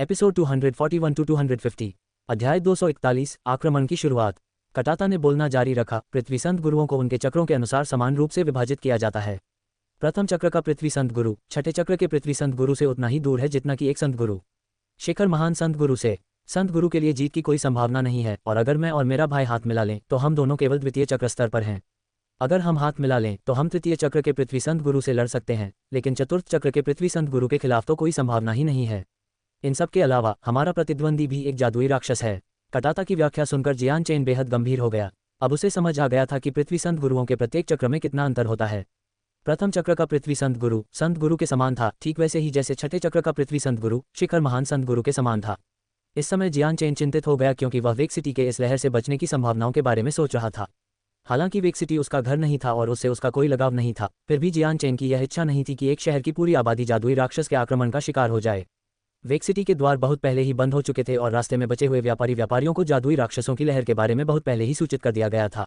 Episode 241 to 250। अध्याय 241। आक्रमण की शुरुआत। कटाता ने बोलना जारी रखा। पृथ्वी संत गुरुओं को उनके चक्रों के अनुसार समान रूप से विभाजित किया जाता है। प्रथम चक्र का पृथ्वी संत गुरु छठे चक्र के पृथ्वी संत गुरु से उतना ही दूर है जितना कि एक संत गुरु शिखर महान संत गुरु से। संत गुरु के लिए जीत की कोई संभावना नहीं है, और अगर मैं और मेरा भाई हाथ मिला लें तो हम दोनों केवल द्वितीय चक्र स्तर पर हैं। अगर हम हाथ मिला लें तो हम तृतीय चक्र के पृथ्वी संत गुरु से लड़ सकते हैं, लेकिन चतुर्थ चक्र के पृथ्वी संत गुरु के खिलाफ तो कोई संभावना ही नहीं है। इन सब के अलावा हमारा प्रतिद्वंदी भी एक जादुई राक्षस है। कटाता की व्याख्या सुनकर जियान चेन बेहद गंभीर हो गया। अब उसे समझ आ गया था कि पृथ्वी संत गुरुओं के प्रत्येक चक्र में कितना अंतर होता है। प्रथम चक्र का पृथ्वी संत गुरु के समान था, ठीक वैसे ही जैसे छठे चक्र का पृथ्वी संत गुरु शिखर महान संत गुरु के समान था। इस समय जियान चेन चिंतित हो गया, क्योंकि वह वेक सिटी के इस लहर से बचने की संभावनाओं के बारे में सोच रहा था। हालांकि वेक सिटी उसका घर नहीं था और उससे उसका कोई लगाव नहीं था, फिर भी जियान चेन की यह इच्छा नहीं थी कि एक शहर की पूरी आबादी जादुई राक्षस के आक्रमण का शिकार हो जाए। वेक सिटी के द्वार बहुत पहले ही बंद हो चुके थे और रास्ते में बचे हुए व्यापारियों को जादुई राक्षसों की लहर के बारे में बहुत पहले ही सूचित कर दिया गया था।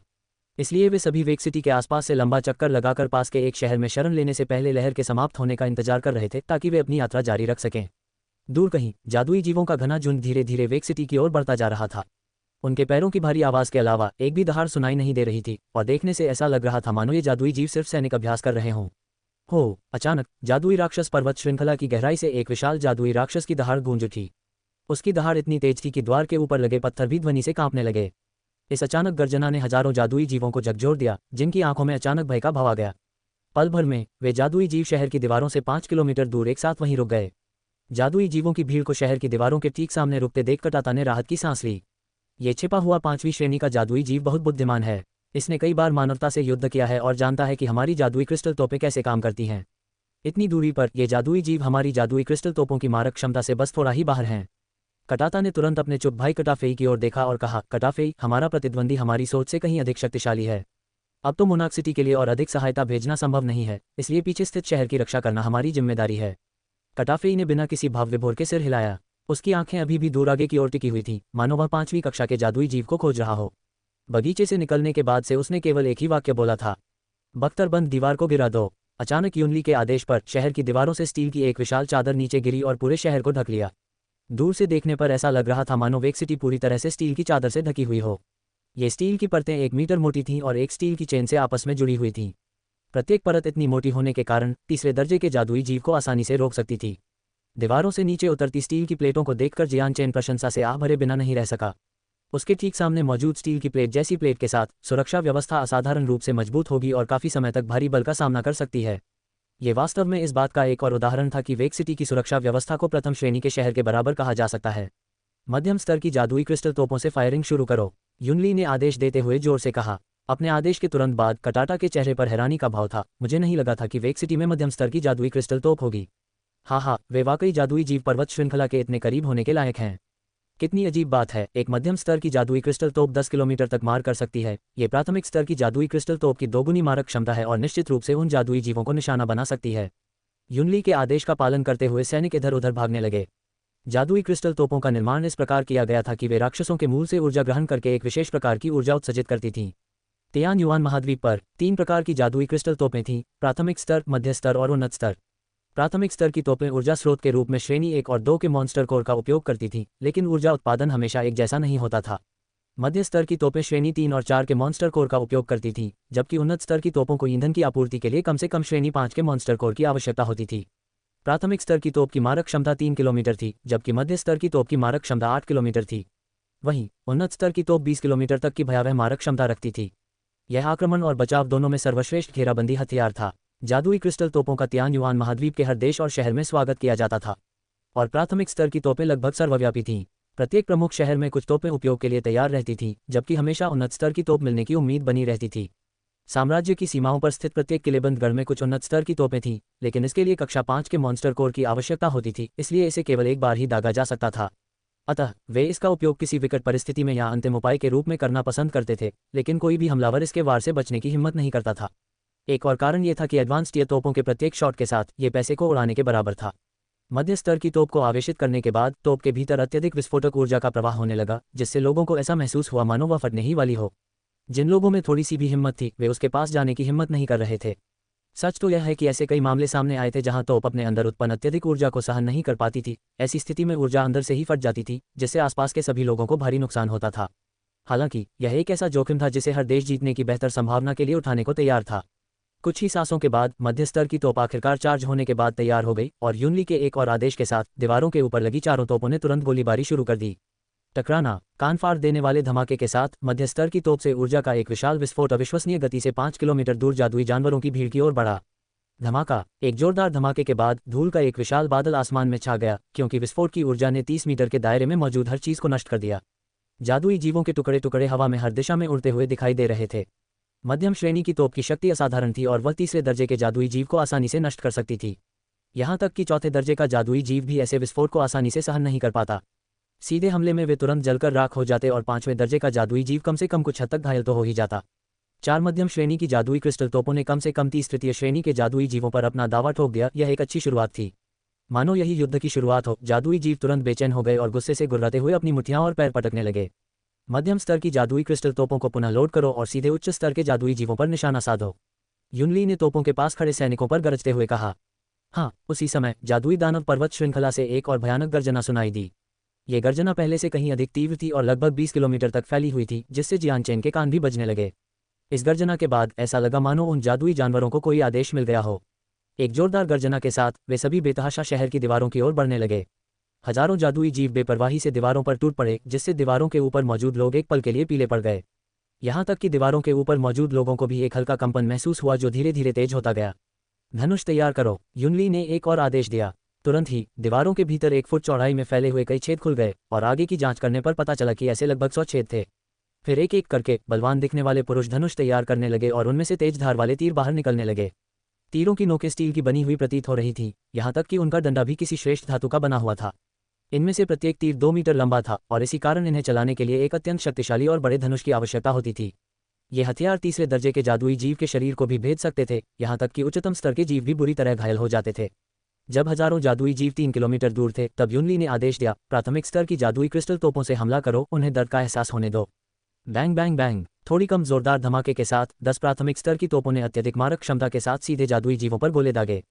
इसलिए वे सभी वेक सिटी के आसपास से लंबा चक्कर लगाकर पास के एक शहर में शरण लेने से पहले लहर के समाप्त होने का इंतजार कर रहे थे, ताकि वे अपनी यात्रा जारी रख सकें। दूर कहीं जादुई जीवों का घना झुंड धीरे धीरे वेक सिटी की ओर बढ़ता जा रहा था। उनके पैरों की भारी आवाज के अलावा एक भी दहाड़ सुनाई नहीं दे रही थी, और देखने से ऐसा लग रहा था मानो ये जादुई जीव सिर्फ सैनिक अभ्यास कर रहे हों। अचानक जादुई राक्षस पर्वत श्रृंखला की गहराई से एक विशाल जादुई राक्षस की दहाड़ गूंज उठी। उसकी दहाड़ इतनी तेज थी कि द्वार के ऊपर लगे पत्थर भी ध्वनि से कांपने लगे। इस अचानक गर्जना ने हजारों जादुई जीवों को झकझोर दिया, जिनकी आंखों में अचानक भय का भाव आ गया। पल भर में वे जादुई जीव शहर की दीवारों से 5 किलोमीटर दूर एक साथ वहीं रुक गए। जादुई जीवों की भीड़ को शहर की दीवारों के ठीक सामने रुकते देख कटाता ने राहत की सांस ली। ये छिपा हुआ 5वीं श्रेणी का जादुई जीव बहुत बुद्धिमान है। इसने कई बार मानवता से युद्ध किया है और जानता है कि हमारी जादुई क्रिस्टल तोपें कैसे काम करती हैं। इतनी दूरी पर ये जादुई जीव हमारी जादुई क्रिस्टल तोपों की मारक क्षमता से बस थोड़ा ही बाहर हैं। कटाता ने तुरंत अपने चुप भाई कटाफेई की ओर देखा और कहा, कटाफेई, हमारा प्रतिद्वंदी हमारी सोच से कहीं अधिक शक्तिशाली है। अब तो मोनाक सिटी के लिए और अधिक सहायता भेजना संभव नहीं है, इसलिए पीछे स्थित शहर की रक्षा करना हमारी जिम्मेदारी है। कटाफेई ने बिना किसी भाव विभोर के सिर हिलाया। उसकी आंखें अभी भी दूर आगे की ओर टिकी हुई थीं, मानो वह 5वीं कक्षा के जादुई जीव को खोज रहा हो। बगीचे से निकलने के बाद से उसने केवल एक ही वाक्य बोला था, बख्तरबंद दीवार को गिरा दो। अचानक यूनली के आदेश पर शहर की दीवारों से स्टील की एक विशाल चादर नीचे गिरी और पूरे शहर को ढक लिया। दूर से देखने पर ऐसा लग रहा था मानो वेक सिटी पूरी तरह से स्टील की चादर से ढकी हुई हो। ये स्टील की परतें 1 मीटर मोटी थीं और एक स्टील की चेन से आपस में जुड़ी हुई थीं। प्रत्येक परत इतनी मोटी होने के कारण तीसरे दर्जे के जादुई जीव को आसानी से रोक सकती थी। दीवारों से नीचे उतरती स्टील की प्लेटों को देखकर जियान चेन प्रशंसा से आह भरे बिना नहीं रह सका। उसके ठीक सामने मौजूद स्टील की प्लेट जैसी प्लेट के साथ सुरक्षा व्यवस्था असाधारण रूप से मजबूत होगी और काफी समय तक भारी बल का सामना कर सकती है। ये वास्तव में इस बात का एक और उदाहरण था कि वेक सिटी की सुरक्षा व्यवस्था को प्रथम श्रेणी के शहर के बराबर कहा जा सकता है। मध्यम स्तर की जादुई क्रिस्टल तोपों से फायरिंग शुरू करो, यूनली ने आदेश देते हुए जोर से कहा। अपने आदेश के तुरंत बाद कटाटा के चेहरे पर हैरानी का भाव था। मुझे नहीं लगा था कि वेक सिटी में मध्यम स्तर की जादुई क्रिस्टल तोप होगी। हाँ, वे वाकई जादुई जीव पर्वत श्रृंखला के इतने करीब होने के लायक हैं। कितनी अजीब बात है, एक मध्यम स्तर की जादुई क्रिस्टल तोप 10 किलोमीटर तक मार कर सकती है। ये प्राथमिक स्तर की जादुई क्रिस्टल तोप की दोगुनी मारक क्षमता है और निश्चित रूप से उन जादुई जीवों को निशाना बना सकती है। यूनली के आदेश का पालन करते हुए सैनिक इधर उधर भागने लगे। जादुई क्रिस्टल तोपों का निर्माण इस प्रकार किया गया था कि वे राक्षसों के मूल से ऊर्जा ग्रहण करके एक विशेष प्रकार की ऊर्जा उत्सर्जित करती थीं। तियान युआन महाद्वीप पर 3 प्रकार की जादुई क्रिस्टल तोपें थीं, प्राथमिक स्तर, मध्य स्तर और उन्नत स्तर। प्राथमिक स्तर की तोपें ऊर्जा स्रोत के रूप में श्रेणी 1 और 2 के मॉन्स्टर कोर का उपयोग करती थीं, लेकिन ऊर्जा उत्पादन हमेशा एक जैसा नहीं होता था। मध्य स्तर की तोपें श्रेणी 3 और 4 के मॉन्स्टर कोर का उपयोग करती थीं, जबकि उन्नत स्तर की तोपों को ईंधन की आपूर्ति के लिए कम से कम श्रेणी 5 के मॉन्स्टर कोर की आवश्यकता होती थी। प्राथमिक स्तर की तोप की मारक क्षमता 3 किलोमीटर थी, जबकि मध्य स्तर की तोप की मारक क्षमता 8 किलोमीटर थी। वहीं उन्नत स्तर की तोप 20 किलोमीटर तक की भयावह मारक क्षमता रखती थी। यह आक्रमण और बचाव दोनों में सर्वश्रेष्ठ घेराबंदी हथियार था। जादुई क्रिस्टल तोपों का तियान युआन महाद्वीप के हर देश और शहर में स्वागत किया जाता था, और प्राथमिक स्तर की तोपें लगभग सर्वव्यापी थीं। प्रत्येक प्रमुख शहर में कुछ तोपें उपयोग के लिए तैयार रहती थीं, जबकि हमेशा उन्नत स्तर की तोप मिलने की उम्मीद बनी रहती थी। साम्राज्य की सीमाओं पर स्थित प्रत्येक किलेबंद गढ़ में कुछ उन्नत स्तर की तोपें थीं, लेकिन इसके लिए कक्षा 5 के मॉन्स्टर कोर की आवश्यकता होती थी, इसलिए इसे केवल एक बार ही दागा जा सकता था। अतः वे इसका उपयोग किसी विकट परिस्थिति में या अंतिम उपाय के रूप में करना पसंद करते थे, लेकिन कोई भी हमलावर इसके वार से बचने की हिम्मत नहीं करता था। एक और कारण ये था कि एडवांस्ड टियर तोपों के प्रत्येक शॉट के साथ ये पैसे को उड़ाने के बराबर था। मध्य स्तर की तोप को आवेशित करने के बाद तोप के भीतर अत्यधिक विस्फोटक ऊर्जा का प्रवाह होने लगा, जिससे लोगों को ऐसा महसूस हुआ मानो वह फटने ही वाली हो। जिन लोगों में थोड़ी सी भी हिम्मत थी, वे उसके पास जाने की हिम्मत नहीं कर रहे थे। सच तो यह है कि ऐसे कई मामले सामने आए थे जहां तोप अपने अंदर उत्पन्न अत्यधिक ऊर्जा को सहन नहीं कर पाती थी। ऐसी स्थिति में ऊर्जा अंदर से ही फट जाती थी, जिससे आसपास के सभी लोगों को भारी नुकसान होता था। हालांकि यह एक ऐसा जोखिम था जिसे हर देश जीतने की बेहतर संभावना के लिए उठाने को तैयार था। कुछ ही सांसों के बाद मध्य स्तर की तोप आखिरकार चार्ज होने के बाद तैयार हो गई और यूनली के एक और आदेश के साथ दीवारों के ऊपर लगी चारों तोपों ने तुरंत गोलीबारी शुरू कर दी। टकराना, कान फाड़ देने वाले धमाके के साथ मध्य स्तर की तोप से ऊर्जा का एक विशाल विस्फोट अविश्वसनीय गति से 5 किलोमीटर दूर जादुई जानवरों की भीड़ की ओर बढ़ा। धमाका, एक जोरदार धमाके के बाद धूल का एक विशाल बादल आसमान में छा गया, क्योंकि विस्फोट की ऊर्जा ने 30 मीटर के दायरे में मौजूद हर चीज को नष्ट कर दिया। जादुई जीवों के टुकड़े टुकड़े हवा में हर दिशा में उड़ते हुए दिखाई दे रहे थे। मध्यम श्रेणी की तोप की शक्ति असाधारण थी और वह तीसरे दर्जे के जादुई जीव को आसानी से नष्ट कर सकती थी। यहां तक कि चौथे दर्जे का जादुई जीव भी ऐसे विस्फोट को आसानी से सहन नहीं कर पाता। सीधे हमले में वे तुरंत जलकर राख हो जाते और पांचवें दर्जे का जादुई जीव कम से कम कुछ हद तक घायल तो हो ही जाता। 4 मध्यम श्रेणी की जादुई क्रिस्टल तोपों ने कम से कम 30 तृतीय श्रेणी के जादुई जीवों पर अपना दावा ठोक दिया। यह एक अच्छी शुरुआत थी, मानो यही युद्ध की शुरुआत हो। जादुई जीव तुरंत बेचैन हो गए और गुस्से से गुर्राते हुए अपनी मुठ्ठियां और पैर पटकने लगे। मध्यम स्तर की जादुई क्रिस्टल तोपों को पुनः लोड करो और सीधे उच्च स्तर के जादुई जीवों पर निशाना साधो, यूनली ने तोपों के पास खड़े सैनिकों पर गरजते हुए कहा। हाँ, उसी समय जादुई दानव पर्वत श्रृंखला से एक और भयानक गर्जना सुनाई दी। ये गर्जना पहले से कहीं अधिक तीव्र थी और लगभग 20 किलोमीटर तक फैली हुई थी, जिससे जियानचेन के कान भी बजने लगे। इस गर्जना के बाद ऐसा लगा मानो उन जादुई जानवरों को कोई आदेश मिल गया हो। एक जोरदार गर्जना के साथ वे सभी बेतहाशा शहर की दीवारों की ओर बढ़ने लगे। हजारों जादुई जीव बेपरवाही से दीवारों पर टूट पड़े, जिससे दीवारों के ऊपर मौजूद लोग एक पल के लिए पीले पड़ गए। यहां तक कि दीवारों के ऊपर मौजूद लोगों को भी एक हल्का कंपन महसूस हुआ जो धीरे धीरे तेज होता गया। धनुष तैयार करो, यूनली ने एक और आदेश दिया। तुरंत ही दीवारों के भीतर 1 फुट चौड़ाई में फैले हुए कई छेद खुल गए और आगे की जांच करने पर पता चला कि ऐसे लगभग 100 छेद थे। फिर एक एक करके बलवान दिखने वाले पुरुष धनुष तैयार करने लगे और उनमें से तेज धार वाले तीर बाहर निकलने लगे। तीरों की नोकें स्टील की बनी हुई प्रतीत हो रही थी, यहां तक कि उनका डंडा भी किसी श्रेष्ठ धातु का बना हुआ था। इनमें से प्रत्येक तीर 2 मीटर लंबा था और इसी कारण इन्हें चलाने के लिए एक अत्यंत शक्तिशाली और बड़े धनुष की आवश्यकता होती थी। ये हथियार तीसरे दर्जे के जादुई जीव के शरीर को भी भेद सकते थे, यहां तक कि उच्चतम स्तर के जीव भी बुरी तरह घायल हो जाते थे। जब हजारों जादुई जीव 3 किलोमीटर दूर थे, तब यूनली ने आदेश दिया, प्राथमिक स्तर की जादुई क्रिस्टल तोपों से हमला करो, उन्हें दर्द का एहसास होने दो। बैंग बैंग बैंग, थोड़ी कम जोरदार धमाके के साथ 10 प्राथमिक स्तर की तोपों ने अत्यधिक मारक क्षमता के साथ सीधे जादुई जीवों पर गोले दागे।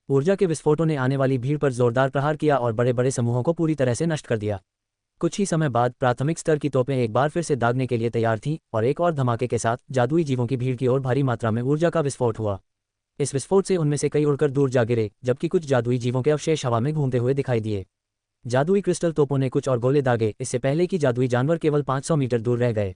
ऊर्जा के विस्फोटों ने आने वाली भीड़ पर जोरदार प्रहार किया और बड़े बड़े समूहों को पूरी तरह से नष्ट कर दिया। कुछ ही समय बाद प्राथमिक स्तर की तोपें एक बार फिर से दागने के लिए तैयार थीं और एक और धमाके के साथ जादुई जीवों की भीड़ की ओर भारी मात्रा में ऊर्जा का विस्फोट हुआ। इस विस्फोट से उनमें से कई उड़कर दूर जा गिरे, जबकि कुछ जादुई जीवों के अवशेष हवा में घूमते हुए दिखाई दिए। जादुई क्रिस्टल तोपों ने कुछ और गोले दागे, इससे पहले कि जादुई जानवर केवल 500 मीटर दूर रह गए।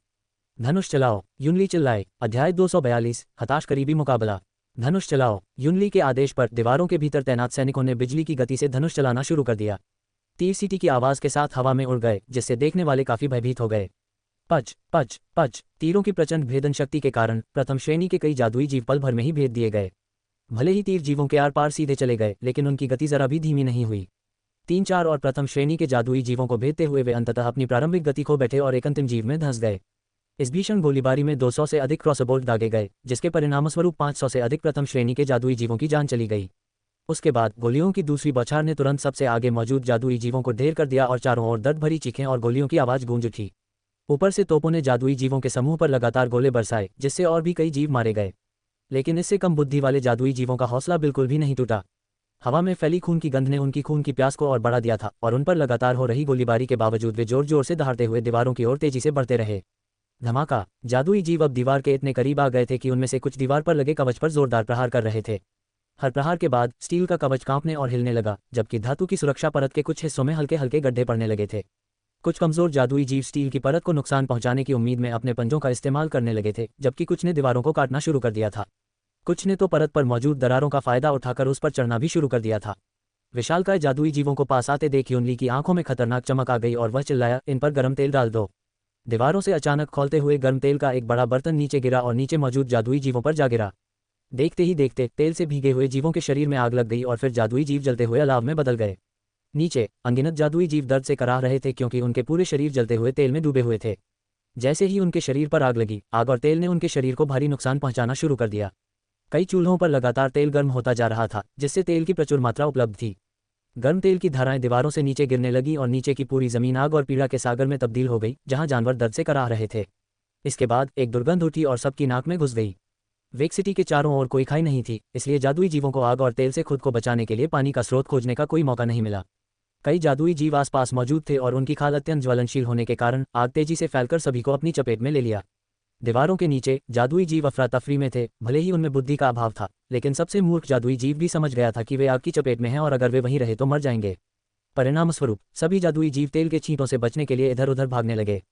धनुष चलाओ, यूनली चिल्लाए। अध्याय 242, हताश करीबी मुकाबला। धनुष चलाओ, यूनली के आदेश पर दीवारों के भीतर तैनात सैनिकों ने बिजली की गति से धनुष चलाना शुरू कर दिया। तीर सीटी की आवाज के साथ हवा में उड़ गए, जिससे देखने वाले काफी भयभीत हो गए। पच पच पच, तीरों की प्रचंड भेदन शक्ति के कारण प्रथम श्रेणी के कई जादुई जीव पल भर में ही भेद दिए गए। भले ही तीर जीवों के आर पार सीधे चले गए, लेकिन उनकी गति जरा भी धीमी नहीं हुई। 3-4 और प्रथम श्रेणी के जादुई जीवों को भेदते हुए वे अंततः अपनी प्रारंभिक गति खो बैठे और एक अंतिम जीव में धंस गए। इस भीषण गोलीबारी में 200 से अधिक क्रॉसबोल्ट दागे गए, जिसके परिणामस्वरूप 500 से अधिक प्रथम श्रेणी के जादुई जीवों की जान चली गई। उसके बाद गोलियों की दूसरी बौछार ने तुरंत सबसे आगे मौजूद जादुई जीवों को ढेर कर दिया और चारों ओर दर्द भरी चीखें और गोलियों की आवाज गूंज उठी। ऊपर से तोपों ने जादुई जीवों के समूह पर लगातार गोले बरसाए, जिससे और भी कई जीव मारे गए। लेकिन इससे कम बुद्धि वाले जादुई जीवों का हौसला बिल्कुल भी नहीं टूटा। हवा में फैली खून की गंध ने उनकी खून की प्यास को और बढ़ा दिया था और उन पर लगातार हो रही गोलीबारी के बावजूद वे जोर जोर से दहाड़ते हुए दीवारों की ओर तेजी से बढ़ते रहे। धमाका, जादुई जीव अब दीवार के इतने करीब आ गए थे कि उनमें से कुछ दीवार पर लगे कवच पर जोरदार प्रहार कर रहे थे। हर प्रहार के बाद स्टील का कवच कांपने और हिलने लगा, जबकि धातु की सुरक्षा परत के कुछ हिस्सों में हल्के हल्के गड्ढे पड़ने लगे थे। कुछ कमजोर जादुई जीव स्टील की परत को नुकसान पहुंचाने की उम्मीद में अपने पंजों का इस्तेमाल करने लगे थे, जबकि कुछ ने दीवारों को काटना शुरू कर दिया था। कुछ ने तो परत पर मौजूद दरारों का फायदा उठाकर उस पर चढ़ना भी शुरू कर दिया था। विशालकाय जादुई जीवों को पास आते देख यूनली की आंखों में खतरनाक चमक आ गई और वह चिल्लाया, इन पर गर्म तेल डाल दो। दीवारों से अचानक खौलते हुए गर्म तेल का एक बड़ा बर्तन नीचे गिरा और नीचे मौजूद जादुई जीवों पर जा गिरा। देखते ही देखते तेल से भीगे हुए जीवों के शरीर में आग लग गई और फिर जादुई जीव जलते हुए अलाव में बदल गए। नीचे अनगिनत जादुई जीव दर्द से कराह रहे थे, क्योंकि उनके पूरे शरीर जलते हुए तेल में डूबे हुए थे। जैसे ही उनके शरीर पर आग लगी, आग और तेल ने उनके शरीर को भारी नुकसान पहुंचाना शुरू कर दिया। कई चूल्हों पर लगातार तेल गर्म होता जा रहा था, जिससे तेल की प्रचुर मात्रा उपलब्ध थी। गर्म तेल की धाराएं दीवारों से नीचे गिरने लगी और नीचे की पूरी जमीन आग और पीड़ा के सागर में तब्दील हो गई, जहां जानवर दर्द से कराह रहे थे। इसके बाद एक दुर्गंध उठी और सबकी नाक में घुस गई। वेक सिटी के चारों ओर कोई खाई नहीं थी, इसलिए जादुई जीवों को आग और तेल से खुद को बचाने के लिए पानी का स्रोत खोजने का कोई मौका नहीं मिला। कई जादुई जीव आसपास मौजूद थे और उनकी खाल अत्यंत ज्वलनशील होने के कारण आग तेजी से फैलकर सभी को अपनी चपेट में ले लिया। दीवारों के नीचे जादुई जीव अफरा तफरी में थे, भले ही उनमें बुद्धि का अभाव था, लेकिन सबसे मूर्ख जादुई जीव भी समझ गया था कि वे आग की चपेट में हैं और अगर वे वहीं रहे तो मर जाएंगे। परिणामस्वरूप सभी जादुई जीव तेल के छींटों से बचने के लिए इधर उधर भागने लगे।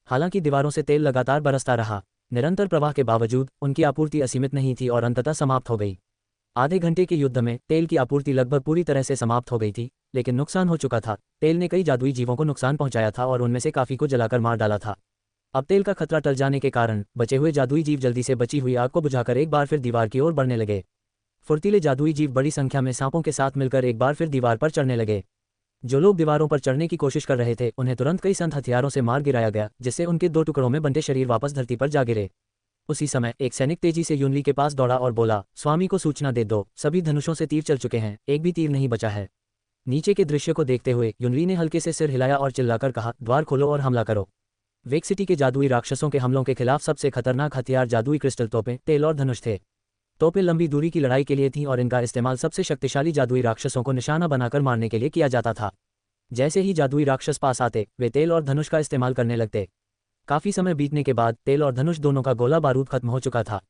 हालांकि दीवारों से तेल लगातार बरसता रहा, निरंतर प्रवाह के बावजूद उनकी आपूर्ति असीमित नहीं थी और अंततः समाप्त हो गई। आधे घंटे के युद्ध में तेल की आपूर्ति लगभग पूरी तरह से समाप्त हो गई थी, लेकिन नुकसान हो चुका था। तेल ने कई जादुई जीवों को नुकसान पहुंचाया था और उनमें से काफी को जलाकर मार डाला था। अब तेल का खतरा टल जाने के कारण बचे हुए जादुई जीव जल्दी से बची हुई आग को बुझाकर एक बार फिर दीवार की ओर बढ़ने लगे। फुर्तीले जादुई जीव बड़ी संख्या में सांपों के साथ मिलकर एक बार फिर दीवार पर चढ़ने लगे। जो लोग दीवारों पर चढ़ने की कोशिश कर रहे थे उन्हें तुरंत कई संत हथियारों से मार गिराया गया, जिससे उनके 2 टुकड़ों में बंटे शरीर वापस धरती पर जा गिरे। उसी समय एक सैनिक तेजी से युनली के पास दौड़ा और बोला, स्वामी को सूचना दे दो, सभी धनुषों से तीर चल चुके हैं, एक भी तीर नहीं बचा है। नीचे के दृश्य को देखते हुए युनली ने हल्के से सिर हिलाया और चिल्लाकर कहा, द्वार खोलो और हमला करो। वेक सिटी के जादुई राक्षसों के हमलों के खिलाफ सबसे खतरनाक हथियार जादुई क्रिस्टल तोपें, तेल और धनुष थे। तोपें लंबी दूरी की लड़ाई के लिए थीं और इनका इस्तेमाल सबसे शक्तिशाली जादुई राक्षसों को निशाना बनाकर मारने के लिए किया जाता था। जैसे ही जादुई राक्षस पास आते वे तेल और धनुष का इस्तेमाल करने लगते। काफी समय बीतने के बाद तेल और धनुष दोनों का गोला बारूद खत्म हो चुका था।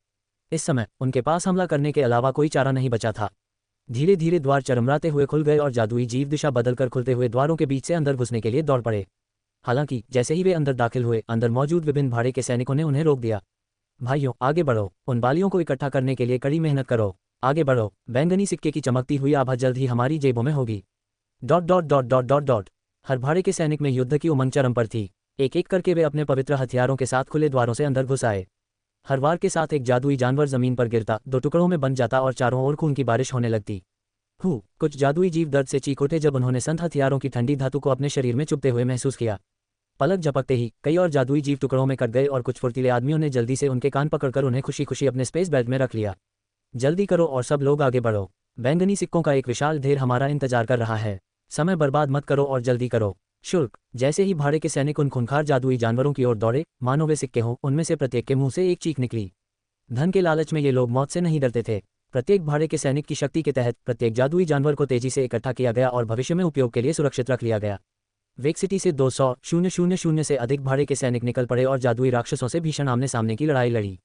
इस समय उनके पास हमला करने के अलावा कोई चारा नहीं बचा था। धीरे धीरे द्वार चरमराते हुए खुल गए और जादुई जीव दिशा बदलकर खुलते हुए द्वारों के बीच से अंदर घुसने के लिए दौड़ पड़े। हालांकि जैसे ही वे अंदर दाखिल हुए, अंदर मौजूद विभिन्न भाड़े के सैनिकों ने उन्हें रोक दिया। भाइयों, आगे बढ़ो, उन बालियों को इकट्ठा करने के लिए कड़ी मेहनत करो, आगे बढ़ो, बैंगनी सिक्के की चमकती हुई आभा जल्द ही हमारी जेबों में होगी। Dot dot dot dot dot dot. हर भाड़े के सैनिक में युद्ध की उमंग चरम पर थी। एक एक करके वे अपने पवित्र हथियारों के साथ खुले द्वारों से अंदर घुस आए। हर वार के साथ एक जादुई जानवर जमीन पर गिरता, 2 टुकड़ों में बन जाता और चारों ओर खून की बारिश होने लगती। कुछ जादुई जीव दर्द से चीख उठे जब उन्होंने संत हथियारों की ठंडी धातु को अपने शरीर में चुभते हुए महसूस किया। पलक झपकते ही कई और जादुई जीव टुकड़ों में कट गए और कुछ फुर्तीले आदमियों ने जल्दी से उनके कान पकड़कर उन्हें खुशी खुशी अपने स्पेस बेल्ट में रख लिया। जल्दी करो और सब लोग आगे बढ़ो, बैंगनी सिक्कों का एक विशाल ढेर हमारा इंतजार कर रहा है, समय बर्बाद मत करो और जल्दी करो। शुल्क। जैसे ही भाड़े के सैनिक उन खूंखार जादुई जानवरों की ओर दौड़े, मानो वे सिक्के हों, उनमें से प्रत्येक के मुंह से एक चीख निकली। धन के लालच में ये लोग मौत से नहीं डरते थे। प्रत्येक भाड़े के सैनिक की शक्ति के तहत प्रत्येक जादुई जानवर को तेजी से इकट्ठा किया गया और भविष्य में उपयोग के लिए सुरक्षित रख लिया गया। वेक सिटी से 200,000 से अधिक भाड़े के सैनिक निकल पड़े और जादुई राक्षसों से भीषण आमने सामने की लड़ाई लड़ी।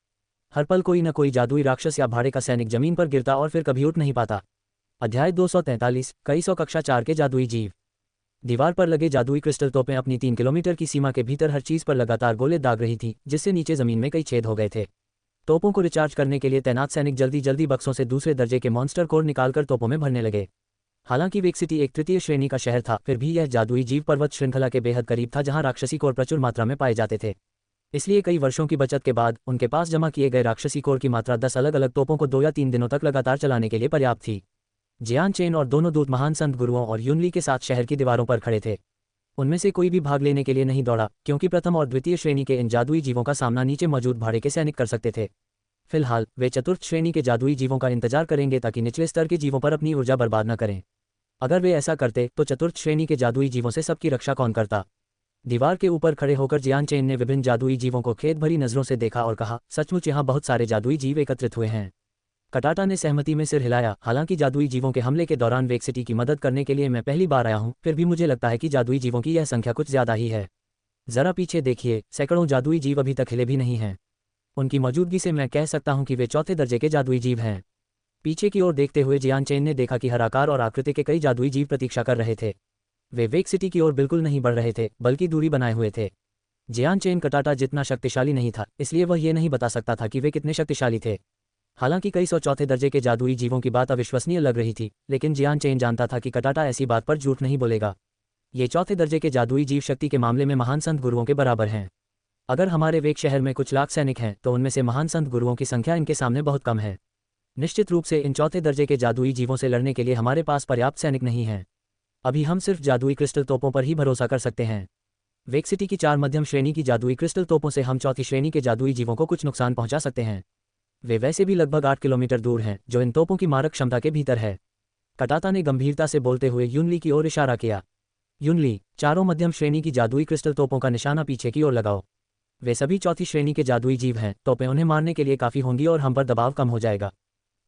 हर पल कोई न कोई जादुई राक्षस या भाड़े का सैनिक जमीन पर गिरता और फिर कभी उठ नहीं पाता। अध्याय 243, कई सौ कक्षा 4 के जादुई जीव। दीवार पर लगे जादुई क्रिस्टल तोपें अपनी 3 किलोमीटर की सीमा के भीतर हर चीज पर लगातार गोले दाग रही थी, जिससे नीचे जमीन में कई छेद हो गए थे। तोपों को रिचार्ज करने के लिए तैनात सैनिक जल्दी जल्दी बक्सों से दूसरे दर्जे के मॉन्स्टर कोर निकालकर तोपों में भरने लगे। हालांकि वेक सिटी एक तृतीय श्रेणी का शहर था, फिर भी यह जादुई जीव पर्वत श्रृंखला के बेहद करीब था जहां राक्षसी कोर प्रचुर मात्रा में पाए जाते थे। इसलिए कई वर्षों की बचत के बाद उनके पास जमा किए गए राक्षसी कोर की मात्रा 10 अलग अलग तोपों को 2 या 3 दिनों तक लगातार चलाने के लिए पर्याप्त थी। जियान चेन और दोनों दूत महान संत गुरुओं और युनली के साथ शहर की दीवारों पर खड़े थे। उनमें से कोई भी भाग लेने के लिए नहीं दौड़ा, क्योंकि प्रथम और द्वितीय श्रेणी के इन जादुई जीवों का सामना नीचे मौजूद भाड़े के सैनिक कर सकते थे। फिलहाल वे चतुर्थ श्रेणी के जादुई जीवों का इंतजार करेंगे ताकि निचले स्तर के जीवों पर अपनी ऊर्जा बर्बाद न करें। अगर वे ऐसा करते तो चतुर्थ श्रेणी के जादुई जीवों से सबकी रक्षा कौन करता? दीवार के ऊपर खड़े होकर जियान चेन ने विभिन्न जादुई जीवों को खेद भरी नजरों से देखा और कहा, सचमुच यहाँ बहुत सारे जादुई जीव एकत्रित हुए हैं। कटाटा ने सहमति में सिर हिलाया। हालांकि जादुई जीवों के हमले के दौरान वेक सिटी की मदद करने के लिए मैं पहली बार आया हूँ, फिर भी मुझे लगता है कि जादुई जीवों की यह संख्या कुछ ज्यादा ही है। जरा पीछे देखिए, सैकड़ों जादुई जीव अभी तक हिले भी नहीं हैं। उनकी मौजूदगी से मैं कह सकता हूँ कि वे चौथे दर्जे के जादुई जीव हैं। पीछे की ओर देखते हुए जियान चेन ने देखा कि हर आकार और आकृति के कई जादुई जीव प्रतीक्षा कर रहे थे। वे वेक सिटी की ओर बिल्कुल नहीं बढ़ रहे थे, बल्कि दूरी बनाए हुए थे। जियान चेन कटाटा जितना शक्तिशाली नहीं था, इसलिए वह ये नहीं बता सकता था कि वे कितने शक्तिशाली थे। हालांकि कई सौ चौथे दर्जे के जादुई जीवों की बात अविश्वसनीय लग रही थी, लेकिन जियान चेन जानता था कि कटाटा ऐसी बात पर झूठ नहीं बोलेगा। ये चौथे दर्जे के जादुई जीव शक्ति के मामले में महान संत गुरुओं के बराबर हैं। अगर हमारे वेक शहर में कुछ लाख सैनिक हैं तो उनमें से महान संत गुरुओं की संख्या इनके सामने बहुत कम है। निश्चित रूप से इन चौथे दर्जे के जादुई जीवों से लड़ने के लिए हमारे पास पर्याप्त सैनिक नहीं हैं। अभी हम सिर्फ जादुई क्रिस्टल तोपों पर ही भरोसा कर सकते हैं। वेक सिटी की 4 मध्यम श्रेणी की जादुई क्रिस्टल तोपों से हम चौथी श्रेणी के जादुई जीवों को कुछ नुकसान पहुंचा सकते हैं। वे वैसे भी लगभग 8 किलोमीटर दूर हैं, जो इन तोपों की मारक क्षमता के भीतर है। कटाता ने गंभीरता से बोलते हुए युनली की ओर इशारा किया। युनली, चारों मध्यम श्रेणी की जादुई क्रिस्टल तोपों का निशाना पीछे की ओर लगाओ। वे सभी चौथी श्रेणी के जादुई जीव हैं, तोपें उन्हें मारने के लिए काफ़ी होंगी और हम पर दबाव कम हो जाएगा।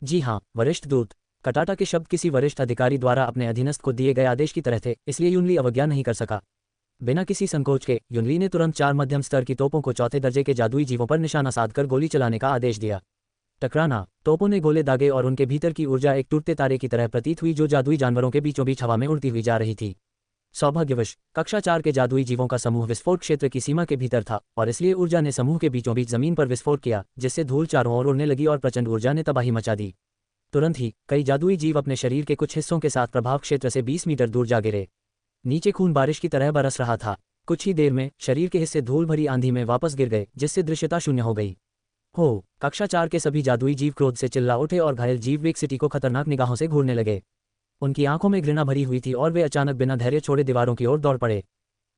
जी हाँ, वरिष्ठ दूत। कटाटा के शब्द किसी वरिष्ठ अधिकारी द्वारा अपने अधीनस्थ को दिए गए आदेश की तरह थे, इसलिए युनली अवज्ञा नहीं कर सका। बिना किसी संकोच के युनली ने तुरंत 4 मध्यम स्तर की तोपों को चौथे दर्जे के जादुई जीवों पर निशाना साधकर गोली चलाने का आदेश दिया। टकराना। तोपों ने गोले दागे और उनके भीतर की ऊर्जा एक टूटते तारे की तरह प्रतीत हुई जो जादुई जानवरों के बीचों बीच हवा में उड़ती हुई जा रही थी। सौभाग्यवश कक्षा 4 के जादुई जीवों का समूह विस्फोट क्षेत्र की सीमा के भीतर था और इसलिए ऊर्जा ने समूह के बीचों बीच जमीन पर विस्फोट किया, जिससे धूल चारों ओर उड़ने लगी और प्रचंड ऊर्जा ने तबाही मचा दी। तुरंत ही कई जादुई जीव अपने शरीर के कुछ हिस्सों के साथ प्रभाव क्षेत्र से 20 मीटर दूर जा गिरे। नीचे खून बारिश की तरह बरस रहा था। कुछ ही देर में शरीर के हिस्से धूल भरी आंधी में वापस गिर गए, जिससे दृश्यता शून्य हो गई। हो, कक्षा 4 के सभी जादुई जीव क्रोध से चिल्ला उठे और घायल जीव वेक सिटी को खतरनाक निगाहों से घूरने लगे। उनकी आंखों में घृणा भरी हुई थी और वे अचानक बिना धैर्य छोड़े दीवारों की ओर दौड़ पड़े।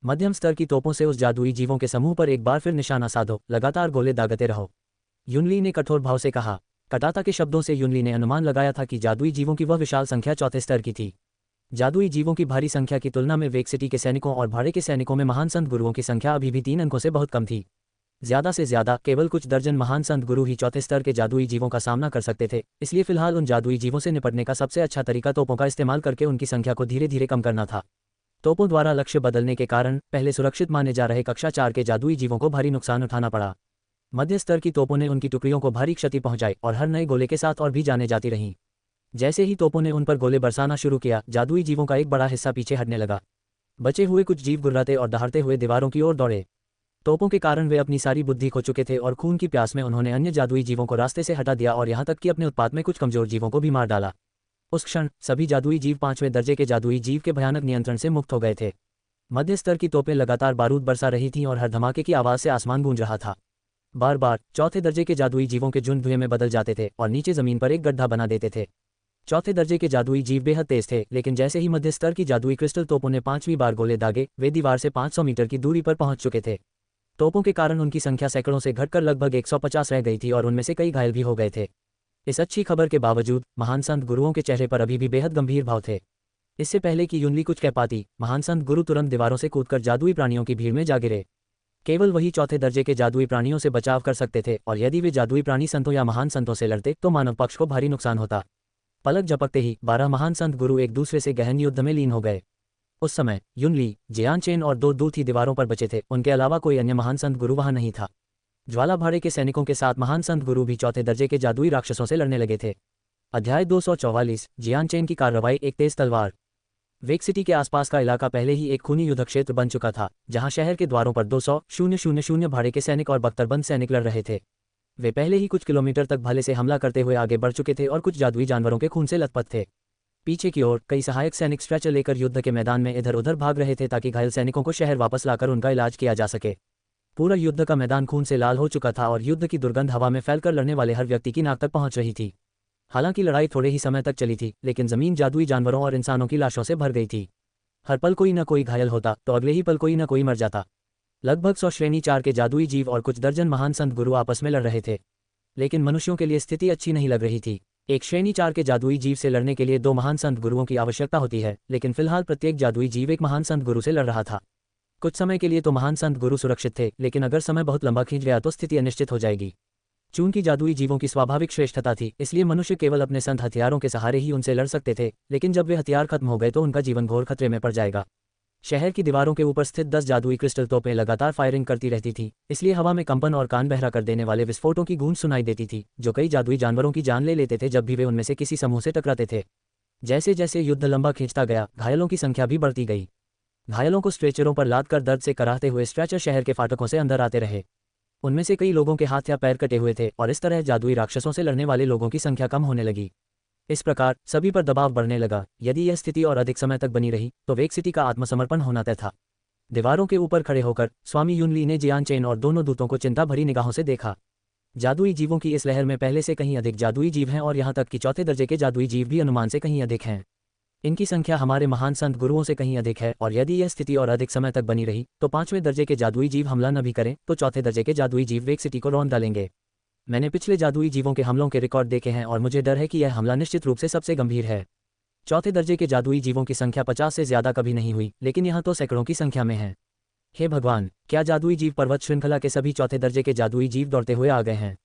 मध्यम स्तर की तोपों से उस जादुई जीवों के समूह पर एक बार फिर निशाना साधो, लगातार गोले दागते रहो, युनली ने कठोर भाव से कहा। कटाता के शब्दों से युनली ने अनुमान लगाया था कि जादुई जीवों की वह विशाल संख्या चौथे स्तर की थी। जादुई जीवों की भारी संख्या की तुलना में वेक सिटी के सैनिकों और भाड़े के सैनिकों में महान संत गुरुओं की संख्या अभी भी 3 अंकों से बहुत कम थी। ज्यादा से ज्यादा केवल कुछ दर्जन महान संत गुरु ही चौथे स्तर के जादुई जीवों का सामना कर सकते थे, इसलिए फिलहाल उन जादुई जीवों से निपटने का सबसे अच्छा तरीका तोपों का इस्तेमाल करके उनकी संख्या को धीरे धीरे कम करना था। तोपों द्वारा लक्ष्य बदलने के कारण पहले सुरक्षित माने जा रहे कक्षा 4 के जादुई जीवों को भारी नुकसान उठाना पड़ा। मध्य स्तर की तोपों ने उनकी टुकड़ियों को भारी क्षति पहुंचाई और हर नए गोले के साथ और भी जाने जाती रहीं। जैसे ही तोपों ने उन पर गोले बरसाना शुरू किया, जादुई जीवों का एक बड़ा हिस्सा पीछे हटने लगा। बचे हुए कुछ जीव गुर्राते और दहाड़ते हुए दीवारों की ओर दौड़े। तोपों के कारण वे अपनी सारी बुद्धि खो चुके थे और खून की प्यास में उन्होंने अन्य जादुई जीवों को रास्ते से हटा दिया और यहाँ तक कि अपने उत्पात में कुछ कमजोर जीवों को भी मार डाला। उस क्षण सभी जादुई जीव 5वें दर्जे के जादुई जीव के भयानक नियंत्रण से मुक्त हो गए थे। मध्य स्तर की तोपें लगातार बारूद बरसा रही थीं और हर धमाके की आवाज़ से आसमान गूंज रहा था। बार बार चौथे दर्जे के जादुई जीवों के झुंड धुएं में बदल जाते थे और नीचे जमीन पर एक गड्ढा बना देते थे। चौथे दर्जे के जादुई जीव बेहद तेज थे, लेकिन जैसे ही मध्य स्तर की जादुई क्रिस्टल तोपों ने 5वीं बार गोले दागे, वे दीवार से 500 मीटर की दूरी पर पहुंच चुके थे। तोपों के कारण उनकी संख्या सैकड़ों से घटकर लगभग 150 रह गई थी और उनमें से कई घायल भी हो गए थे। इस अच्छी खबर के बावजूद महान संत गुरुओं के चेहरे पर अभी भी बेहद गंभीर भाव थे। इससे पहले कि युनली कुछ कह पाती, महान संत गुरु तुरंत दीवारों से कूदकर जादुई प्राणियों की भीड़ में जा गिरे। केवल वही चौथे दर्जे के जादुई प्राणियों से बचाव कर सकते थे और यदि वे जादुई प्राणी संतों या महान संतों से लड़ते तो मानव पक्ष को भारी नुकसान होता। पलक झपकते ही 12 महान संत गुरु एक दूसरे से गहन युद्ध में लीन हो गए। उस समय युनली, जियानचेन और 2 दूत ही दीवारों पर बचे थे, उनके अलावा कोई अन्य महान संत गुरु वहां नहीं था। ज्वाला भाड़े के सैनिकों के साथ महान संत गुरु भी चौथे दर्जे के जादुई राक्षसों से लड़ने लगे थे। अध्याय 244, जियानचेन की कार्रवाई, एक तेज तलवार। वेक सिटी के आसपास का इलाका पहले ही एक खूनी युद्ध क्षेत्र बन चुका था, जहां शहर के द्वारों पर 200,000 भाड़े के सैनिक और बख्तरबंद सैनिक लड़ रहे थे। वे पहले ही कुछ किलोमीटर तक भाले से हमला करते हुए आगे बढ़ चुके थे और कुछ जादुई जानवरों के खून से लथपथ थे। पीछे की ओर कई सहायक सैनिक स्ट्रेचर लेकर युद्ध के मैदान में इधर उधर भाग रहे थे ताकि घायल सैनिकों को शहर वापस लाकर उनका इलाज किया जा सके। पूरा युद्ध का मैदान खून से लाल हो चुका था और युद्ध की दुर्गंध हवा में फैलकर लड़ने वाले हर व्यक्ति की नाक तक पहुंच रही थी। हालांकि लड़ाई थोड़े ही समय तक चली थी, लेकिन जमीन जादुई जानवरों और इंसानों की लाशों से भर गई थी। हर पल कोई न कोई घायल होता तो अगले ही पल कोई न कोई मर जाता। लगभग 100 श्रेणी 4 के जादुई जीव और कुछ दर्जन महान संत गुरु आपस में लड़ रहे थे, लेकिन मनुष्यों के लिए स्थिति अच्छी नहीं लग रही थी। एक श्रेणी 4 के जादुई जीव से लड़ने के लिए 2 महान संत गुरुओं की आवश्यकता होती है, लेकिन फिलहाल प्रत्येक जादुई जीव एक महान संत गुरु से लड़ रहा था। कुछ समय के लिए तो महान संत गुरु सुरक्षित थे, लेकिन अगर समय बहुत लंबा खींच गया तो स्थिति अनिश्चित हो जाएगी। चूंकि जादुई जीवों की स्वाभाविक श्रेष्ठता थी, इसलिए मनुष्य केवल अपने संत हथियारों के सहारे ही उनसे लड़ सकते थे, लेकिन जब वे हथियार खत्म हो गए तो उनका जीवन घोर खतरे में पड़ जाएगा। शहर की दीवारों के ऊपर स्थित 10 जादुई क्रिस्टल तोपें लगातार फायरिंग करती रहती थी, इसलिए हवा में कंपन और कान बहरा कर देने वाले विस्फोटों की गूंज सुनाई देती थी, जो कई जादुई जानवरों की जान ले लेते थे जब भी वे उनमें से किसी समूह से टकराते थे। जैसे जैसे युद्ध लंबा खींचता गया, घायलों की संख्या भी बढ़ती गई। घायलों को स्ट्रेचरों पर लाद कर दर्द से कराहते हुए स्ट्रेचर शहर के फाटकों से अंदर आते रहे। उनमें से कई लोगों के हाथ या पैर कटे हुए थे और इस तरह जादुई राक्षसों से लड़ने वाले लोगों की संख्या कम होने लगी। इस प्रकार सभी पर दबाव बढ़ने लगा। यदि यह स्थिति और अधिक समय तक बनी रही तो वेक सिटी का आत्मसमर्पण होना तय था। दीवारों के ऊपर खड़े होकर स्वामी युनली ने जियानचेन और दोनों दूतों को चिंता भरी निगाहों से देखा। जादुई जीवों की इस लहर में पहले से कहीं अधिक जादुई जीव हैं और यहाँ तक कि चौथे दर्जे के जादुई जीव भी अनुमान से कहीं अधिक हैं। इनकी संख्या हमारे महान संत गुरुओं से कहीं अधिक है और यदि यह स्थिति और अधिक समय तक बनी रही तो 5वें दर्जे के जादुई जीव हमला न भी करें तो चौथे दर्जे के जादुई जीव वेक सिटी को रौंद डालेंगे। मैंने पिछले जादुई जीवों के हमलों के रिकॉर्ड देखे हैं और मुझे डर है कि यह हमला निश्चित रूप से सबसे गंभीर है। चौथे दर्जे के जादुई जीवों की संख्या 50 से ज्यादा कभी नहीं हुई, लेकिन यहाँ तो सैकड़ों की संख्या में है। हे भगवान, क्या जादुई जीव पर्वत श्रृंखला के सभी चौथे दर्जे के जादुई जीव दौड़ते हुए आ गए हैं।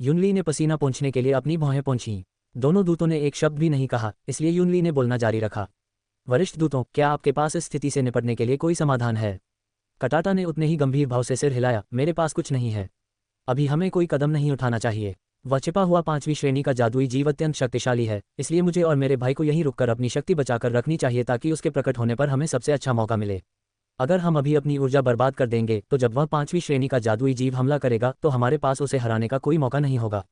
युनली ने पसीना पोंछने के लिए अपनी भौहें पोंछीं। दोनों दूतों ने एक शब्द भी नहीं कहा, इसलिए युनली ने बोलना जारी रखा। वरिष्ठ दूतों, क्या आपके पास इस स्थिति से निपटने के लिए कोई समाधान है? कटाटा ने उतने ही गंभीर भाव से सिर हिलाया। मेरे पास कुछ नहीं है। अभी हमें कोई कदम नहीं उठाना चाहिए। वह छिपा हुआ 5वीं श्रेणी का जादुई जीव अत्यंत शक्तिशाली है, इसलिए मुझे और मेरे भाई को यहीं रुककर अपनी शक्ति बचाकर रखनी चाहिए ताकि उसके प्रकट होने पर हमें सबसे अच्छा मौका मिले। अगर हम अभी अपनी ऊर्जा बर्बाद कर देंगे तो जब वह 5वीं श्रेणी का जादुई जीव हमला करेगा तो हमारे पास उसे हराने का कोई मौका नहीं होगा।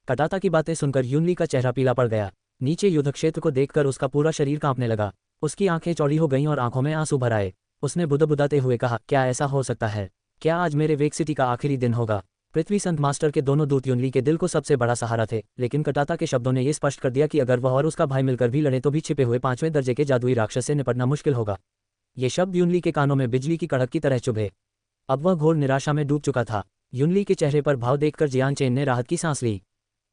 कटाता की बातें सुनकर युनली का चेहरा पीला पड़ गया। नीचे युद्ध क्षेत्र को देखकर उसका पूरा शरीर कांपने लगा। उसकी आंखें चौड़ी हो गईं और आंखों में आंसू भर आए। उसने बुदबुदाते हुए कहा, क्या ऐसा हो सकता है? क्या आज मेरे वेक सिटी का आखिरी दिन होगा? पृथ्वी संत मास्टर के दोनों दूत युनली के दिल को सबसे बड़ा सहारा थे, लेकिन कटाता के शब्दों ने यह स्पष्ट कर दिया कि अगर वह और उसका भाई मिलकर भी लड़े तो भी छिपे हुए 5वें दर्जे के जादुई राक्षस से निपटना मुश्किल होगा। ये शब्द युनली के कानों में बिजली की कड़क की तरह चुभे। अब वह घोर निराशा में डूब चुका था। युनली के चेहरे पर भाव देखकर जियान चेन ने राहत की सांस ली।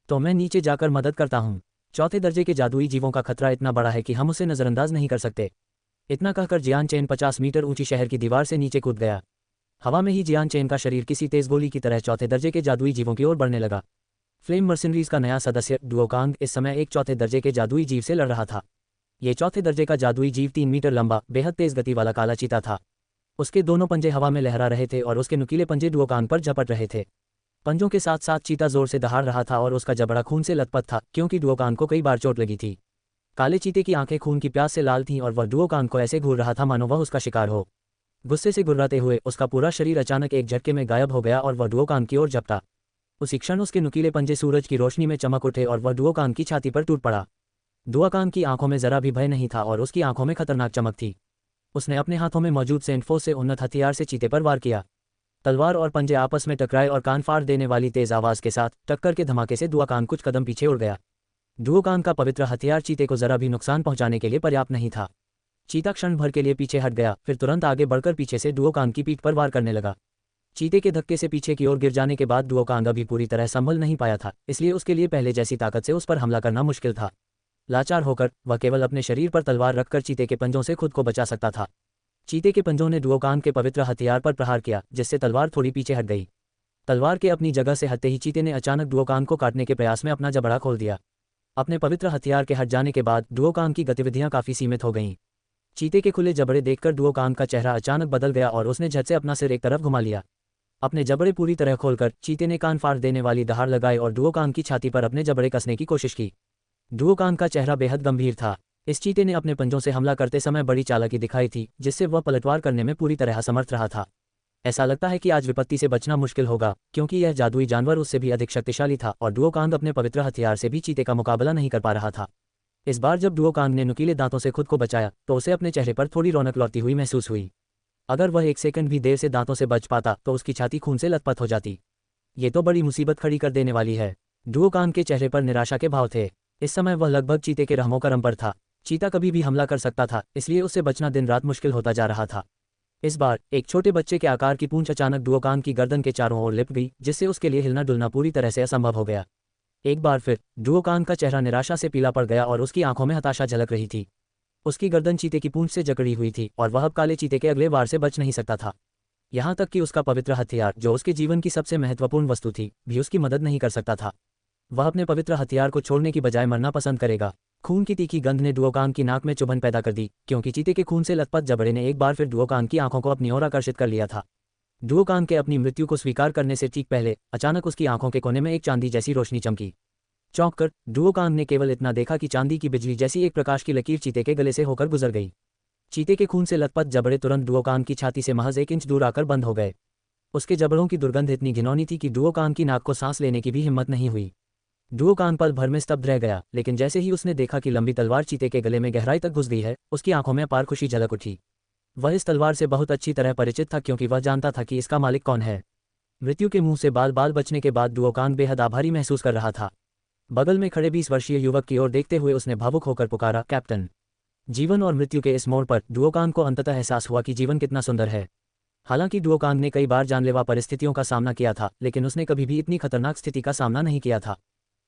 तो मैं नीचे जाकर मदद करता हूँ। चौथे दर्जे के जादुई जीवों का खतरा इतना बड़ा है कि हम उसे नजरअंदाज नहीं कर सकते। इतना कहकर जियान चेन 50 मीटर ऊंची शहर की दीवार से नीचे कूद गया। हवा में ही जियान चेन का शरीर किसी तेज गोली की तरह चौथे दर्जे के जादुई जीवों की ओर बढ़ने लगा। फ्लेम मर्सिनरीज का नया सदस्य डुओकांग इस समय एक चौथे दर्जे के जादुई जीव से लड़ रहा था। ये चौथे दर्जे का जादुई जीव 3 मीटर लंबा, बेहद तेज गति वाला काला चीता था। उसके दोनों पंजे हवा में लहरा रहे थे और उसके नुकीले पंजे डुओकांग पर झपट रहे थे। पंजों के साथ साथ चीता जोर से दहाड़ रहा था और उसका जबड़ा खून से लथपथ था, क्योंकि डुओकांग को कई बार चोट लगी थी। काले चीते की आंखें खून की प्यास से लाल थीं और वह डुओकांग को ऐसे घूर रहा था मानो वह उसका शिकार हो। गुस्से से गुर्राते हुए उसका पूरा शरीर अचानक एक झटके में गायब हो गया और वह डुओकांग की ओर झपटा। उसी क्षण उसके नुकीले पंजे सूरज की रोशनी में चमक उठे और वह डुओकांग की छाती पर टूट पड़ा। डुओकांग की आंखों में जरा भी भय नहीं था और उसकी आंखों में खतरनाक चमक थी। उसने अपने हाथों में मौजूद सेंटफो से उन्नत हथियार से चीते पर वार किया। तलवार और पंजे आपस में टकराए और कान फाड़ देने वाली तेज आवाज के साथ टक्कर के धमाके से डुओकांग कुछ कदम पीछे उड़ गया। डुओकांग का पवित्र हथियार चीते को जरा भी नुकसान पहुंचाने के लिए पर्याप्त नहीं था। चीता क्षण भर के लिए पीछे हट गया, फिर तुरंत आगे बढ़कर पीछे से डुओकांग की पीठ पर वार करने लगा। चीते के धक्के से पीछे की ओर गिर जाने के बाद डुओकांग अभी पूरी तरह संभल नहीं पाया था, इसलिए उसके लिए पहले जैसी ताकत से उस पर हमला करना मुश्किल था। लाचार होकर वह केवल अपने शरीर पर तलवार रखकर चीते के पंजों से खुद को बचा सकता था। चीते के पंजों ने डुओकांग के पवित्र हथियार पर प्रहार किया, जिससे तलवार थोड़ी पीछे हट गई। तलवार के अपनी जगह से हटते ही चीते ने अचानक डुओकांग को काटने के प्रयास में अपना जबड़ा खोल दिया। अपने पवित्र हथियार के हट जाने के बाद डुओकांग की गतिविधियां काफी सीमित हो गईं। चीते के खुले जबड़े देखकर डुओकांग का चेहरा अचानक बदल गया और उसने झट से अपना सिर एक तरफ घुमा लिया। अपने जबड़े पूरी तरह खोलकर चीते ने कान फाड़ देने वाली दहाड़ लगाई और डुओकांग की छाती पर अपने जबड़े कसने की कोशिश की। डुओकांग का चेहरा बेहद गंभीर था। इस चीते ने अपने पंजों से हमला करते समय बड़ी चालाकी दिखाई थी, जिससे वह पलटवार करने में पूरी तरह असमर्थ रहा था। ऐसा लगता है कि आज विपत्ति से बचना मुश्किल होगा, क्योंकि यह जादुई जानवर उससे भी अधिक शक्तिशाली था और डुओकांग अपने पवित्र हथियार से भी चीते का मुकाबला नहीं कर पा रहा था। इस बार जब डुओकांग ने नुकीले दांतों से खुद को बचाया तो उसे अपने चेहरे पर थोड़ी रौनक लौटती हुई महसूस हुई। अगर वह एक सेकंड भी देर से दांतों से बच पाता तो उसकी छाती खून से लथपथ हो जाती। ये तो बड़ी मुसीबत खड़ी कर देने वाली है। डुओकांग के चेहरे पर निराशा के भाव थे। इस समय वह लगभग चीते के रहमों का रम पर था। चीता कभी भी हमला कर सकता था, इसलिए उससे बचना दिन रात मुश्किल होता जा रहा था। इस बार एक छोटे बच्चे के आकार की पूंछ अचानक डुओकांग की गर्दन के चारों ओर लिपट गई, जिससे उसके लिए हिलना डुलना पूरी तरह से असंभव हो गया। एक बार फिर डुओकांग का चेहरा निराशा से पीला पड़ गया और उसकी आंखों में हताशा झलक रही थी। उसकी गर्दन चीते की पूंछ से जकड़ी हुई थी और वह अब काले चीते के अगले वार से बच नहीं सकता था। यहाँ तक कि उसका पवित्र हथियार, जो उसके जीवन की सबसे महत्वपूर्ण वस्तु थी, भी उसकी मदद नहीं कर सकता था। वह अपने पवित्र हथियार को छोड़ने की बजाय मरना पसंद करेगा। खून की तीखी गंध ने डुओकांग की नाक में चुभन पैदा कर दी, क्योंकि चीते के खून से लथपथ जबड़े ने एक बार फिर डुओकांग की आंखों को अपनी ओर आकर्षित कर लिया था। डुओकांग के अपनी मृत्यु को स्वीकार करने से ठीक पहले अचानक उसकी आंखों के कोने में एक चांदी जैसी रोशनी चमकी। चौंक कर डुओकांग ने केवल इतना देखा कि चांदी की बिजली जैसी एक प्रकाश की लकीर चीते के गले से होकर गुजर गई। चीते के खून से लथपथ जबड़े तुरंत डुओकांग की छाती से महज 1 इंच दूर आकर बंद हो गए। उसके जबड़ों की दुर्गंध इतनी घिनौनी थी कि डुओकांग की नाक को सांस लेने की भी हिम्मत नहीं हुई। डुओकांग पल भर में स्तब्ध रह गया, लेकिन जैसे ही उसने देखा कि लंबी तलवार चीते के गले में गहराई तक घुस गई है, उसकी आंखों में अपार खुशी झलक उठी। वह इस तलवार से बहुत अच्छी तरह परिचित था, क्योंकि वह जानता था कि इसका मालिक कौन है। मृत्यु के मुंह से बाल बाल बचने के बाद डुओकांग बेहद आभारी महसूस कर रहा था। बगल में खड़े 20 वर्षीय युवक की ओर देखते हुए उसने भावुक होकर पुकारा, कैप्टन। जीवन और मृत्यु के इस मोड़ पर डुओकांग को अंततः एहसास हुआ कि जीवन कितना सुंदर है। हालांकि डुओकांग ने कई बार जानलेवा परिस्थितियों का सामना किया था, लेकिन उसने कभी भी इतनी खतरनाक स्थिति का सामना नहीं किया था।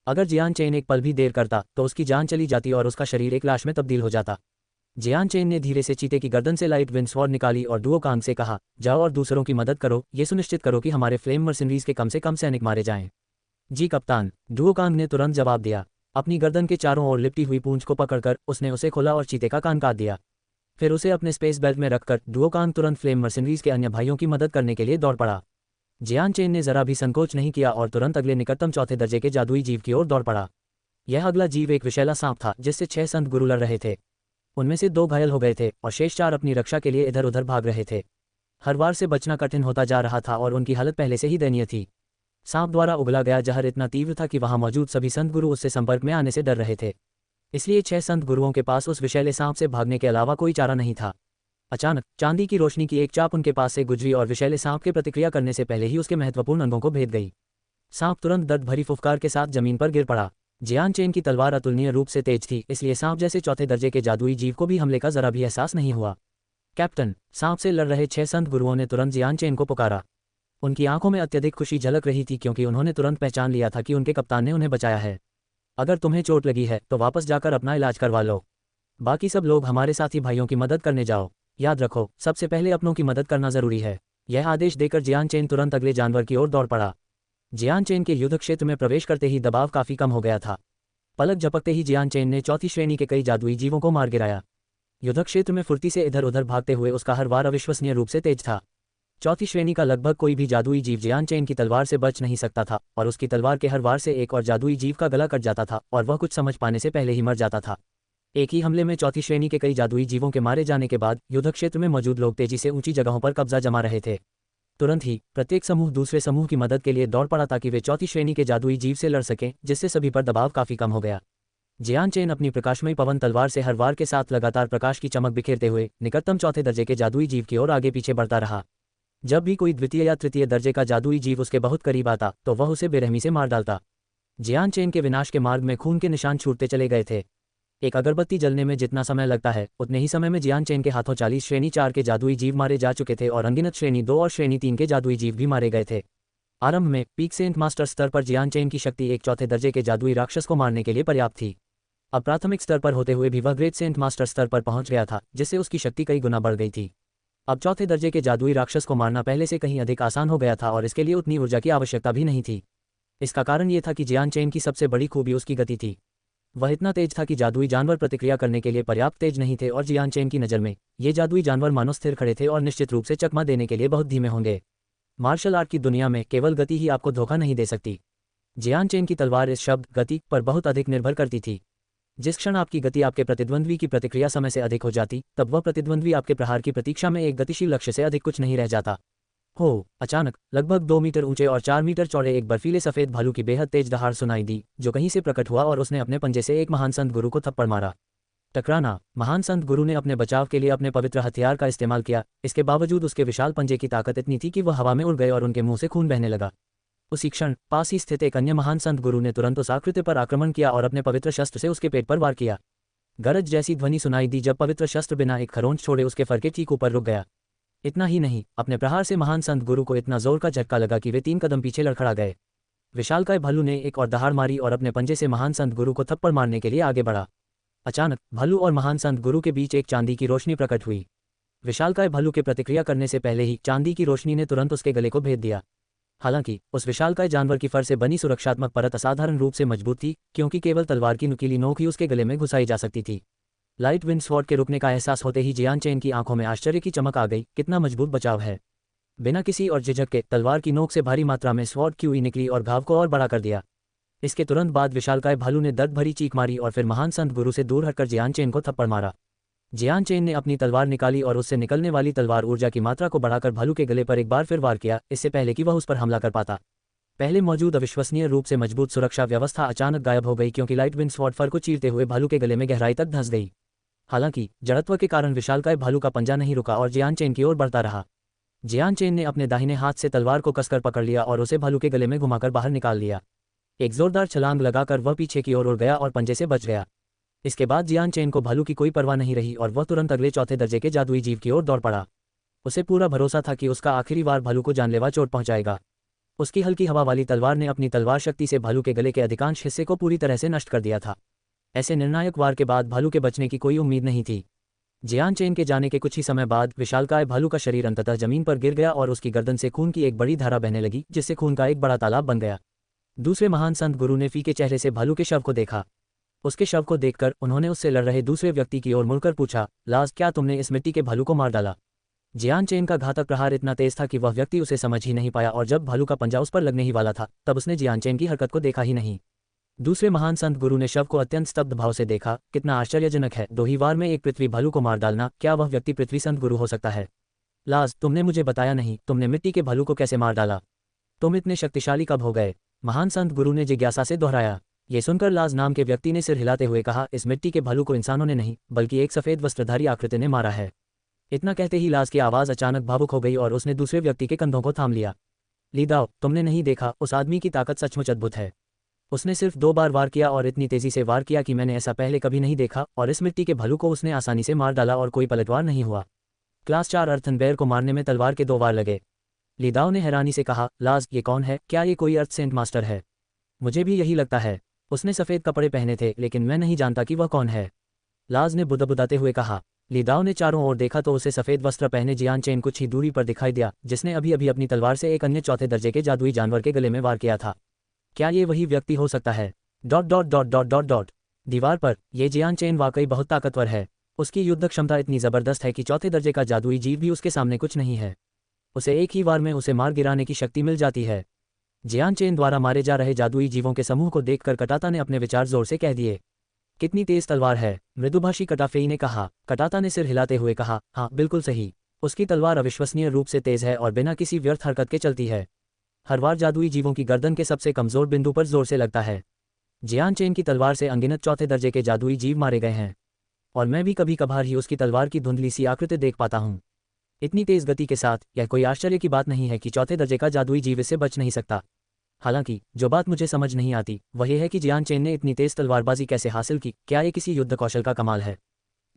अगर जियान चेन एक पल भी देर करता तो उसकी जान चली जाती और उसका शरीर एक लाश में तब्दील हो जाता। जियान चेन ने धीरे से चीते की गर्दन से लाइट विंड स्वॉर्ड निकाली और डुओ कांग से कहा, जाओ और दूसरों की मदद करो, ये सुनिश्चित करो कि हमारे फ्लेम मर्सिनरीज के कम से कम सैनिक मारे जाएं। जी कप्तान, डुओ कांग ने तुरंत जवाब दिया। अपनी गर्दन के चारों ओर लिपटी हुई पूंछ को पकड़कर उसने उसे खोला और चीते का कान काट दिया। फिर उसे अपने स्पेस बेल्ट में रखकर डुओ कांग तुरंत फ्लेम मर्सिनरीज के अन्य भाइयों की मदद करने के लिए दौड़ पड़ा। जियान चेन ने जरा भी संकोच नहीं किया और तुरंत अगले निकटतम चौथे दर्जे के जादुई जीव की ओर दौड़ पड़ा। यह अगला जीव एक विषैला सांप था जिससे 6 संत गुरु लड़ रहे थे। उनमें से 2 घायल हो गए थे और शेष 4 अपनी रक्षा के लिए इधर उधर भाग रहे थे। हर बार से बचना कठिन होता जा रहा था और उनकी हालत पहले से ही दयनीय थी। सांप द्वारा उगला गया जहर इतना तीव्र था कि वहां मौजूद सभी संत गुरु उससे संपर्क में आने से डर रहे थे। इसलिए 6 संत गुरुओं के पास उस विषैले सांप से भागने के अलावा कोई चारा नहीं था। अचानक चांदी की रोशनी की एक चाप उनके पास से गुजरी और विषैले सांप के प्रतिक्रिया करने से पहले ही उसके महत्वपूर्ण अंगों को भेद गई। सांप तुरंत दर्द भरी फुफकार के साथ जमीन पर गिर पड़ा। जियान चेन की तलवार अतुलनीय रूप से तेज थी, इसलिए सांप जैसे चौथे दर्जे के जादुई जीव को भी हमले का जरा भी एहसास नहीं हुआ। कैप्टन, सांप से लड़ रहे 6 संत गुरुओं ने तुरंत जियान चेन को पुकारा। उनकी आंखों में अत्यधिक खुशी झलक रही थी क्योंकि उन्होंने तुरंत पहचान लिया था कि उनके कप्तान ने उन्हें बचाया है। अगर तुम्हें चोट लगी है तो वापस जाकर अपना इलाज करवा लो। बाकी सब लोग हमारे साथी भाइयों की मदद करने जाओ। याद रखो, सबसे पहले अपनों की मदद करना जरूरी है। यह आदेश देकर जियान चेन तुरंत अगले जानवर की ओर दौड़ पड़ा। जियान चेन के युद्ध क्षेत्र में प्रवेश करते ही दबाव काफी कम हो गया था। पलक झपकते ही जियान चेन ने चौथी श्रेणी के कई जादुई जीवों को मार गिराया। युद्ध क्षेत्र में फुर्ती से इधर उधर भागते हुए उसका हर वार अविश्वसनीय रूप से तेज था। चौथी श्रेणी का लगभग कोई भी जादुई जीव जियान चेन की तलवार से बच नहीं सकता था और उसकी तलवार के हर वार से एक और जादुई जीव का गला कट जाता था और वह कुछ समझ पाने से पहले ही मर जाता था। एक ही हमले में चौथी श्रेणी के कई जादुई जीवों के मारे जाने के बाद युद्ध क्षेत्र में मौजूद लोग तेजी से ऊंची जगहों पर कब्जा जमा रहे थे। तुरंत ही प्रत्येक समूह दूसरे समूह की मदद के लिए दौड़ पड़ा ताकि वे चौथी श्रेणी के जादुई जीव से लड़ सकें, जिससे सभी पर दबाव काफी कम हो गया। जियान चेन अपनी प्रकाशमयी पवन तलवार से हर वार के साथ लगातार प्रकाश की चमक बिखेरते हुए निकटतम चौथे दर्जे के जादुई जीव की ओर आगे पीछे बढ़ता रहा। जब भी कोई द्वितीय या तृतीय दर्जे का जादुई जीव उसके बहुत करीब आता तो वह उसे बेरहमी से मार डालता। जियान चेन के विनाश के मार्ग में खून के निशान छूटते चले गए थे। एक अगरबत्ती जलने में जितना समय लगता है उतने ही समय में जियान चेन के हाथों 40 श्रेणी 4 के जादुई जीव मारे जा चुके थे और अनगिनत श्रेणी 2 और श्रेणी 3 के जादुई जीव भी मारे गए थे। आरंभ में पीक सेंट मास्टर स्तर पर जियान चेन की शक्ति एक चौथे दर्जे के जादुई राक्षस को मारने के लिए पर्याप्त थी। अब प्राथमिक स्तर पर होते हुए भी वह ग्रेट सेंट मास्टर स्तर पर पहुंच गया था, जिससे उसकी शक्ति कई गुना बढ़ गई थी। अब चौथे दर्जे के जादुई राक्षस को मारना पहले से कहीं अधिक आसान हो गया था और इसके लिए उतनी ऊर्जा की आवश्यकता भी नहीं थी। इसका कारण ये था कि जियान चेन की सबसे बड़ी खूबी उसकी गति थी। वह इतना तेज था कि जादुई जानवर प्रतिक्रिया करने के लिए पर्याप्त तेज नहीं थे और जियान चेन की नज़र में ये जादुई जानवर मानो स्थिर खड़े थे और निश्चित रूप से चकमा देने के लिए बहुत धीमे होंगे। मार्शल आर्ट की दुनिया में केवल गति ही आपको धोखा नहीं दे सकती। जियान चेन की तलवार इस शब्द गति पर बहुत अधिक निर्भर करती थी। जिस क्षण आपकी गति आपके प्रतिद्वंद्वी की प्रतिक्रिया समय से अधिक हो जाती, तब वह प्रतिद्वंद्वी आपके प्रहार की प्रतीक्षा में एक गतिशील लक्ष्य से अधिक कुछ नहीं रह जाता। हो, अचानक लगभग 2 मीटर ऊंचे और 4 मीटर चौड़े एक बर्फीले सफेद भालू की बेहद तेज दहाड़ सुनाई दी, जो कहीं से प्रकट हुआ और उसने अपने पंजे से एक महान संत गुरु को थप्पड़ मारा। टकराना। महान संत गुरु ने अपने बचाव के लिए अपने पवित्र हथियार का इस्तेमाल किया। इसके बावजूद उसके विशाल पंजे की ताकत इतनी थी कि वह हवा में उड़ गए और उनके मुंह से खून बहने लगा। उसी क्षण पास ही स्थित एक अन्य महान संत गुरु ने तुरंत उस आकृति पर आक्रमण किया और अपने पवित्र शस्त्र से उसके पेट पर वार किया। गरज जैसी ध्वनि सुनाई दी जब पवित्र शस्त्र बिना एक खरोंच छोड़े उसके फर के ठीक ऊपर रुक गया। इतना ही नहीं, अपने प्रहार से महान संत गुरु को इतना जोर का झटका लगा कि वे 3 कदम पीछे लड़खड़ा गए। विशालकाय भालू ने एक और दहाड़ मारी और अपने पंजे से महान संत गुरु को थप्पड़ मारने के लिए आगे बढ़ा। अचानक भालू और महान संत गुरु के बीच एक चांदी की रोशनी प्रकट हुई। विशालकाय भालू के प्रतिक्रिया करने से पहले ही चांदी की रोशनी ने तुरंत उसके गले को भेद दिया। हालांकि उस विशालकाय जानवर की फर से बनी सुरक्षात्मक परत असाधारण रूप से मजबूत थी, क्योंकि केवल तलवार की नुकीली नोक ही उसके गले में घुसाई जा सकती थी। लाइट विंड स्वॉर्ड के रुकने का एहसास होते ही जियान चेन की आंखों में आश्चर्य की चमक आ गई। कितना मजबूत बचाव है। बिना किसी और झिझक के तलवार की नोक से भारी मात्रा में स्वॉर्ड की हुई निकली और घाव को और बड़ा कर दिया। इसके तुरंत बाद विशालकाय भालू ने दर्द भरी चीख मारी और फिर महान संत गुरु से दूर हटकर जियान चेन को थप्पड़ मारा। जियान चेन ने अपनी तलवार निकाली और उससे निकलने वाली तलवार ऊर्जा की मात्रा को बढ़ाकर भालू के गले पर एक बार फिर वार किया, इससे पहले कि वह उस पर हमला कर पाता। पहले मौजूद अविश्वसनीय रूप से मजबूत सुरक्षा व्यवस्था अचानक गायब हो गई, क्योंकि लाइट विंड स्वॉर्ड फर को चीरते हुए भालू के गले में गहराई तक धंस गई। हालांकि जड़त्व के कारण विशालकाय भालू का पंजा नहीं रुका और जियान चेन की ओर बढ़ता रहा। जियान चेन ने अपने दाहिने हाथ से तलवार को कसकर पकड़ लिया और उसे भालू के गले में घुमाकर बाहर निकाल लिया। एक जोरदार छलांग लगाकर वह पीछे की ओर उड़ गया और पंजे से बच गया। इसके बाद जियान चेन को भालू की कोई परवाह नहीं रही और वह तुरंत अगले चौथे दर्जे के जादुई जीव की ओर दौड़ पड़ा। उसे पूरा भरोसा था कि उसका आखिरी वार भालू को जानलेवा चोट पहुंचाएगा। उसकी हल्की हवा वाली तलवार ने अपनी तलवार शक्ति से भालू के गले के अधिकांश हिस्से को पूरी तरह से नष्ट कर दिया था। ऐसे निर्णायक वार के बाद भालू के बचने की कोई उम्मीद नहीं थी। जियान चेन के जाने के कुछ ही समय बाद विशालकाय भालू का शरीर अंततः जमीन पर गिर गया और उसकी गर्दन से खून की एक बड़ी धारा बहने लगी, जिससे खून का एक बड़ा तालाब बन गया। दूसरे महान संत गुरु ने फीके चेहरे से भालू के शव को देखा। उसके शव को देखकर उन्होंने उससे लड़ रहे दूसरे व्यक्ति की ओर मुड़कर पूछा, लाज, क्या तुमने इस मिट्टी के भालू को मार डाला? जियान चेन का घातक प्रहार इतना तेज था कि वह व्यक्ति उसे समझ ही नहीं पाया, और जब भालू का पंजा उस पर लगने ही वाला था तब उसने जियान चेन की हरकत को देखा ही नहीं। दूसरे महान संत गुरु ने शव को अत्यंत स्तब्ध भाव से देखा। कितना आश्चर्यजनक है, 2 ही वार में एक पृथ्वी भालू को मार डालना। क्या वह व्यक्ति पृथ्वी संत गुरु हो सकता है? लाज, तुमने मुझे बताया नहीं, तुमने मिट्टी के भालू को कैसे मार डाला? तुम इतने शक्तिशाली कब हो गए? महान संत गुरु ने जिज्ञासा से दोहराया। ये सुनकर लाज नाम के व्यक्ति ने सिर हिलाते हुए कहा, इस मिट्टी के भालू को इंसानों ने नहीं बल्कि एक सफेद वस्त्रधारी आकृति ने मारा है। इतना कहते ही लाज की आवाज़ अचानक भावुक हो गई और उसने दूसरे व्यक्ति के कंधों को थाम लिया। लीदाओ, तुमने नहीं देखा, उस आदमी की ताकत सचमुच अद्भुत है। उसने सिर्फ 2 बार वार किया और इतनी तेजी से वार किया कि मैंने ऐसा पहले कभी नहीं देखा, और इस मिट्टी के भालू को उसने आसानी से मार डाला और कोई पलटवार नहीं हुआ। क्लास 4 अर्थनबेर को मारने में तलवार के 2 वार लगे। लीदाओ ने हैरानी से कहा, लाज, ये कौन है? क्या ये कोई अर्थ सेंट मास्टर है? मुझे भी यही लगता है। उसने सफ़ेद कपड़े पहने थे, लेकिन मैं नहीं जानता कि वह कौन है। लाज ने बुदबुदाते हुए कहा। लीदाओ ने चारों ओर देखा तो उसे सफ़ेद वस्त्र पहने जियान चेन कुछ ही दूरी पर दिखाई दिया, जिसने अभी अभी अपनी तलवार से एक अन्य चौथे दर्जे के जादुई जानवर के गले में वार किया था। क्या ये वही व्यक्ति हो सकता है? ... दीवार पर, ये जियान चेन वाकई बहुत ताकतवर है। उसकी युद्ध क्षमता इतनी ज़बरदस्त है कि चौथे दर्जे का जादुई जीव भी उसके सामने कुछ नहीं है। उसे एक ही वार में उसे मार गिराने की शक्ति मिल जाती है। जियान चेन द्वारा मारे जा रहे जादुई जीवों के समूह को देखकर कटाता ने अपने विचार जोर से कह दिए। कितनी तेज तलवार है, मृदुभाषी कटाफेई ने कहा। कटाता ने सिर हिलाते हुए कहा, हाँ बिल्कुल सही। उसकी तलवार अविश्वसनीय रूप से तेज है और बिना किसी व्यर्थ हरकत के चलती है। हर बार जादुई जीवों की गर्दन के सबसे कमजोर बिंदु पर जोर से लगता है। जियान चेन की तलवार से अनगिनत चौथे दर्जे के जादुई जीव मारे गए हैं, और मैं भी कभी कभार ही उसकी तलवार की धुंधली सी आकृति देख पाता हूँ। इतनी तेज गति के साथ यह कोई आश्चर्य की बात नहीं है कि चौथे दर्जे का जादुई जीव इससे बच नहीं सकता। हालांकि जो बात मुझे समझ नहीं आती वह यह है कि जियान चेन ने इतनी तेज तलवारबाजी कैसे हासिल की। क्या ये किसी युद्ध कौशल का कमाल है?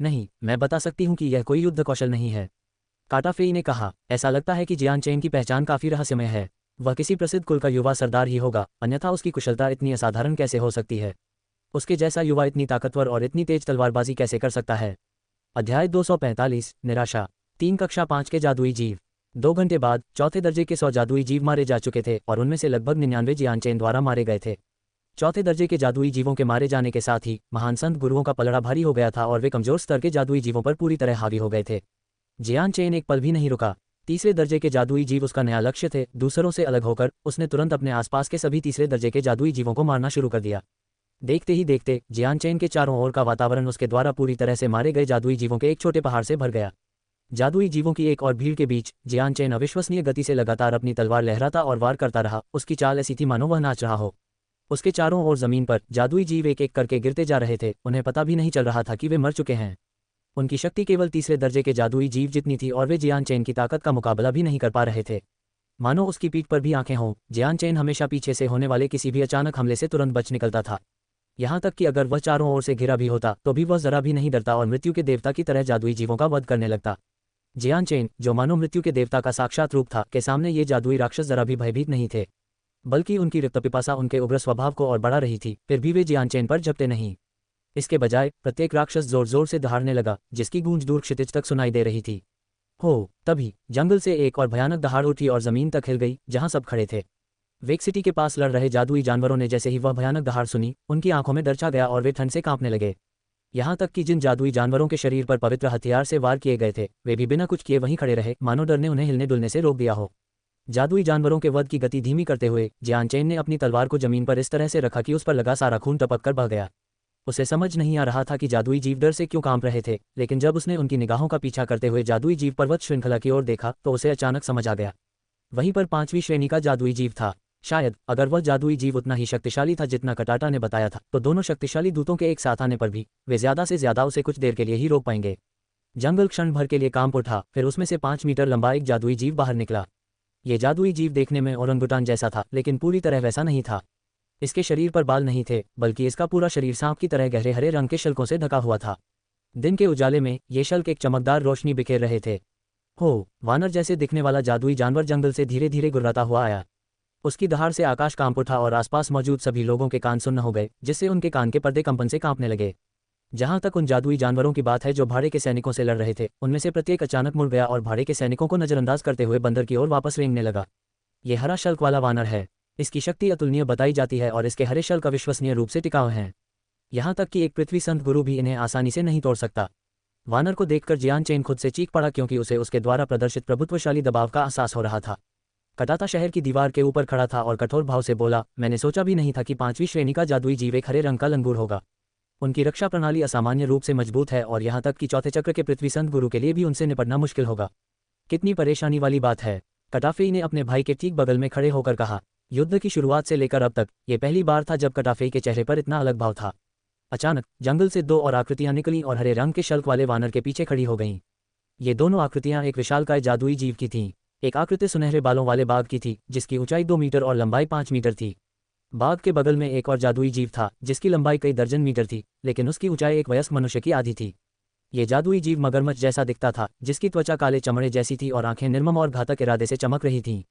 नहीं, मैं बता सकती हूँ कि यह कोई युद्ध कौशल नहीं है, काटाफेई ने कहा। ऐसा लगता है कि जियान चेन की पहचान काफी रहस्यमय है। वह किसी प्रसिद्ध कुल का युवा सरदार ही होगा, अन्यथा उसकी कुशलता इतनी असाधारण कैसे हो सकती है? उसके जैसा युवा इतनी ताकतवर और इतनी तेज तलवारबाजी कैसे कर सकता है? अध्याय 245, निराशा। 3 कक्षा 5 के जादुई जीव। 2 घंटे बाद चौथे दर्जे के 100 जादुई जीव मारे जा चुके थे और उनमें से लगभग 99 जियान चेन द्वारा मारे गए थे। चौथे दर्जे के जादुई जीवों के मारे जाने के साथ ही महान संत गुरुओं का पलड़ा भारी हो गया था और वे कमजोर स्तर के जादुई जीवों पर पूरी तरह हावी हो गए थे। जियान चेन एक पल भी नहीं रुका। तीसरे दर्जे के जादुई जीव उसका नया लक्ष्य थे। दूसरों से अलग होकर उसने तुरंत अपने आसपास के सभी तीसरे दर्जे के जादुई जीवों को मारना शुरू कर दिया। देखते ही देखते जियान चेन के चारों ओर का वातावरण उसके द्वारा पूरी तरह से मारे गए जादुई जीवों के एक छोटे पहाड़ से भर गया। जादुई जीवों की एक और भीड़ के बीच जियान चेन अविश्वसनीय गति से लगातार अपनी तलवार लहराता और वार करता रहा। उसकी चाल ऐसी थी मानो वह नाच रहा हो। उसके चारों ओर जमीन पर जादुई जीव एक एक करके गिरते जा रहे थे। उन्हें पता भी नहीं चल रहा था कि वे मर चुके हैं। उनकी शक्ति केवल तीसरे दर्जे के जादुई जीव जितनी थी और वे जियान चेन की ताकत का मुकाबला भी नहीं कर पा रहे थे। मानो उसकी पीठ पर भी आंखें हों। जियान चेन हमेशा पीछे से होने वाले किसी भी अचानक हमले से तुरंत बच निकलता था। यहाँ तक कि अगर वह चारों ओर से घिरा भी होता तो भी वह जरा भी नहीं डरता और मृत्यु के देवता की तरह जादुई जीवों का वध करने लगता। जियान चेन, जो मानो मृत्यु के देवता का साक्षात रूप था, के सामने ये जादुई राक्षस जरा भी भयभीत नहीं थे, बल्कि उनकी रक्तपिपासा उनके उग्र स्वभाव को और बढ़ा रही थी। फिर भी वे जियान चेन पर झपटे नहीं। इसके बजाय प्रत्येक राक्षस जोर जोर से दहाड़ने लगा, जिसकी गूंज दूर क्षितिज तक सुनाई दे रही थी। हो तभी जंगल से एक और भयानक दहाड़ उठी और जमीन तक हिल गई जहां सब खड़े थे। वेक सिटी के पास लड़ रहे जादुई जानवरों ने जैसे ही वह भयानक दहाड़ सुनी, उनकी आंखों में डर छा गया और वे ठंड से कांपने लगे। यहाँ तक कि जिन जादुई जानवरों के शरीर पर पवित्र हथियार से वार किए गए थे, वे भी बिना कुछ किए वहीं खड़े रहे, मानो डर ने उन्हें हिलने डुलने से रोक दिया हो। जादुई जानवरों के वध की गति धीमी करते हुए जियान चेन ने अपनी तलवार को जमीन पर इस तरह से रखा कि उस पर लगा सारा खून टपक कर बह गया। उसे समझ नहीं आ रहा था कि जादुई जीव डर से क्यों कांप रहे थे, लेकिन जब उसने उनकी निगाहों का पीछा करते हुए जादुई जीव पर्वत श्रृंखला की ओर देखा तो उसे अचानक समझ आ गया। वहीं पर 5वीं श्रेणी का जादुई जीव था। शायद अगर वह जादुई जीव उतना ही शक्तिशाली था जितना कटाटा ने बताया था, तो दोनों शक्तिशाली दूतों के एक साथ आने पर भी वे ज्यादा से ज्यादा उसे कुछ देर के लिए ही रोक पाएंगे। जंगल क्षण भर के लिए कांप उठा, फिर उसमें से 5 मीटर लंबा एक जादुई जीव बाहर निकला। ये जादुई जीव देखने में ओरंगुटान जैसा था, लेकिन पूरी तरह वैसा नहीं था। इसके शरीर पर बाल नहीं थे, बल्कि इसका पूरा शरीर सांप की तरह गहरे हरे रंग के शल्कों से ढका हुआ था। दिन के उजाले में ये शल्क एक चमकदार रोशनी बिखेर रहे थे। हो वानर जैसे दिखने वाला जादुई जानवर जंगल से धीरे धीरे गुर्राता हुआ आया। उसकी दहाड़ से आकाश कांप उठा और आसपास मौजूद सभी लोगों के कान सुन्न हो गए, जिससे उनके कान के पर्दे कंपन से कांपने लगे। जहां तक उन जादुई जानवरों की बात है जो भाड़े के सैनिकों से लड़ रहे थे, उनमें से प्रत्येक अचानक मुड़ गया और भाड़े के सैनिकों को नजरअंदाज करते हुए बंदर की ओर वापस रेंगने लगा। ये हरा शल्क वाला वानर है। इसकी शक्ति अतुलनीय बताई जाती है और इसके हरे शल्क अविश्वसनीय रूप से टिकाऊ हैं। यहाँ तक कि एक पृथ्वी संत गुरु भी इन्हें आसानी से नहीं तोड़ सकता। वानर को देखकर जियान चेन खुद से चीख पड़ा क्योंकि उसे उसके द्वारा प्रदर्शित प्रभुत्वशाली दबाव का एहसास हो रहा था। कटाता शहर की दीवार के ऊपर खड़ा था और कठोर भाव से बोला, मैंने सोचा भी नहीं था कि 5वीं श्रेणी का जादुई जीव एक हरे रंग का लंगूर होगा। उनकी रक्षा प्रणाली असामान्य रूप से मजबूत है और यहाँ तक कि चौथे चक्र के पृथ्वी संत गुरु के लिए भी उनसे निपटना मुश्किल होगा। कितनी परेशानी वाली बात है। कटाफेई ने अपने भाई के ठीक बगल में खड़े होकर कहा। युद्ध की शुरुआत से लेकर अब तक ये पहली बार था जब कटाफेई के चेहरे पर इतना अलग भाव था। अचानक जंगल से 2 और आकृतियां निकलीं और हरे रंग के शल्क वाले वानर के पीछे खड़ी हो गईं। ये दोनों आकृतियां एक विशालकाय जादुई जीव की थीं। एक आकृति सुनहरे बालों वाले बाघ की थी जिसकी ऊंचाई 2 मीटर और लंबाई 5 मीटर थी। बाघ के बगल में एक और जादुई जीव था जिसकी लंबाई कई दर्जन मीटर थी, लेकिन उसकी ऊंचाई एक वयस्क मनुष्य की आधी थी। ये जादुई जीव मगरमच्छ जैसा दिखता था, जिसकी त्वचा काले चमड़े जैसी थी और आंखें निर्मम और घातक इरादे से चमक रही थीं।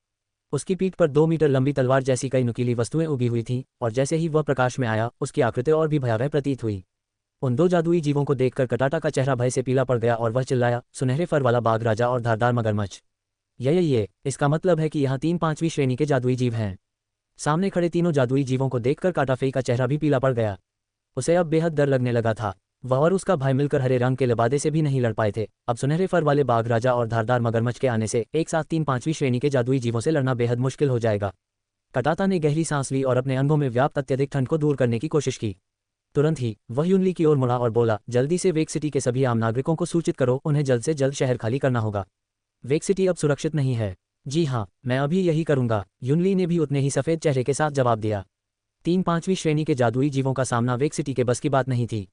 उसकी पीठ पर 2 मीटर लंबी तलवार जैसी कई नुकीली वस्तुएं उगी हुई थीं और जैसे ही वह प्रकाश में आया उसकी आकृति और भी भयावह प्रतीत हुई। उन 2 जादुई जीवों को देखकर कटाटा का चेहरा भय से पीला पड़ गया और वह चिल्लाया, सुनहरे फर वाला बाघ राजा और धारदार मगरमच्छ। ये इसका मतलब है कि यहाँ 3 5वीं श्रेणी के जादुई जीव हैं। सामने खड़े तीनों जादुई जीवों को देखकर काटाफेई का चेहरा भी पीला पड़ गया। उसे अब बेहद डर लगने लगा था। वह और उसका भाई मिलकर हरे रंग के लबादे से भी नहीं लड़ पाए थे। अब सुनहरे फर वाले बाघ राजा और धारदार मगरमच्छ के आने से एक साथ 3 5वीं श्रेणी के जादुई जीवों से लड़ना बेहद मुश्किल हो जाएगा। कटाता ने गहरी सांस ली और अपने अंगों में व्याप्त अत्यधिक ठंड को दूर करने की कोशिश की। तुरंत ही वह युनली की ओर मुड़ा और बोला, जल्दी से वेक सिटी के सभी आम नागरिकों को सूचित करो, उन्हें जल्द से जल्द शहर खाली करना होगा। वेक सिटी अब सुरक्षित नहीं है। जी हाँ, मैं अभी यही करूंगा। युनली ने भी उतने ही सफ़ेद चेहरे के साथ जवाब दिया। 3 5वीं श्रेणी के जादुई जीवों का सामना वेक सिटी के बस की बात नहीं थी।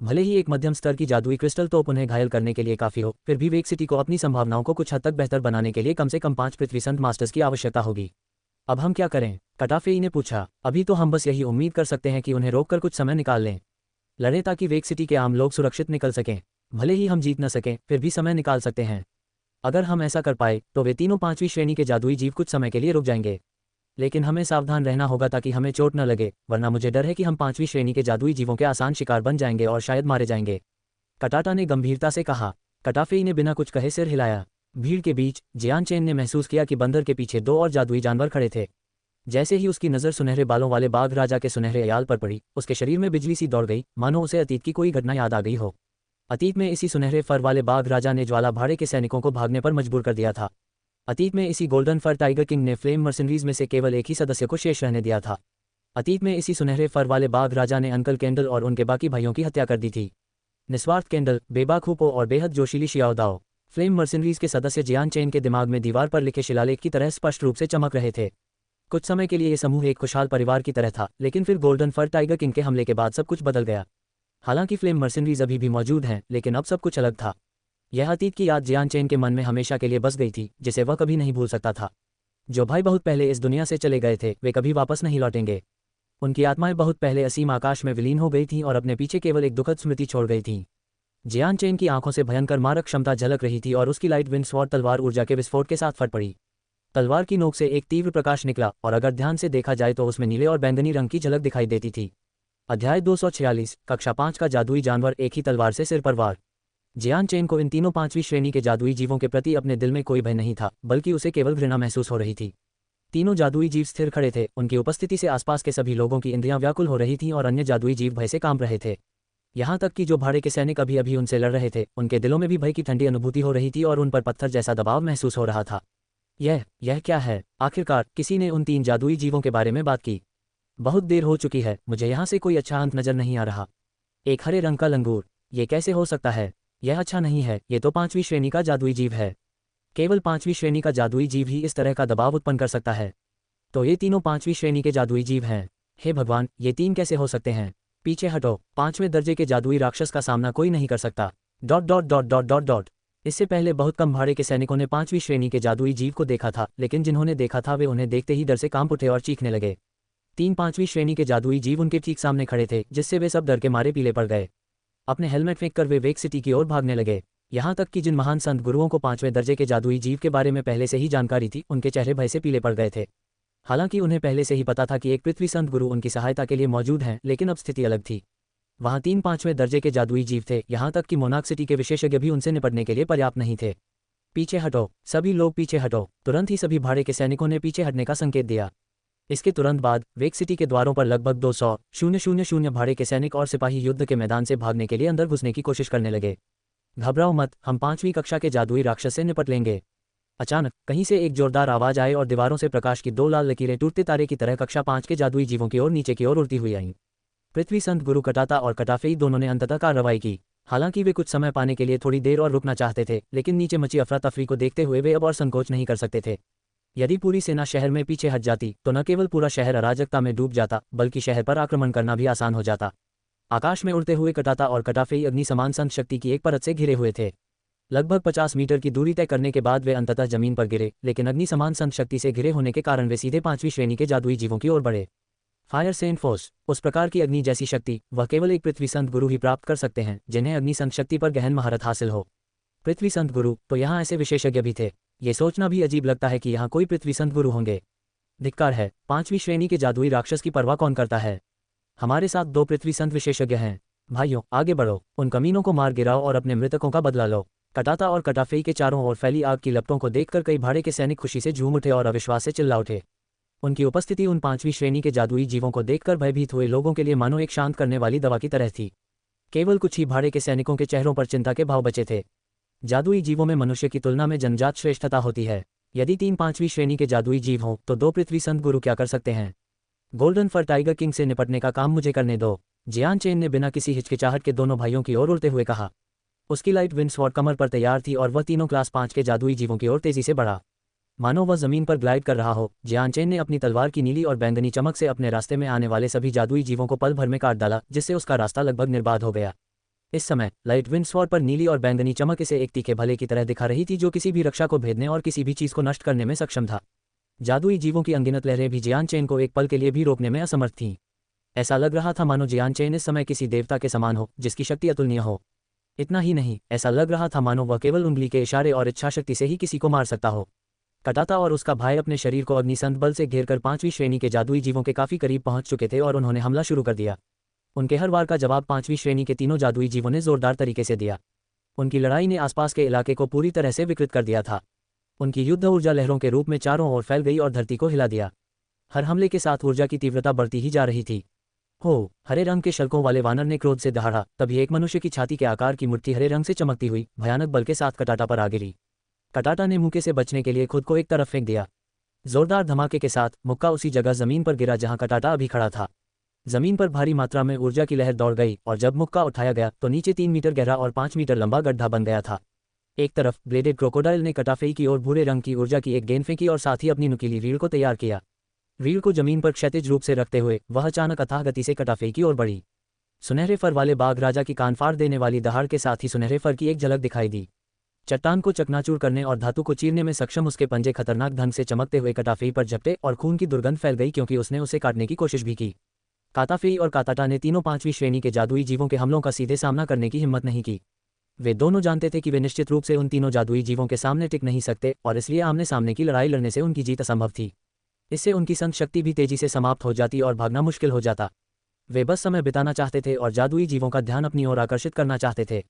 भले ही एक मध्यम स्तर की जादुई क्रिस्टल तोप उन्हें घायल करने के लिए काफ़ी हो, फिर भी वेक सिटी को अपनी संभावनाओं को कुछ हद तक बेहतर बनाने के लिए कम से कम 5 पृथ्वी संत मास्टर्स की आवश्यकता होगी। अब हम क्या करें? कटाफेई ने पूछा। अभी तो हम बस यही उम्मीद कर सकते हैं कि उन्हें रोककर कुछ समय निकाल लें। लड़ें ताकि वेक सिटी के आम लोग सुरक्षित निकल सकें। भले ही हम जीत न सकें, फिर भी समय निकाल सकते हैं। अगर हम ऐसा कर पाए तो वे तीनों 5वीं श्रेणी के जादुई जीव कुछ समय के लिए रुक जाएंगे। लेकिन हमें सावधान रहना होगा ताकि हमें चोट न लगे, वरना मुझे डर है कि हम 5वीं श्रेणी के जादुई जीवों के आसान शिकार बन जाएंगे और शायद मारे जाएंगे। कटाटा ने गंभीरता से कहा। कटाफेई ने बिना कुछ कहे सिर हिलाया। भीड़ के बीच जियान चेन ने महसूस किया कि बंदर के पीछे 2 और जादुई जानवर खड़े थे। जैसे ही उसकी नज़र सुनहरे बालों वाले बाघ राजा के सुनहरे अयाल पर पड़ी, उसके शरीर में बिजली सी दौड़ गई, मानो उसे अतीत की कोई घटना याद आ गई हो। अतीत में इसी सुनहरे फर वाले बाघ राजा ने ज्वाला भाड़े के सैनिकों को भागने पर मजबूर कर दिया था। अतीत में इसी गोल्डन फर टाइगर किंग ने फ्लेम मर्सनरीज में से केवल एक ही सदस्य को शेष रहने दिया था। अतीत में इसी सुनहरे फर वाले बाघ राजा ने अंकल केंडल और उनके बाकी भाइयों की हत्या कर दी थी। निस्वार्थ केंडल, बेबाक हुपो और बेहद जोशीली शियाओ दाओ, फ्लेम मर्सनरीज के सदस्य जियान चेन के दिमाग में दीवार पर लिखे शिलालेख की तरह स्पष्ट रूप से चमक रहे थे। कुछ समय के लिए ये समूह एक खुशहाल परिवार की तरह था, लेकिन फिर गोल्डन फर टाइगर किंग के हमले के बाद सब कुछ बदल गया। हालांकि फ्लेम मर्सनरीज अभी भी मौजूद हैं, लेकिन अब सब कुछ अलग था। यह अतीत की याद जियान चेन के मन में हमेशा के लिए बस गई थी, जिसे वह कभी नहीं भूल सकता था। जो भाई बहुत पहले इस दुनिया से चले गए थे, वे कभी वापस नहीं लौटेंगे। उनकी आत्माएं बहुत पहले असीम आकाश में विलीन हो गई थीं और अपने पीछे केवल एक दुखद स्मृति छोड़ गई थीं। जियान चेन की आंखों से भयंकर मारक क्षमता झलक रही थी और उसकी लाइट विंड स्वॉर्ड तलवार ऊर्जा के विस्फोट के साथ फट पड़ी। तलवार की नोक से एक तीव्र प्रकाश निकला और अगर ध्यान से देखा जाए तो उसमें नीले और बैंगनी रंग की झलक दिखाई देती थी। अध्याय 246, कक्षा 5 का जादुई जानवर एक ही तलवार से सिर पर वार। जियान चेन को इन तीनों 5वीं श्रेणी के जादुई जीवों के प्रति अपने दिल में कोई भय नहीं था, बल्कि उसे केवल घृणा महसूस हो रही थी। तीनों जादुई जीव स्थिर खड़े थे, उनकी उपस्थिति से आसपास के सभी लोगों की इंद्रियां व्याकुल हो रही थीं और अन्य जादुई जीव भय से कांप रहे थे। यहाँ तक कि जो भाड़े के सैनिक अभी अभी उनसे लड़ रहे थे, उनके दिलों में भी भय की ठंडी अनुभूति हो रही थी और उन पर पत्थर जैसा दबाव महसूस हो रहा था। यह क्या है? आखिरकार किसी ने उन 3 जादुई जीवों के बारे में बात की। बहुत देर हो चुकी है, मुझे यहाँ से कोई अच्छा अंत नजर नहीं आ रहा। एक हरे रंग का लंगूर, ये कैसे हो सकता है? यह अच्छा नहीं है, ये तो 5वीं श्रेणी का जादुई जीव है। केवल 5वीं श्रेणी का जादुई जीव ही इस तरह का दबाव उत्पन्न कर सकता है। तो ये तीनों 5वीं श्रेणी के जादुई जीव हैं। हे भगवान, ये 3 कैसे हो सकते हैं? पीछे हटो, 5वें दर्जे के जादुई राक्षस का सामना कोई नहीं कर सकता। ... इससे पहले बहुत कम भाड़े के सैनिकों ने 5वीं श्रेणी के जादुई जीव को देखा था, लेकिन जिन्होंने देखा था वे उन्हें देखते ही डर से कांप उठे और चीखने लगे। 3 5वीं श्रेणी के जादुई जीव उनके ठीक सामने खड़े थे, जिससे वे सब डर के मारे पीले पड़ गए। अपने हेलमेट फेंककर वे वेक सिटी की ओर भागने लगे। यहाँ तक कि जिन महान संत गुरुओं को 5वें दर्जे के जादुई जीव के बारे में पहले से ही जानकारी थी, उनके चेहरे भय से पीले पड़ गए थे। हालांकि उन्हें पहले से ही पता था कि एक पृथ्वी संत गुरु उनकी सहायता के लिए मौजूद हैं, लेकिन अब स्थिति अलग थी। वहाँ 3/5वें दर्जे के जादुई जीव थे, यहाँ तक कि मोनाक सिटी के विशेषज्ञ भी उनसे निपटने के लिए पर्याप्त नहीं थे। पीछे हटो, सभी लोग पीछे हटो। तुरंत ही सभी भाड़े के सैनिकों ने पीछे हटने का संकेत दिया। इसके तुरंत बाद वेक सिटी के द्वारों पर लगभग 200,000 भाड़े के सैनिक और सिपाही युद्ध के मैदान से भागने के लिए अंदर घुसने की कोशिश करने लगे। घबराओ मत, हम 5वीं कक्षा के जादुई राक्षस से निपट लेंगे। अचानक कहीं से एक जोरदार आवाज आई और दीवारों से प्रकाश की 2 लाल लकीरें टूटते तारे की तरह कक्षा 5 के जादुई जीवों की ओर नीचे की ओर उड़ती हुई आईं। पृथ्वी संत गुरु कटाता और कटाफेई दोनों ने अंततः कार्रवाई की। हालांकि वे कुछ समय पाने के लिए थोड़ी देर और रुकना चाहते थे, लेकिन नीचे मची अफरा तफरी को देखते हुए वे अब और संकोच नहीं कर सकते थे। यदि पूरी सेना शहर में पीछे हट जाती तो न केवल पूरा शहर अराजकता में डूब जाता, बल्कि शहर पर आक्रमण करना भी आसान हो जाता। आकाश में उड़ते हुए कटाता और कटाफेई अग्नि समान संत शक्ति की एक परत से घिरे हुए थे। लगभग 50 मीटर की दूरी तय करने के बाद वे अंततः जमीन पर गिरे, लेकिन अग्नि समान संत शक्ति से घिरे होने के कारण वे सीधे 5वीं श्रेणी के जादुई जीवों की ओर बढ़े। फायर सेंट फोर्स, उस प्रकार की अग्नि जैसी शक्ति वह केवल एक पृथ्वी संत गुरु ही प्राप्त कर सकते हैं, जिन्हें अग्नि संत शक्ति पर गहन महारत हासिल हो। पृथ्वी संत गुरु, तो यहाँ ऐसे विशेषज्ञ भी थे। ये सोचना भी अजीब लगता है कि यहाँ कोई पृथ्वी संत गुरु होंगे। धिक्कार है, 5वीं श्रेणी के जादुई राक्षस की परवाह कौन करता है। हमारे साथ 2 पृथ्वी संत विशेषज्ञ हैं। भाइयों, आगे बढ़ो, उन कमीनों को मार गिराओ और अपने मृतकों का बदला लो। कटाता और कटाफेई के चारों ओर फैली आग की लपटों को देखकर कई भाड़े के सैनिक खुशी से झूम उठे और अविश्वास से चिल्ला उठे। उनकी उपस्थिति उन 5वीं श्रेणी के जादुई जीवों को देखकर भयभीत हुए लोगों के लिए मानो एक शांत करने वाली दवा की तरह थी। केवल कुछ ही भाड़े के सैनिकों के चेहरों पर चिंता के भाव बचे थे। जादुई जीवों में मनुष्य की तुलना में जन्मजात श्रेष्ठता होती है। यदि 3 5वीं श्रेणी के जादुई जीव हों तो 2 पृथ्वी संत गुरु क्या कर सकते हैं। गोल्डन फर टाइगर किंग से निपटने का काम मुझे करने दो, जियान चेन ने बिना किसी हिचकिचाहट के दोनों भाइयों की ओर उड़ते हुए कहा। उसकी लाइट विंड स्वॉर्ड कमर पर तैयार थी और वह तीनों क्लास 5 के जादुई जीवों की ओर तेजी से बढ़ा। मानो वह जमीन पर ग्लाइड कर रहा हो, जियान चेन ने अपनी तलवार की नीली और बैंगनी चमक से अपने रास्ते में आने वाले सभी जादुई जीवों को पल भर में काट डाला, जिससे उसका रास्ता लगभग निर्बाध हो गया। इस समय लाइट विंड स्वॉर्ड पर नीली और बैंगनी चमक इसे एक तीखे भले की तरह दिखा रही थी, जो किसी भी रक्षा को भेदने और किसी भी चीज को नष्ट करने में सक्षम था। जादुई जीवों की अनगिनत लहरें भी जियान चेन को एक पल के लिए भी रोकने में असमर्थ थीं। ऐसा लग रहा था मानो जियान चेन इस समय किसी देवता के समान हो, जिसकी शक्ति अतुलनीय हो। इतना ही नहीं, ऐसा लग रहा था मानो वह केवल उंगली के इशारे और इच्छाशक्ति से ही किसी को मार सकता हो। कटाता और उसका भाई अपने शरीर को अग्निसंत बल से घेरकर 5वीं श्रेणी के जादुई जीवों के काफी करीब पहुंच चुके थे और उन्होंने हमला शुरू कर दिया। उनके हर वार का जवाब 5वीं श्रेणी के तीनों जादुई जीवों ने जोरदार तरीके से दिया। उनकी लड़ाई ने आसपास के इलाके को पूरी तरह से विकृत कर दिया था। उनकी युद्ध ऊर्जा लहरों के रूप में चारों ओर फैल गई और धरती को हिला दिया। हर हमले के साथ ऊर्जा की तीव्रता बढ़ती ही जा रही थी। हो, हरे रंग के शल्कों वाले वानर ने क्रोध से दहाड़ा, तभी एक मनुष्य की छाती के आकार की मुट्ठी हरे रंग से चमकती हुई भयानक बल के साथ कटाटा पर आ गिरी। कटाटा ने मुक्के से बचने के लिए खुद को एक तरफ फेंक दिया। जोरदार धमाके के साथ मुक्का उसी जगह जमीन पर गिरा जहां कटाटा अभी खड़ा था। जमीन पर भारी मात्रा में ऊर्जा की लहर दौड़ गई और जब मुक्का उठाया गया तो नीचे 3 मीटर गहरा और 5 मीटर लंबा गड्ढा बन गया था। एक तरफ ब्लेडेड क्रोकोडाइल ने कटाफेई की ओर भूरे रंग की ऊर्जा की एक गेंद फेंकी और साथ ही अपनी नुकीली रीढ़ को तैयार किया। रीढ़ को जमीन पर क्षैतिज रूप से रखते हुए वह अचानक अथाह गति से कटाफेई की ओर बढ़ी। सुनहरे फर वाले बाघ राजा की कान फाड़ देने वाली दहाड़ के साथ ही सुनहरे फर की एक झलक दिखाई दी। चट्टान को चकनाचूर करने और धातु को चीरने में सक्षम उसके पंजे खतरनाक ढंग से चमकते हुए कटाफेई पर झपटे और खून की दुर्गंध फैल गई, क्योंकि उसने उसे काटने की कोशिश भी की। काताफेई और काताटा ने तीनों 5वीं श्रेणी के जादुई जीवों के हमलों का सीधे सामना करने की हिम्मत नहीं की। वे दोनों जानते थे कि वे निश्चित रूप से उन तीनों जादुई जीवों के सामने टिक नहीं सकते और इसलिए आमने सामने की लड़ाई लड़ने से उनकी जीत असंभव थी। इससे उनकी संत शक्ति भी तेजी से समाप्त हो जाती और भागना मुश्किल हो जाता। वे बस समय बिताना चाहते थे और जादुई जीवों का ध्यान अपनी ओर आकर्षित करना चाहते थे।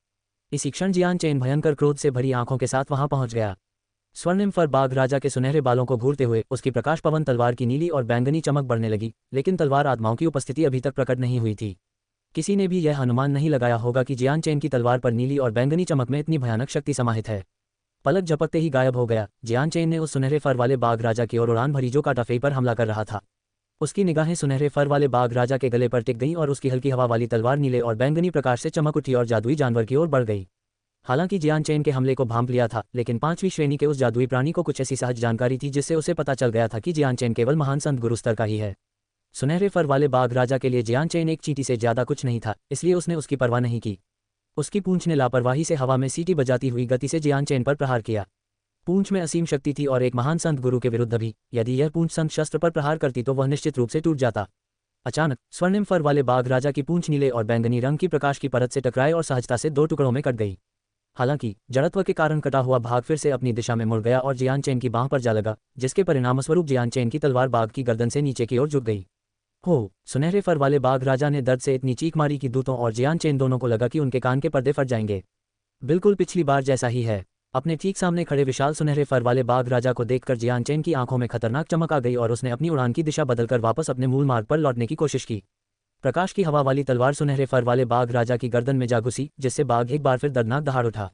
इसी क्षण जियान चेन भयंकर क्रोध से भरी आंखों के साथ वहां पहुंच गया। स्वर्णिम फर बाघ राजा के सुनहरे बालों को घूरते हुए उसकी प्रकाश पवन तलवार की नीली और बैंगनी चमक बढ़ने लगी, लेकिन तलवार आत्माओं की उपस्थिति अभी तक प्रकट नहीं हुई थी। किसी ने भी यह अनुमान नहीं लगाया होगा कि जियान चेन की तलवार पर नीली और बैंगनी चमक में इतनी भयानक शक्ति समाहित है। पलक झपकते ही गायब हो गया। जियान चेन ने उस सुनहरे फर वाले बाघ राजा की ओर उड़ान भरी जो काटाफेई पर हमला कर रहा था। उसकी निगाहें सुनहरे फर वाले बाघ राजा के गले पर टिक गईं और उसकी हल्की हवा वाली तलवार नीले और बैंगनी प्रकाश से चमक उठी और जादुई जानवर की ओर बढ़ गई। हालांकि जियान चेन के हमले को भांप लिया था, लेकिन 5वीं श्रेणी के उस जादुई प्राणी को कुछ ऐसी सहज जानकारी थी जिससे उसे पता चल गया था कि जियान चेन केवल महान संत गुरु स्तर का ही है। सुनहरे फर वाले बाघ राजा के लिए जियान चेन एक चींटी से ज्यादा कुछ नहीं था, इसलिए उसने उसकी परवाह नहीं की। उसकी पूंछ ने लापरवाही से हवा में सीटी बजाती हुई गति से जियान चेन पर प्रहार किया। पूंछ में असीम शक्ति थी और एक महान संत गुरु के विरुद्ध भी यदि यह पूंछ संत शस्त्र पर प्रहार करती तो वह निश्चित रूप से टूट जाता। अचानक स्वर्णिम फर वाले बाघ राजा की पूंछ नीले और बैंगनी रंग की प्रकाश की परत से टकराए और सहजता से 2 टुकड़ों में कट गई। हालांकि जड़त्व के कारण कटा हुआ भाग फिर से अपनी दिशा में मुड़ गया और जियान चेन की बांह पर जा लगा, जिसके परिणामस्वरूप जियान चेन की तलवार बाघ की गर्दन से नीचे की ओर झुक गई। हो, सुनहरे फर वाले बाघ राजा ने दर्द से इतनी चीख मारी कि दूतों और जियान चेन दोनों को लगा कि उनके कान के पर्दे फट जाएंगे। बिल्कुल पिछली बार जैसा ही है। अपने ठीक सामने खड़े विशाल सुनहरे फर वाले बाघ राजा को देखकर जियान चेन की आंखों में खतरनाक चमक आ गई और उसने अपनी उड़ान की दिशा बदलकर वापस अपने मूल मार्ग पर लौटने की कोशिश की। प्रकाश की हवा वाली तलवार सुनहरे फर वाले बाघ राजा की गर्दन में जा घुसी, जिससे बाघ एक बार फिर दर्दनाक दहाड़ उठा।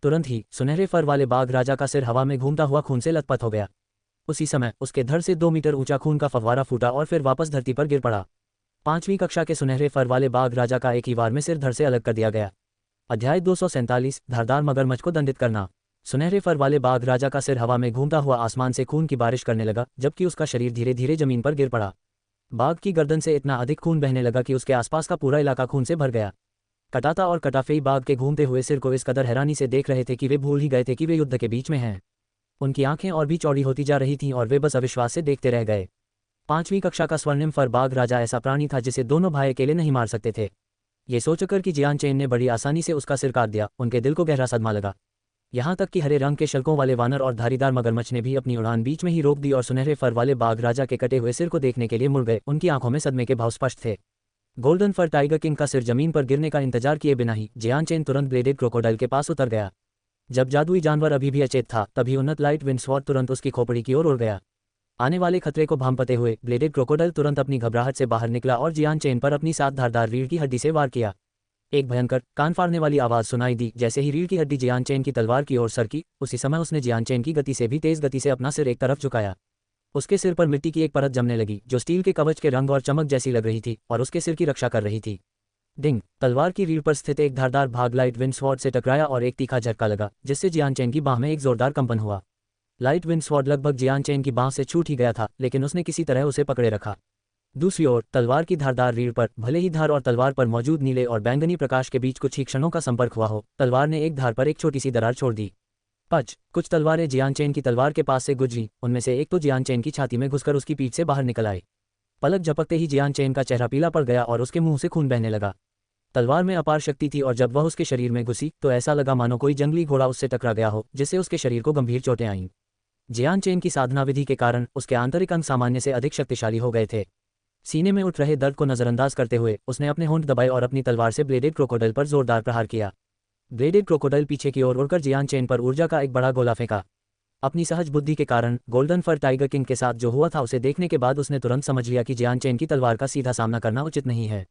तुरंत ही सुनहरे फर वाले बाघ राजा का सिर हवा में घूमता हुआ खून से लथपथ हो गया। उसी समय उसके धड़ से 2 मीटर ऊंचा खून का फव्वारा फूटा और फिर वापस धरती पर गिर पड़ा। 5वीं कक्षा के सुनहरे फर वाले बाघ राजा का एक ही वार में सिर धड़ से अलग कर दिया गया। अध्याय 247 धारदार मगरमच्छ को दंडित करना। सुनहरे फर वाले बाघ राजा का सिर हवा में घूमता हुआ आसमान से खून की बारिश करने लगा, जबकि उसका शरीर धीरे धीरे जमीन पर गिर पड़ा। बाघ की गर्दन से इतना अधिक खून बहने लगा कि उसके आसपास का पूरा इलाका खून से भर गया। कटाता और कटाफेई बाघ के घूमते हुए सिर को इस कदर हैरानी से देख रहे थे कि वे भूल ही गए थे कि वे युद्ध के बीच में हैं। उनकी आंखें और भी चौड़ी होती जा रही थीं और वे बस अविश्वास से देखते रह गए। 5वीं कक्षा का स्वर्णिम फर बाघ राजा ऐसा प्राणी था जिसे दोनों भाई अकेले नहीं मार सकते थे। ये सोचकर कि जियान चेन ने बड़ी आसानी से उसका सिर काट दिया, उनके दिल को गहरा सदमा लगा। यहाँ तक कि हरे रंग के शल्कों वाले वानर और धारीदार मगरमच्छ ने भी अपनी उड़ान बीच में ही रोक दी और सुनहरे फर वाले बाघ राजा के कटे हुए सिर को देखने के लिए मुड़ गए। उनकी आंखों में सदमे के भाव स्पष्ट थे। गोल्डन फर टाइगर किंग का सिर जमीन पर गिरने का इंतजार किए बिना ही जियान चेन तुरंत ब्लेडेड क्रोकोडाइल के पास उतर गया। जब जादुई जानवर अभी भी अचेत था, तभी उन्नत लाइट विंड स्वॉर्ड तुरंत उसकी खोपड़ी की ओर उड़ गया। आने वाले खतरे को भांपते हुए ब्लेडेड क्रोकोडाइल तुरंत अपनी घबराहट से बाहर निकला और जियान चेन पर अपनी 7 धारदार रीढ़ की हड्डी से वार किया। एक भयंकर कान फाड़ने वाली आवाज सुनाई दी जैसे ही रीढ़ की हड्डी जियान चेन की तलवार की ओर सरकी। उसी समय उसने जियान चेन की गति से भी तेज गति से अपना सिर एक तरफ झुकाया। उसके सिर पर मिट्टी की एक परत जमने लगी जो स्टील के कवच के रंग और चमक जैसी लग रही थी और उसके सिर की रक्षा कर रही थी। डिंग! तलवार की रीढ़ पर स्थित एक धारदार भाग लाइट विंड स्वॉर्ड से टकराया और एक तीखा झटका लगा, जिससे जियान चेन की बाह में एक जोरदार कंपन हुआ। लाइट विंड स्वॉर्ड लगभग जियान चेन की बाह से छूट ही गया था, लेकिन उसने किसी तरह उसे पकड़े रखा। दूसरी ओर तलवार की धारदार रीढ़ पर भले ही धार और तलवार पर मौजूद नीले और बैंगनी प्रकाश के बीच कुछ ही क्षणों का संपर्क हुआ हो, तलवार ने एक धार पर एक छोटी सी दरार छोड़ दी। कुछ तलवारें जियान चेन की तलवार के पास से गुजरी। उनमें से एक तो जियान चेन की छाती में घुसकर उसकी पीठ से बाहर निकल आई। पलक झपकते ही जियान चेन का चेहरा पीला पड़ गया और उसके मुंह से खून बहने लगा। तलवार में अपार शक्ति थी और जब वह उसके शरीर में घुसी तो ऐसा लगा मानो कोई जंगली घोड़ा उससे टकरा गया हो, जिससे उसके शरीर को गंभीर चोटें आईं। जियान चेन की साधना विधि के कारण उसके आंतरिक अंग सामान्य से अधिक शक्तिशाली हो गए थे। सीने में उठ रहे दर्द को नजरअंदाज करते हुए उसने अपने होंठ दबाए और अपनी तलवार से ब्लेडेड क्रोकोडाइल पर जोरदार प्रहार किया। ब्लेडेड क्रोकोडाइल पीछे की ओर उड़कर जियान चेन पर ऊर्जा का एक बड़ा गोला फेंका। अपनी सहज बुद्धि के कारण गोल्डन फर टाइगर किंग के साथ जो हुआ था उसे देखने के बाद उसने तुरंत समझ लिया कि जियान चेन की तलवार का सीधा सामना करना उचित नहीं है।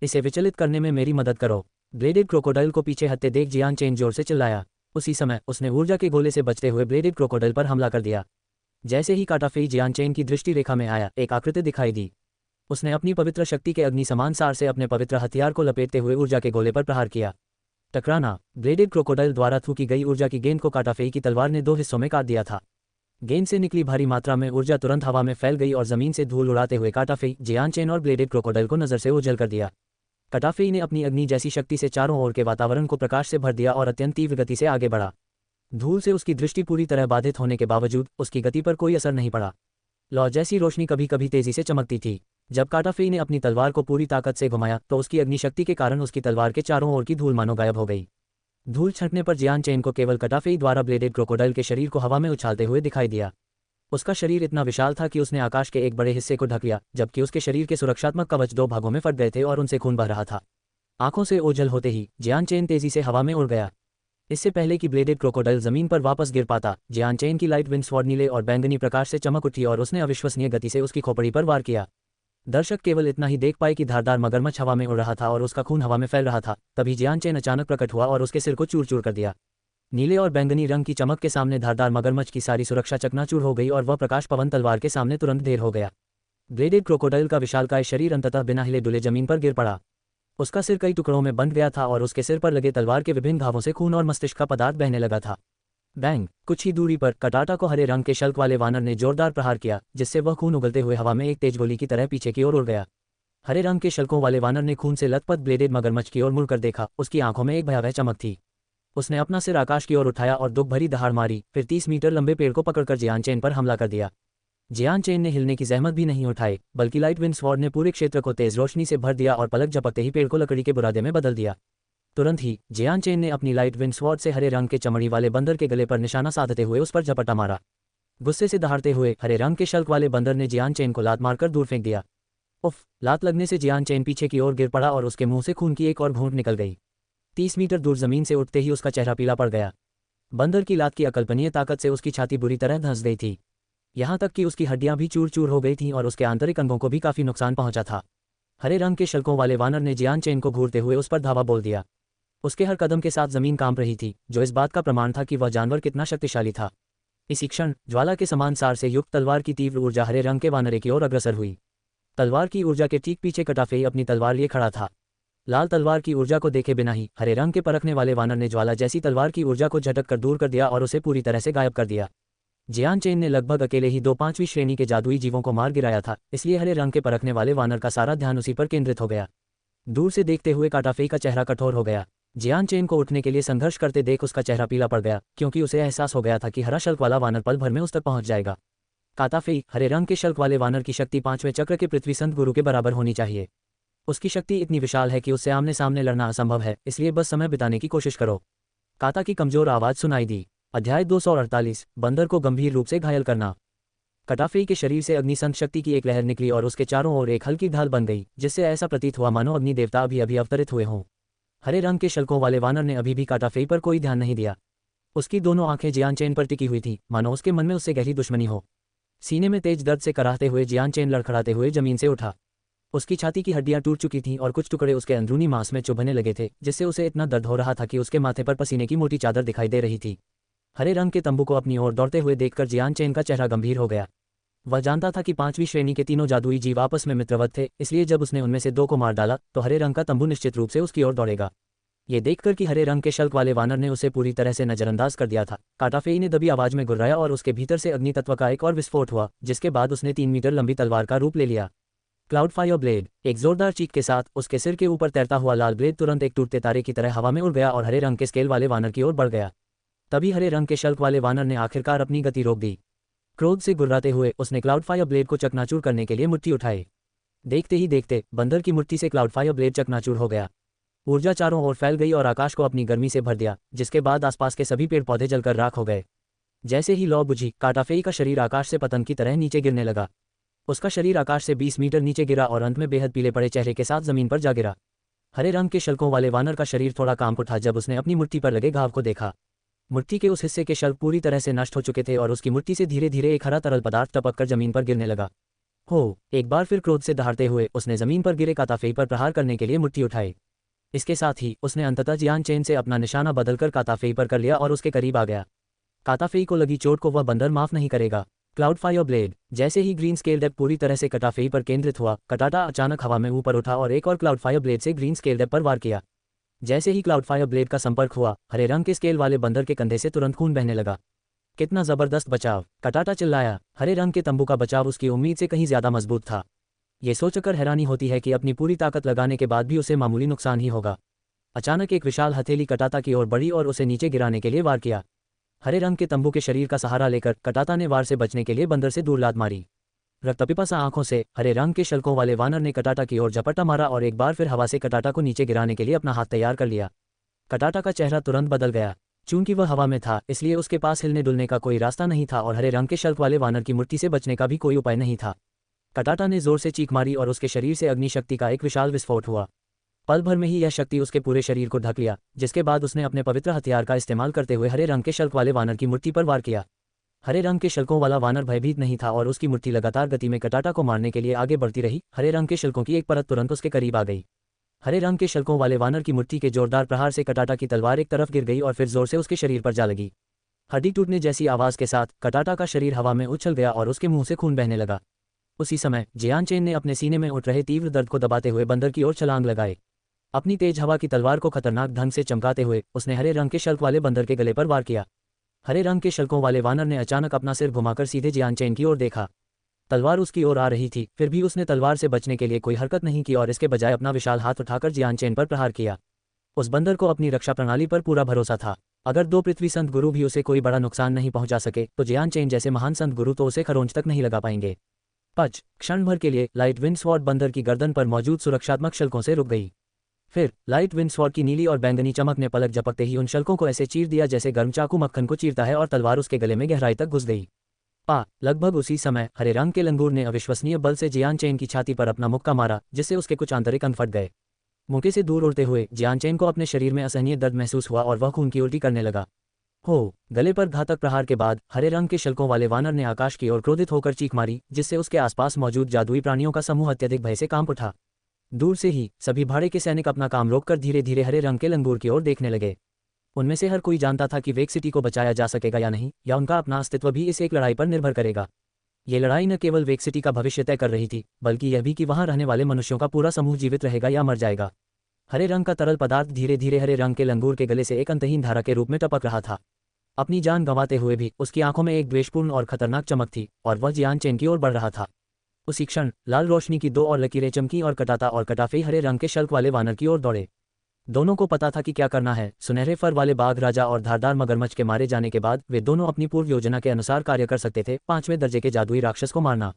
इसे विचलित करने में मेरी मदद करो। ब्लेडेड क्रोकोडाइल को पीछे हटते देख जियान चेन जोर से चिल्लाया। उसी समय उसने ऊर्जा के गोले से बचते हुए ब्लेडेड क्रोकोडाइल पर हमला कर दिया। जैसे ही काटाफेई जियान चेन की दृष्टि रेखा में आया, एक आकृति दिखाई दी। उसने अपनी पवित्र शक्ति के अग्नि समान सार से अपने पवित्र हथियार को लपेटते हुए ऊर्जा के गोले पर प्रहार किया। टकराना! ब्लेडेड क्रोकोडाइल द्वारा थूकी गई ऊर्जा की गेंद को काटाफेई की तलवार ने 2 हिस्सों में काट दिया था। गेंद से निकली भारी मात्रा में ऊर्जा तुरंत हवा में फैल गई और जमीन से धूल उड़ाते हुए काटाफेई, जियान चेन और ब्लेडेड क्रोकोडाइल को नजर से ओझल कर दिया। काटाफेई ने अपनी अग्नि जैसी शक्ति से चारों ओर के वातावरण को प्रकाश से भर दिया और अत्यंत तीव्र गति से आगे बढ़ा। धूल से उसकी दृष्टि पूरी तरह बाधित होने के बावजूद उसकी गति पर कोई असर नहीं पड़ा। लौ जैसी रोशनी कभी कभी तेजी से चमकती थी। जब काटाफेई ने अपनी तलवार को पूरी ताकत से घुमाया तो उसकी अग्निशक्ति के कारण उसकी तलवार के चारों ओर की धूल मानो गायब हो गई। धूल छंटने पर जियान चेन को केवल काटाफेई द्वारा ब्लेडेड क्रोकोडाइल के शरीर को हवा में उछालते हुए दिखाई दिया। उसका शरीर इतना विशाल था कि उसने आकाश के एक बड़े हिस्से को ढक लिया, जबकि उसके शरीर के सुरक्षात्मक कवच 2 भागों में फट गए थे और उनसे खून बह रहा था। आंखों से ओझल होते ही जियान चेन तेजी से हवा में उड़ गया। इससे पहले कि ब्लेडेड क्रोकोडाइल जमीन पर वापस गिर पाता, जियान चेन की लाइट विंड स्वॉर्ड नीले और बैंगनी प्रकाश से चमक उठी और उसने अविश्वसनीय गति से उसकी खोपड़ी पर वार किया। दर्शक केवल इतना ही देख पाए कि धारदार मगरमच्छ हवा में उड़ रहा था और उसका खून हवा में फैल रहा था। तभी जियान चेन अचानक प्रकट हुआ और उसके सिर को चूर चूर कर दिया। नीले और बैंगनी रंग की चमक के सामने धारदार मगरमच्छ की सारी सुरक्षा चकनाचूर हो गई और वह प्रकाश पवन तलवार के सामने तुरंत ढेर हो गया। ब्लेडेड क्रोकोडाइल का विशालकाय शरीर अंततः बिना हिले डुले जमीन पर गिर पड़ा। उसका सिर कई टुकड़ों में बंट गया था और उसके सिर पर लगे तलवार के विभिन्न घावों से खून और मस्तिष्क का पदार्थ बहने लगा था। बैंग! कुछ ही दूरी पर कटाटा को हरे रंग के शल्क वाले वानर ने जोरदार प्रहार किया, जिससे वह खून उगलते हुए हवा में एक तेज गोली की तरह पीछे की ओर उड़ गया। हरे रंग के शल्कों वाले वानर ने खून से लथपथ ब्लेडेड मगरमच्छ की ओर मुड़कर देखा। उसकी आंखों में एक भयावह चमक थी। उसने अपना सिर आकाश की ओर उठाया और दुख भरी दहाड़ मारी, फिर 30 मीटर लंबे पेड़ को पकड़कर जियान चेन पर हमला कर दिया। जियान चेन ने हिलने की जहमत भी नहीं उठाई, बल्कि लाइट विंड स्वॉर्ड ने पूरे क्षेत्र को तेज रोशनी से भर दिया और पलक झपकते ही पेड़ को लकड़ी के बुरादे में बदल दिया। तुरंत ही जियान चेन ने अपनी लाइट विंड स्वॉर्ड से हरे रंग के चमड़ी वाले बंदर के गले पर निशाना साधते हुए उस पर झपटा मारा। गुस्से से दहाड़ते हुए हरे रंग के शल्क वाले बंदर ने जियान चेन को लात मारकर दूर फेंक दिया। उफ! लात लगने से जियान चेन पीछे की ओर गिर पड़ा और उसके मुंह से खून की एक और घूंट निकल गई। 30 मीटर दूर जमीन से उठते ही उसका चेहरा पीला पड़ गया। बंदर की लात की अकल्पनीय ताकत से उसकी छाती बुरी तरह धंस गई थी। यहाँ तक कि उसकी हड्डियां भी चूर चूर हो गई थीं और उसके आंतरिक अंगों को भी काफी नुकसान पहुंचा था। हरे रंग के शल्कों वाले वानर ने जियान चेन को घूरते हुए उस पर धावा बोल दिया। उसके हर कदम के साथ जमीन कांप रही थी, जो इस बात का प्रमाण था कि वह जानवर कितना शक्तिशाली था। इसी क्षण ज्वाला के समान सार से युक्त तलवार की तीव्र ऊर्जा हरे रंग के वानरे की ओर अग्रसर हुई। तलवार की ऊर्जा के ठीक पीछे कटाफेई अपनी तलवार लिए खड़ा था। लाल तलवार की ऊर्जा को देखे बिना ही हरे रंग के परखने वाले वानर ने ज्वाला जैसी तलवार की ऊर्जा को झटक कर दूर कर दिया और उसे पूरी तरह से गायब कर दिया। जियान चेन ने लगभग अकेले ही 2 5वीं श्रेणी के जादुई जीवों को मार गिराया था, इसलिए हरे रंग के परखने वाले वानर का सारा ध्यान उसी पर केंद्रित हो गया। दूर से देखते हुए काटाफेई का चेहरा कठोर हो गया। जियान चेन को उठने के लिए संघर्ष करते देख उसका चेहरा पीला पड़ गया, क्योंकि उसे एहसास हो गया था कि हरा शल्क वाला वानर पल भर में उस तक पहुंच जाएगा। काटाफेई, हरे रंग के शल्क वाले वानर की शक्ति 5वें चक्र के पृथ्वी संत गुरु के बराबर होनी चाहिए। उसकी शक्ति इतनी विशाल है कि उससे आमने सामने लड़ना असंभव है, इसलिए बस समय बिताने की कोशिश करो। काता की कमजोर आवाज सुनाई दी। अध्याय 248, बंदर को गंभीर रूप से घायल करना। कटाफेई के शरीर से अग्निसंत शक्ति की एक लहर निकली और उसके चारों ओर एक हल्की ढाल बन गई, जिससे ऐसा प्रतीत हुआ मानो अग्नि देवता अभी अभी अवतरित हुए हों। हरे रंग के शल्कों वाले वानर ने अभी भी काटाफेई पर कोई ध्यान नहीं दिया। उसकी दोनों आंखें जियान चेन पर टिकी हुई थी, मानो उसके मन में उससे गहरी दुश्मनी हो। सीने में तेज दर्द से कराहते हुए जियान चेन लड़खड़ाते हुए जमीन से उठा। उसकी छाती की हड्डियां टूट चुकी थीं और कुछ टुकड़े उसके अंदरूनी मांस में चुभने लगे थे, जिससे उसे इतना दर्द हो रहा था कि उसके माथे पर पसीने की मोटी चादर दिखाई दे रही थी। हरे रंग के तंबू को अपनी ओर दौड़ते हुए देखकर जियान चेन का चेहरा गंभीर हो गया। वह जानता था कि 5वीं श्रेणी के तीनों जादुई जीव आपस में मित्रवत थे, इसलिए जब उसने उनमें से 2 को मार डाला तो हरे रंग का तंबू निश्चित रूप से उसकी ओर दौड़ेगा। ये देखकर कि हरे रंग के शल्क वाले वानर ने उसे पूरी तरह से नजरअंदाज कर दिया था, काटाफेई ने दबी आवाज में गुर्राया और उसके भीतर से अग्नि तत्व का एक और विस्फोट हुआ, जिसके बाद उसने 3 मीटर लंबी तलवार का रूप ले लिया। Cloud fire blade. एक जोरदार चीख के साथ उसके सिर के ऊपर तैरता हुआ लाल ब्लेड तुरंत एक टूटते तारे की तरह हवा में उड़ गया और हरे रंग के स्केल वाले वानर की ओर बढ़ गया। तभी हरे रंग के शल्क वाले वानर ने आखिरकार अपनी गति रोक दी। क्रोध से गुर्राते हुए उसने क्लाउड फायर ब्लेड को चकनाचूर करने के लिए मुट्ठी उठाई। देखते ही देखते बंदर की मुट्ठी से क्लाउड फायर ब्लेड चकनाचूर हो गया। ऊर्जा चारों ओर फैल गई और आकाश को अपनी गर्मी से भर दिया, जिसके बाद आसपास के सभी पेड़ पौधे जलकर राख हो गए। जैसे ही लौ बुझी, काटाफेई का शरीर आकाश से पतंग की तरह नीचे गिरने लगा। उसका शरीर आकाश से 20 मीटर नीचे गिरा और अंत में बेहद पीले पड़े चेहरे के साथ जमीन पर जा गिरा। हरे रंग के शल्कों वाले वानर का शरीर थोड़ा कांप उठा जब उसने अपनी मुट्ठी पर लगे घाव को देखा। मुट्ठी के उस हिस्से के शल्क पूरी तरह से नष्ट हो चुके थे और उसकी मुट्ठी से धीरे धीरे एक हरा तरल पदार्थ टपक कर जमीन पर गिरने लगा। एक बार फिर क्रोध से दहाड़ते हुए उसने जमीन पर गिरे काटाफेई पर प्रहार करने के लिए मुट्ठी उठाई। इसके साथ ही उसने अंततः जियान चेन से अपना निशाना बदलकर काटाफेई पर कर लिया और उसके करीब आ गया। काटाफेई को लगी चोट को वह बंदर माफ नहीं करेगा। Cloud fire blade. जैसे ही ग्रीन स्केल डेप पूरी तरह से काटाफेई पर केंद्रित हुआ, कटाटा अचानक हवा में ऊपर उठा और एक और क्लाउड फायर ब्लेड से ग्रीन स्केल डेप पर वार किया। जैसे ही क्लाउड फायर ब्लेड का संपर्क हुआ, हरे रंग के स्केल वाले बंदर के कंधे से तुरंत खून बहने लगा। कितना जबरदस्त बचाव! कटाटा चिल्लाया। हरे रंग के तंबू का बचाव उसकी उम्मीद से कहीं ज्यादा मजबूत था। ये सोचकर हैरानी होती है कि अपनी पूरी ताकत लगाने के बाद भी उसे मामूली नुकसान ही होगा। अचानक एक विशाल हथेली कटाता की ओर बढ़ी और उसे नीचे गिराने के लिए वार किया। हरे रंग के तंबू के शरीर का सहारा लेकर कटाता ने वार से बचने के लिए बंदर से दूर लात मारी। रक्तपिपासा आंखों से हरे रंग के शल्कों वाले वानर ने कटाटा की ओर झपट्टा मारा और एक बार फिर हवा से कटाटा को नीचे गिराने के लिए अपना हाथ तैयार कर लिया। कटाटा का चेहरा तुरंत बदल गया। चूंकि वह हवा में था, इसलिए उसके पास हिलने डुलने का कोई रास्ता नहीं था और हरे रंग के शल्क वाले वानर की मुट्ठी से बचने का भी कोई उपाय नहीं था। कटाटा ने जोर से चीख मारी और उसके शरीर से अग्नि शक्ति का एक विशाल विस्फोट हुआ। पल भर में ही यह शक्ति उसके पूरे शरीर को ढक लिया, जिसके बाद उसने अपने पवित्र हथियार का इस्तेमाल करते हुए हरे रंग के शल्क वाले वानर की मुट्ठी पर वार किया। हरे रंग के शल्कों वाला वानर भयभीत नहीं था और उसकी मुट्ठी लगातार गति में कटाटा को मारने के लिए आगे बढ़ती रही। हरे रंग के शल्कों की एक परत तुरंत उसके करीब आ गई। हरे रंग के शल्कों वाले वानर की मुट्ठी के जोरदार प्रहार से कटाटा की तलवार एक तरफ गिर गई और फिर जोर से उसके शरीर पर जा लगी। हड्डी टूटने जैसी आवाज के साथ कटाटा का शरीर हवा में उछल गया और उसके मुंह से खून बहने लगा। उसी समय जियान चेन ने अपने सीने में उठ रहे तीव्र दर्द को दबाते हुए बंदर की ओर छलांग लगाई। अपनी तेज हवा की तलवार को खतरनाक ढंग से चमकाते हुए उसने हरे रंग के शल्क वाले बंदर के गले पर वार किया। हरे रंग के शल्कों वाले वानर ने अचानक अपना सिर घुमाकर सीधे जियान चेन की ओर देखा। तलवार उसकी ओर आ रही थी, फिर भी उसने तलवार से बचने के लिए कोई हरकत नहीं की और इसके बजाय अपना विशाल हाथ उठाकर जियान चेन पर प्रहार किया। उस बंदर को अपनी रक्षा प्रणाली पर पूरा भरोसा था। अगर 2 पृथ्वी संत गुरु भी उसे कोई बड़ा नुकसान नहीं पहुंचा सके, तो जियान चेन जैसे महान संत गुरु तो उसे खरोंच तक नहीं लगा पाएंगे। क्षण भर के लिए लाइट विंड स्वॉर्ड बंदर की गर्दन पर मौजूद सुरक्षात्मक शल्कों से रुक गई। फिर लाइट विंड स्वॉर्ड की नीली और बैंगनी चमक ने पलक झपकते ही उन शल्कों को ऐसे चीर दिया जैसे गर्म चाकू मक्खन को चीरता है और तलवार उसके गले में गहराई तक घुस गई। लगभग उसी समय हरे रंग के लंगूर ने अविश्वसनीय बल से जियान चेन की छाती पर अपना मुक्का मारा, जिससे उसके कुछ आंतरिक अंग फट गए। मुक्के से दूर उड़ते हुए जियान चेन को अपने शरीर में असहनीय दर्द महसूस हुआ और वह खून की उल्टी करने लगा। गले पर घातक प्रहार के बाद हरे रंग के शल्कों वाले वानर ने आकाश की ओर क्रोधित होकर चीख मारी, जिससे उसके आसपास मौजूद जादुई प्राणियों का समूह अत्यधिक भय से कांप उठा। दूर से ही सभी भाड़े के सैनिक अपना काम रोककर धीरे धीरे हरे रंग के लंगूर की ओर देखने लगे। उनमें से हर कोई जानता था कि वेक सिटी को बचाया जा सकेगा या नहीं, या उनका अपना अस्तित्व भी इस एक लड़ाई पर निर्भर करेगा। ये लड़ाई न केवल वेक सिटी का भविष्य तय कर रही थी, बल्कि यह भी कि वहां रहने वाले मनुष्यों का पूरा समूह जीवित रहेगा या मर जाएगा। हरे रंग का तरल पदार्थ धीरे धीरे हरे रंग के लंगूर के गले से एक अंतहीन धारा के रूप में टपक रहा था। अपनी जान गंवाते हुए भी उसकी आंखों में एक द्वेषपूर्ण और खतरनाक चमक थी, और वह जियान चेन की ओर बढ़ रहा था। उसी क्षण लाल रोशनी की दो और लकीरें चमकी और कटाता और कटाफे हरे रंग के शल्क वाले वानर की ओर दौड़े। दोनों को पता था कि क्या करना है। सुनहरे फर वाले बाघ राजा और धारदार मगरमच्छ के मारे जाने के बाद वे दोनों अपनी पूर्व योजना के अनुसार कार्य कर सकते थे, 5वें दर्जे के जादुई राक्षस को मारना।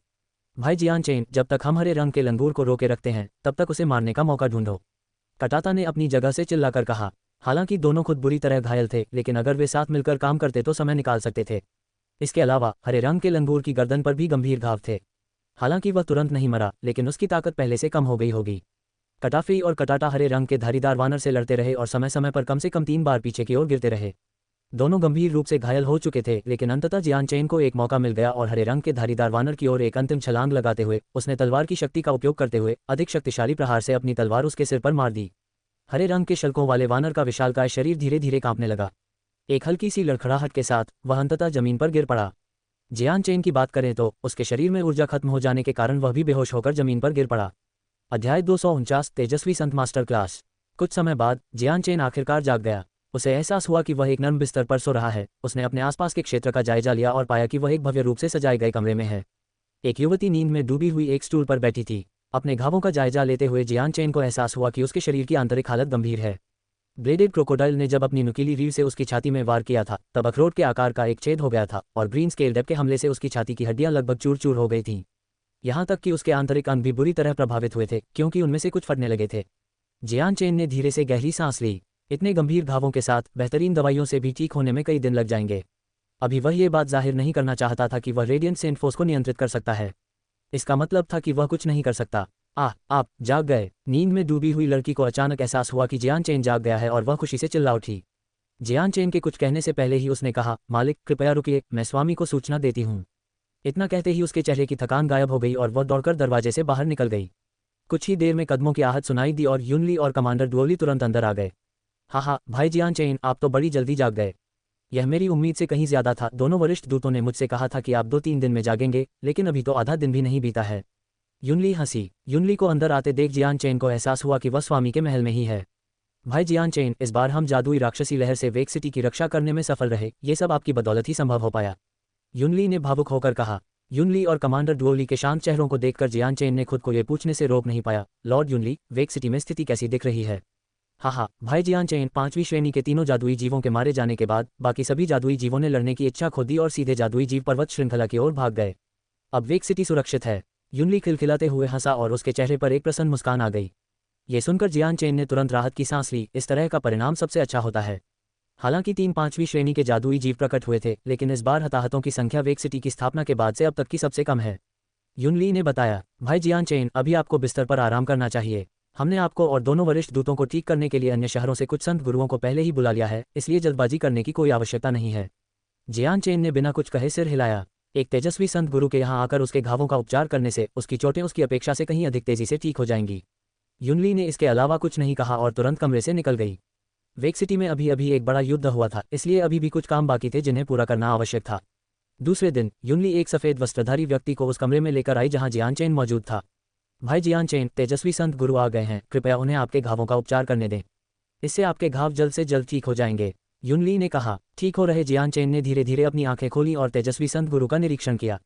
भाई जियान चेन, जब तक हम हरे रंग के लंगूर को रोके रखते हैं, तब तक उसे मारने का मौका ढूंढो, कटाता ने अपनी जगह से चिल्लाकर कहा। हालांकि दोनों खुद बुरी तरह घायल थे, लेकिन अगर वे साथ मिलकर काम करते तो समय निकाल सकते थे। इसके अलावा हरे रंग के लंगूर की गर्दन पर भी गंभीर घाव थे। हालांकि वह तुरंत नहीं मरा, लेकिन उसकी ताकत पहले से कम हो गई होगी। कटाफी और कटाटा हरे रंग के धारीदार वानर से लड़ते रहे और समय समय पर कम से कम 3 बार पीछे की ओर गिरते रहे। दोनों गंभीर रूप से घायल हो चुके थे, लेकिन अंततः जियान चेन को एक मौका मिल गया और हरे रंग के धारीदार वानर की ओर एक अंतिम छलांग लगाते हुए उसने तलवार की शक्ति का उपयोग करते हुए अधिक शक्तिशाली प्रहार से अपनी तलवार उसके सिर पर मार दी। हरे रंग के शल्कों वाले वानर का विशालकाय शरीर धीरे धीरे कांपने लगा। एक हल्की सी लड़खड़ाहट के साथ वह अंततः जमीन पर गिर पड़ा। जियान चेन की बात करें तो उसके शरीर में ऊर्जा खत्म हो जाने के कारण वह भी बेहोश होकर जमीन पर गिर पड़ा। अध्याय 249 तेजस्वी संत मास्टर क्लास। कुछ समय बाद जियान चेन आखिरकार जाग गया। उसे एहसास हुआ कि वह एक नर्म बिस्तर पर सो रहा है। उसने अपने आसपास के क्षेत्र का जायजा लिया और पाया कि वह एक भव्य रूप से सजाए गए कमरे में है। एक युवती नींद में डूबी हुई एक स्टूल पर बैठी थी। अपने घावों का जायजा लेते हुए जियान चेन को एहसास हुआ कि उसके शरीर की आंतरिक हालत गंभीर है। ब्लेडेड क्रोकोडाइल ने जब अपनी नुकीली रीढ़ से उसकी छाती में वार किया था, तब अखरोट के आकार का एक छेद हो गया था और ग्रीन स्केल डेप के हमले से उसकी छाती की हड्डियां लगभग चूर चूर हो गई थीं। यहाँ तक कि उसके आंतरिक अंग भी बुरी तरह प्रभावित हुए थे, क्योंकि उनमें से कुछ फटने लगे थे। जियान चेन ने धीरे से गहरी सांस ली। इतने गंभीर घावों के साथ बेहतरीन दवाइयों से भी ठीक होने में कई दिन लग जाएंगे। अभी वह ये बात जाहिर नहीं करना चाहता था कि वह रेडियंट सेंट फोर्स को नियंत्रित कर सकता है। इसका मतलब था कि वह कुछ नहीं कर सकता। आप जाग गए। नींद में डूबी हुई लड़की को अचानक एहसास हुआ कि जियान चेन जाग गया है और वह खुशी से चिल्ला उठी। जियान चेन के कुछ कहने से पहले ही उसने कहा, मालिक कृपया रुकिए, मैं स्वामी को सूचना देती हूँ। इतना कहते ही उसके चेहरे की थकान गायब हो गई और वह दौड़कर दरवाजे से बाहर निकल गई। कुछ ही देर में कदमों की आहट सुनाई दी और युनली और कमांडर डुओली तुरंत अंदर आ गए। हाँ, भाई जियान चेन, आप तो बड़ी जल्दी जाग गए। यह मेरी उम्मीद से कहीं ज्यादा था। दोनों वरिष्ठ दूतों ने मुझसे कहा था कि आप 2-3 दिन में जागेंगे, लेकिन अभी तो आधा दिन भी नहीं बीता है। युनली हंसी। युनली को अंदर आते देख जियान चेन को एहसास हुआ कि वह स्वामी के महल में ही है। भाई जियान चेन, इस बार हम जादुई राक्षसी लहर से वेक सिटी की रक्षा करने में सफल रहे। ये सब आपकी बदौलत ही संभव हो पाया, युनली ने भावुक होकर कहा। युनली और कमांडर डुओली के शांत चेहरों को देखकर जियान चेन ने खुद को ये पूछने से रोक नहीं पाया, लॉर्ड युनली, वेक सिटी में स्थिति कैसी दिख रही है? हाँ, भाई जियान चेन, 5वीं श्रेणी के तीनों जादुई जीवों के मारे जाने के बाद बाकी सभी जादुई जीवों ने लड़ने की इच्छा खो दी और सीधे जादुई जीव पर्वत श्रृंखला की ओर भाग गए। अब वेक सिटी सुरक्षित है। युनली खिलखिलाते हुए हंसा और उसके चेहरे पर एक प्रसन्न मुस्कान आ गई। ये सुनकर जियान चेन ने तुरंत राहत की सांस ली। इस तरह का परिणाम सबसे अच्छा होता है। हालांकि 5वीं श्रेणी के जादुई जीव प्रकट हुए थे, लेकिन इस बार हताहतों की संख्या वेक सिटी की स्थापना के बाद से अब तक की सबसे कम है, युनली ने बताया। भाई जियान चेन, अभी आपको बिस्तर पर आराम करना चाहिए। हमने आपको और दोनों वरिष्ठ दूतों को ठीक करने के लिए अन्य शहरों से कुछ संत गुरुओं को पहले ही बुला लिया है, इसलिए जल्दबाजी करने की कोई आवश्यकता नहीं है। जियान चेन ने बिना कुछ कहे सिर हिलाया। एक तेजस्वी संत गुरु के यहाँ आकर उसके घावों का उपचार करने से उसकी चोटें उसकी अपेक्षा से कहीं अधिक तेजी से ठीक हो जाएंगी। युनली ने इसके अलावा कुछ नहीं कहा और तुरंत कमरे से निकल गई। वेक सिटी में अभी अभी एक बड़ा युद्ध हुआ था, इसलिए अभी भी कुछ काम बाकी थे जिन्हें पूरा करना आवश्यक था। दूसरे दिन युनली एक सफेद वस्त्रधारी व्यक्ति को उस कमरे में लेकर आई जहां जियान चेन मौजूद था। भाई जियान चेन, तेजस्वी संत गुरु आ गए हैं, कृपया उन्हें आपके घावों का उपचार करने दें। इससे आपके घाव जल्द से जल्द ठीक हो जाएंगे, युनली ने कहा। ठीक हो रहे जियान चेन ने धीरे धीरे अपनी आंखें खोली और तेजस्वी संत गुरु का निरीक्षण किया।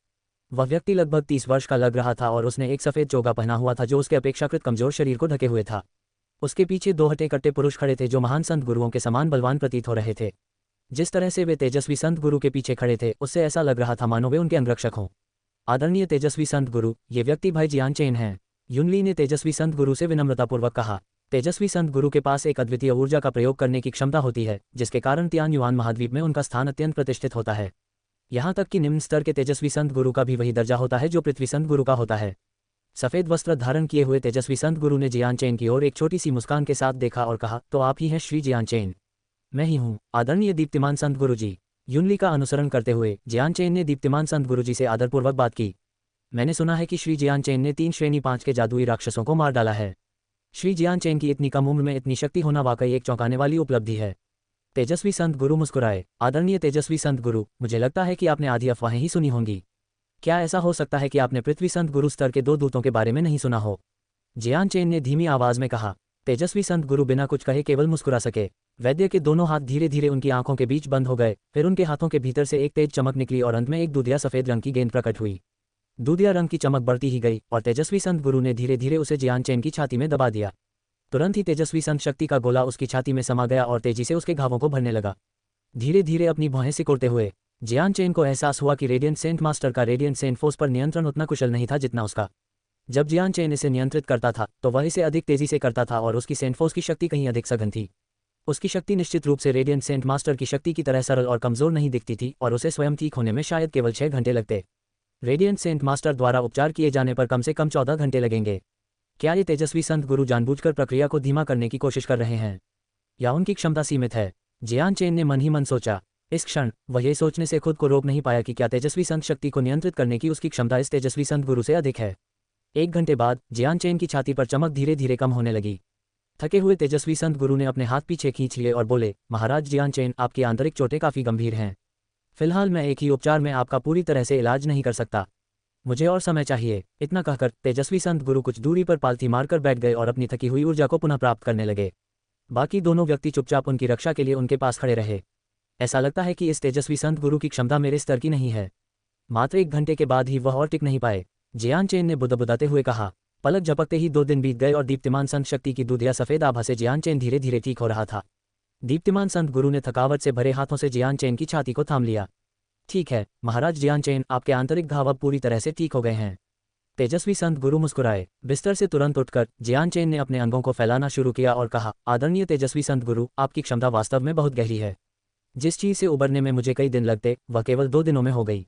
वह व्यक्ति लगभग 30 वर्ष का लग रहा था और उसने एक सफेद चोगा पहना हुआ था जो उसके अपेक्षाकृत कमजोर शरीर को ढके हुए था। उसके पीछे 2 हटे कट्टे पुरुष खड़े थे जो महान संत गुरुओं के समान बलवान प्रतीत हो रहे थे। जिस तरह से वे तेजस्वी संत गुरु के पीछे खड़े थे, उससे ऐसा लग रहा था मानो वे उनके अंगरक्षक हों। आदरणीय तेजस्वी संत गुरु, ये व्यक्ति भाई जियान चेन हैं, युनली ने तेजस्वी संत गुरु से विनम्रतापूर्वक कहा। तेजस्वी संत गुरु के पास एक अद्वितीय ऊर्जा का प्रयोग करने की क्षमता होती है, जिसके कारण तियान युआन महाद्वीप में उनका स्थान अत्यंत प्रतिष्ठित होता है। यहाँ तक कि निम्न स्तर के तेजस्वी संत गुरु का भी वही दर्जा होता है जो पृथ्वी संत गुरु का होता है। सफ़ेद वस्त्र धारण किए हुए तेजस्वी संत गुरु ने जियान चेन की ओर एक छोटी सी मुस्कान के साथ देखा और कहा, तो आप ही हैं श्री जियान चेन। मैं ही हूँ, आदरणीय दीप्तिमान संत गुरुजी। युनली का अनुसरण करते हुए जियान चेन ने दीप्तिमान संत गुरुजी से आदरपूर्वक बात की। मैंने सुना है कि श्री जियान चेन ने 3 श्रेणी 5 के जादुई राक्षसों को मार डाला है। श्री जियान चेन की इतनी कम उम्र में इतनी शक्ति होना वाकई एक चौंकाने वाली उपलब्धि है। तेजस्वी संत गुरु मुस्कुराए। आदरणीय तेजस्वी संत गुरु, मुझे लगता है कि आपने आधी अफवाहें ही सुनी होंगी। क्या ऐसा हो सकता है कि आपने पृथ्वी संत गुरु स्तर के 2 दूतों के बारे में नहीं सुना हो? जियान चेन ने धीमी आवाज में कहा। तेजस्वी संत गुरु बिना कुछ कहे केवल मुस्कुरा सके। वैद्य के दोनों हाथ धीरे धीरे उनकी आंखों के बीच बंद हो गए, फिर उनके हाथों के भीतर से एक तेज चमक निकली और अंत में एक दूधिया सफेद रंग की गेंद प्रकट हुई। दूधिया रंग की चमक बढ़ती ही गई और तेजस्वी संत गुरु ने धीरे धीरे उसे जियान चेन की छाती में दबा दिया। तुरंत ही तेजस्वी संत शक्ति का गोला उसकी छाती में समा गया और तेजी से उसके घावों को भरने लगा। धीरे धीरे अपनी भौहें सिकोड़ते हुए जियान चेन को एहसास हुआ कि रेडियंट सेंट मास्टर का रेडियंट सेंट फोर्स पर नियंत्रण उतना कुशल नहीं था जितना उसका। जब जियान चेन इसे नियंत्रित करता था तो वह इसे अधिक तेजी से करता था और उसकी सेंट फोर्स की शक्ति कहीं अधिक सघन थी। उसकी शक्ति निश्चित रूप से रेडियंट सेंट मास्टर की शक्ति की तरह सरल और कमजोर नहीं दिखती थी और उसे स्वयं ठीक होने में शायद केवल 6 घंटे लगते। रेडियंट सेंट मास्टर द्वारा उपचार किए जाने पर कम से कम 14 घंटे लगेंगे। क्या ये तेजस्वी संत गुरु जानबूझकर प्रक्रिया को धीमा करने की कोशिश कर रहे हैं या उनकी क्षमता सीमित है? जियान चेन ने मन ही मन सोचा। इस क्षण वह ये सोचने से खुद को रोक नहीं पाया कि क्या तेजस्वी संत शक्ति को नियंत्रित करने की उसकी क्षमता इस तेजस्वी संत गुरु से अधिक है। 1 घंटे बाद जियान चेन की छाती पर चमक धीरे धीरे कम होने लगी। थके हुए तेजस्वी संत गुरु ने अपने हाथ पीछे खींच लिए और बोले, महाराज जियान चेन, आपकी आंतरिक चोटें काफ़ी गंभीर हैं। फिलहाल मैं एक ही उपचार में आपका पूरी तरह से इलाज नहीं कर सकता, मुझे और समय चाहिए। इतना कहकर तेजस्वी संत गुरु कुछ दूरी पर पालथी मारकर बैठ गए और अपनी थकी हुई ऊर्जा को पुनः प्राप्त करने लगे। बाकी दोनों व्यक्ति चुपचाप उनकी रक्षा के लिए उनके पास खड़े रहे। ऐसा लगता है कि इस तेजस्वी संत गुरु की क्षमता मेरे स्तर की नहीं है। मात्र 1 घंटे के बाद ही वह और टिक नहीं पाए। जियान चेन ने बुदबुदाते हुए कहा। पलक झपकते ही 2 दिन बीत गए और दीप्तिमान संत शक्ति की दूधिया सफेद आभा से जियान चेन धीरे धीरे ठीक हो रहा था। दीप्तिमान संत गुरु ने थकावट से भरे हाथों से जियान चेन की छाती को थाम लिया। ठीक है महाराज जियान चेन, आपके आंतरिक घाव अब पूरी तरह से ठीक हो गए हैं। तेजस्वी संत गुरु मुस्कुराए। बिस्तर से तुरंत उठकर जियान चेन ने अपने अंगों को फैलाना शुरू किया और कहा, आदरणीय तेजस्वी संत गुरु, आपकी क्षमता वास्तव में बहुत गहरी है। जिस चीज़ से उबरने में मुझे कई दिन लगते वह केवल 2 दिनों में हो गई।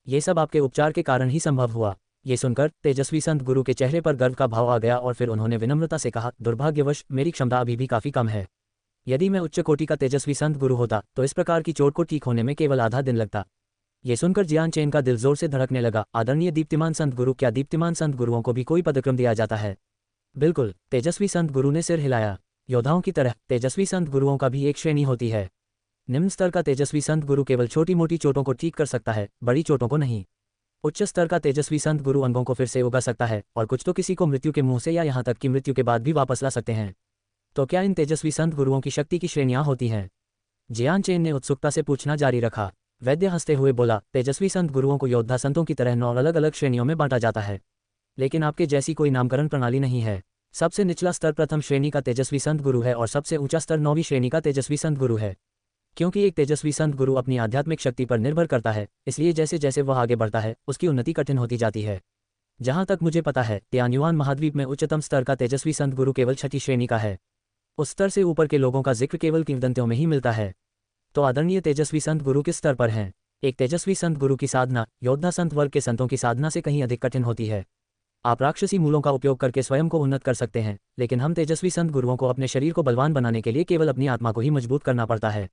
ये सब आपके उपचार के कारण ही संभव हुआ। ये सुनकर तेजस्वी संत गुरु के चेहरे पर गर्व का भाव आ गया और फिर उन्होंने विनम्रता से कहा, दुर्भाग्यवश मेरी क्षमता अभी भी काफ़ी कम है। यदि मैं उच्च कोटि का तेजस्वी संत गुरु होता तो इस प्रकार की चोट को ठीक होने में केवल आधा दिन लगता। ये सुनकर जियान चेन का दिल जोर से धड़कने लगा। आदरणीय दीप्तिमान संत गुरु, क्या दीप्तिमान संत गुरुओं को भी कोई पदक्रम दिया जाता है? बिल्कुल, तेजस्वी संत गुरु ने सिर हिलाया। योद्धाओं की तरह तेजस्वी संत गुरुओं का भी एक श्रेणी होती है। निम्न स्तर का तेजस्वी संत गुरु केवल छोटी मोटी चोटों को ठीक कर सकता है, बड़ी चोटों को नहीं। उच्च स्तर का तेजस्वी संत गुरु अंगों को फिर से उगा सकता है और कुछ तो किसी को मृत्यु के मुंह से या यहाँ तक कि मृत्यु के बाद भी वापस ला सकते हैं। तो क्या इन तेजस्वी संत गुरुओं की शक्ति की श्रेणियां होती हैं? जियान चेन ने उत्सुकता से पूछना जारी रखा। वैद्य हंसते हुए बोला, तेजस्वी संत गुरुओं को योद्धा संतों की तरह 9 अलग अलग श्रेणियों में बांटा जाता है, लेकिन आपके जैसी कोई नामकरण प्रणाली नहीं है। सबसे निचला स्तर प्रथम श्रेणी का तेजस्वी संत गुरु है और सबसे ऊंचा स्तर 9वीं श्रेणी का तेजस्वी संत गुरु है। क्योंकि एक तेजस्वी संत गुरु अपनी आध्यात्मिक शक्ति पर निर्भर करता है, इसलिए जैसे जैसे वह आगे बढ़ता है उसकी उन्नति कठिन होती जाती है। जहां तक मुझे पता है, तियान्युआन महाद्वीप में उच्चतम स्तर का तेजस्वी संत गुरु केवल 6ठी श्रेणी का है। उस स्तर से ऊपर के लोगों का जिक्र केवल किंवदंतियों में ही मिलता है। तो आदरणीय तेजस्वी संत गुरु किस स्तर पर हैं? एक तेजस्वी संत गुरु की साधना योद्धा संत वर्ग के संतों की साधना से कहीं अधिक कठिन होती है। आप राक्षसी मूलों का उपयोग करके स्वयं को उन्नत कर सकते हैं, लेकिन हम तेजस्वी संत गुरुओं को अपने शरीर को बलवान बनाने के लिए केवल अपनी आत्मा को ही मजबूत करना पड़ता है।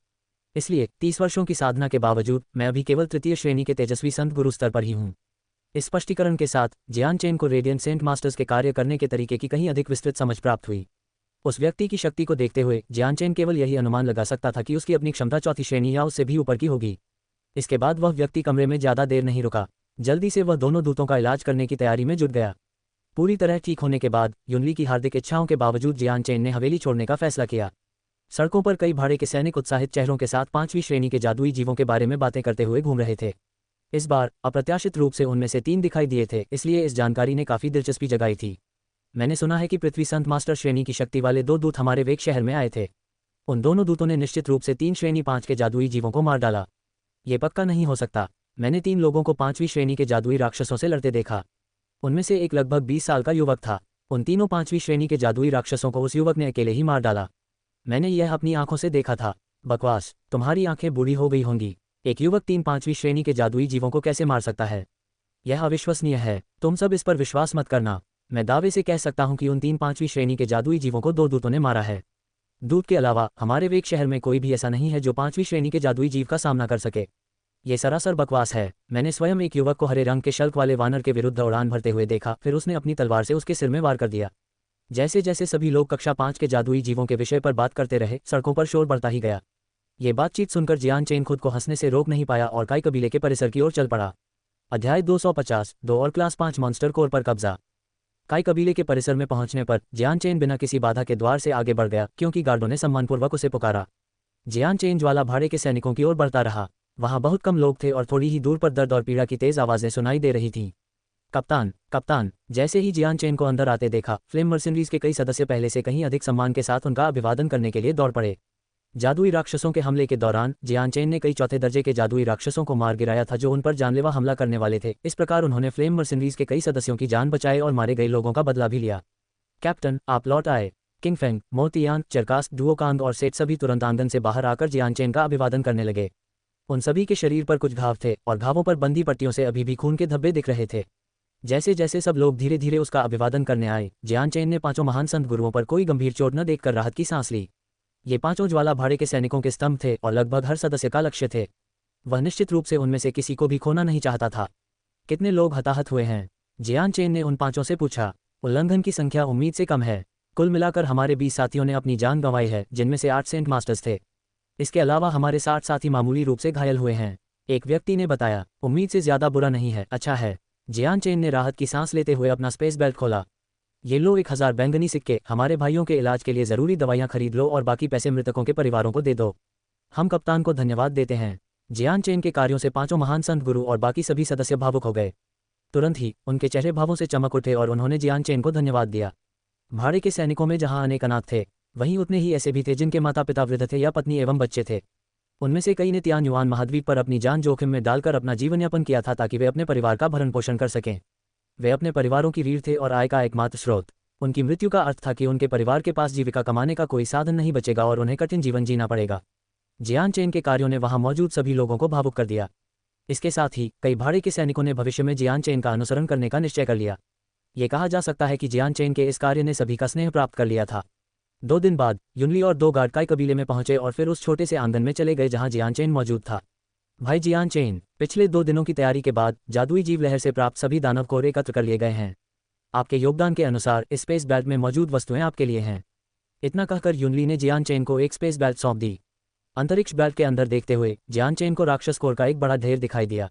इसलिए 30 वर्षों की साधना के बावजूद मैं अभी केवल 3य श्रेणी के तेजस्वी संत गुरु स्तर पर ही हूँ। इस स्पष्टीकरण के साथ जियान चेन को रेडियंट सेंट मास्टर्स के कार्य करने के तरीके की कहीं अधिक विस्तृत समझ प्राप्त हुई। उस व्यक्ति की शक्ति को देखते हुए जियान चेन केवल यही अनुमान लगा सकता था कि उसकी अपनी क्षमता 4थी श्रेणी या उससे भी ऊपर की होगी। इसके बाद वह व्यक्ति कमरे में ज़्यादा देर नहीं रुका। जल्दी से वह दोनों दूतों का इलाज करने की तैयारी में जुट गया। पूरी तरह ठीक होने के बाद युनली की हार्दिक इच्छाओं के बावजूद जियान चेन ने हवेली छोड़ने का फैसला किया। सड़कों पर कई भाड़े के सैनिक उत्साहित चेहरों के साथ 5वीं श्रेणी के जादुई जीवों के बारे में बातें करते हुए घूम रहे थे। इस बार अप्रत्याशित रूप से उनमें से 3 दिखाई दिए थे, इसलिए इस जानकारी ने काफ़ी दिलचस्पी जगाई थी। मैंने सुना है कि पृथ्वी संत मास्टर श्रेणी की शक्ति वाले 2 दूत हमारे वेग शहर में आए थे। उन दोनों दूतों ने निश्चित रूप से 3 श्रेणी 5 के जादुई जीवों को मार डाला। ये पक्का नहीं हो सकता। मैंने 3 लोगों को 5वीं श्रेणी के जादुई राक्षसों से लड़ते देखा। उनमें से एक लगभग 20 साल का युवक था। उन तीनों 5वीं श्रेणी के जादुई राक्षसों को उस युवक ने अकेले ही मार डाला। मैंने यह अपनी आंखों से देखा था। बकवास, तुम्हारी आंखें बूढ़ी हो गई होंगी। एक युवक 3-5वीं श्रेणी के जादुई जीवों को कैसे मार सकता है? यह अविश्वसनीय है। तुम सब इस पर विश्वास मत करना। मैं दावे से कह सकता हूं कि उन 3-5वीं श्रेणी के जादुई जीवों को 2 दूतों ने मारा है। दूत के अलावा हमारे वेक शहर में कोई भी ऐसा नहीं है जो 5वीं श्रेणी के जादुई जीव का सामना कर सके। ये सरासर बकवास है। मैंने स्वयं एक युवक को हरे रंग के शल्क वाले वानर के विरुद्ध उड़ान भरते हुए देखा, फिर उसने अपनी तलवार से उसके सिर में वार कर दिया। जैसे जैसे सभी लोग कक्षा 5 के जादुई जीवों के विषय पर बात करते रहे, सड़कों पर शोर बढ़ता ही गया। ये बातचीत सुनकर जियान चेन खुद को हंसने से रोक नहीं पाया और काई कबीले के परिसर की ओर चल पड़ा। अध्याय 250 2 और क्लास 5 मॉन्स्टर कोर पर कब्जा। काई कबीले के परिसर में पहुंचने पर जियान चेन बिना किसी बाधा के द्वार से आगे बढ़ गया, क्योंकि गार्डों ने सम्मानपूर्वक उसे पुकारा। जियान चेन ज्वाला भाड़े के सैनिकों की ओर बढ़ता रहा। वहां बहुत कम लोग थे और थोड़ी ही दूर पर दर्द और पीड़ा की तेज आवाजें सुनाई दे रही थीं। कप्तान, कप्तान! जैसे ही जियान चेन को अंदर आते देखा, फ्लेम मर्सिनरीज के कई सदस्य पहले से कहीं अधिक सम्मान के साथ उनका अभिवादन करने के लिए दौड़ पड़े। जादुई राक्षसों के हमले के दौरान जियान चेन ने कई चौथे दर्जे के जादुई राक्षसों को मार गिराया था जो उन पर जानलेवा हमला करने वाले थे। इस प्रकार उन्होंने फ्लेम मर्सिनरीज के कई सदस्यों की जान बचाए और मारे गए लोगों का बदला भी लिया। कैप्टन, आप लौट आए। किंग फेंग, मोतियान, चरकास्ट, डुओकांग और सेठ सभी तुरंत आंगन से बाहर आकर जियान चेन का अभिवादन करने लगे। उन सभी के शरीर पर कुछ घाव थे और घावों पर बंदी पट्टियों से अभी भी खून के धब्बे दिख रहे थे। जैसे जैसे सब लोग धीरे धीरे उसका अभिवादन करने आए, जियान चेन ने 5 महान संत गुरुओं पर कोई गंभीर चोट न देखकर राहत की सांस ली। ये 5 ज्वाला भाड़े के सैनिकों के स्तंभ थे और लगभग हर सदस्य का लक्ष्य थे। वह निश्चित रूप से उनमें से किसी को भी खोना नहीं चाहता था। कितने लोग हताहत हुए हैं? जियान चेन ने उन 5 से पूछा। उल्लंघन की संख्या उम्मीद से कम है। कुल मिलाकर हमारे 20 साथियों ने अपनी जान गंवाई है, जिनमें से 8 सेंट मास्टर्स थे। इसके अलावा हमारे 60 साथी मामूली रूप से घायल हुए हैं, एक व्यक्ति ने बताया। उम्मीद से ज्यादा बुरा नहीं है। अच्छा है। जियान चेन ने राहत की सांस लेते हुए अपना स्पेस बेल्ट खोला। ये लो 1000 बैंगनी सिक्के, हमारे भाइयों के इलाज के लिए जरूरी दवाइयां खरीद लो और बाकी पैसे मृतकों के परिवारों को दे दो। हम कप्तान को धन्यवाद देते हैं। जियान चेन के कार्यों से 5 महान संत गुरु और बाकी सभी सदस्य भावुक हो गए। तुरंत ही उनके चेहरे भावों से चमक उठे और उन्होंने जियान चेन को धन्यवाद दिया। भाड़े के सैनिकों में जहां अनेक अनाथ थे, वहीं उतने ही ऐसे भी थे जिनके माता पिता वृद्ध थे या पत्नी एवं बच्चे थे। उनमें से कई ने तियान युआन महाद्वीप पर अपनी जान जोखिम में डालकर अपना जीवन यापन किया था ताकि वे अपने परिवार का भरण पोषण कर सकें। वे अपने परिवारों की रीढ़ थे और आय का एकमात्र स्रोत। उनकी मृत्यु का अर्थ था कि उनके परिवार के पास जीविका कमाने का कोई साधन नहीं बचेगा और उन्हें कठिन जीवन जीना पड़ेगा। जियान चेन के कार्यों ने वहां मौजूद सभी लोगों को भावुक कर दिया। इसके साथ ही कई भाड़े के सैनिकों ने भविष्य में जियान चेन का अनुसरण करने का निश्चय कर लिया। ये कहा जा सकता है कि जियान चेन के इस कार्य ने सभी का स्नेह प्राप्त कर लिया था। 2 दिन बाद युनली और 2 गार्ड काई कबीले में पहुंचे और फिर उस छोटे से आंगन में चले गए जहां जियान चेन मौजूद था। भाई जियान चेन, पिछले 2 दिनों की तैयारी के बाद जादुई जीव लहर से प्राप्त सभी दानव कोर एकत्र कर लिए गए हैं। आपके योगदान के अनुसार इस स्पेस बेल्ट में मौजूद वस्तुएं आपके लिए हैं। इतना कहकर युनली ने जियान चेन को एक स्पेस बेल्ट सौंप दी। अंतरिक्ष बेल्ट के अंदर देखते हुए जियान चेन को राक्षस कोर का एक बड़ा ढेर दिखाई दिया।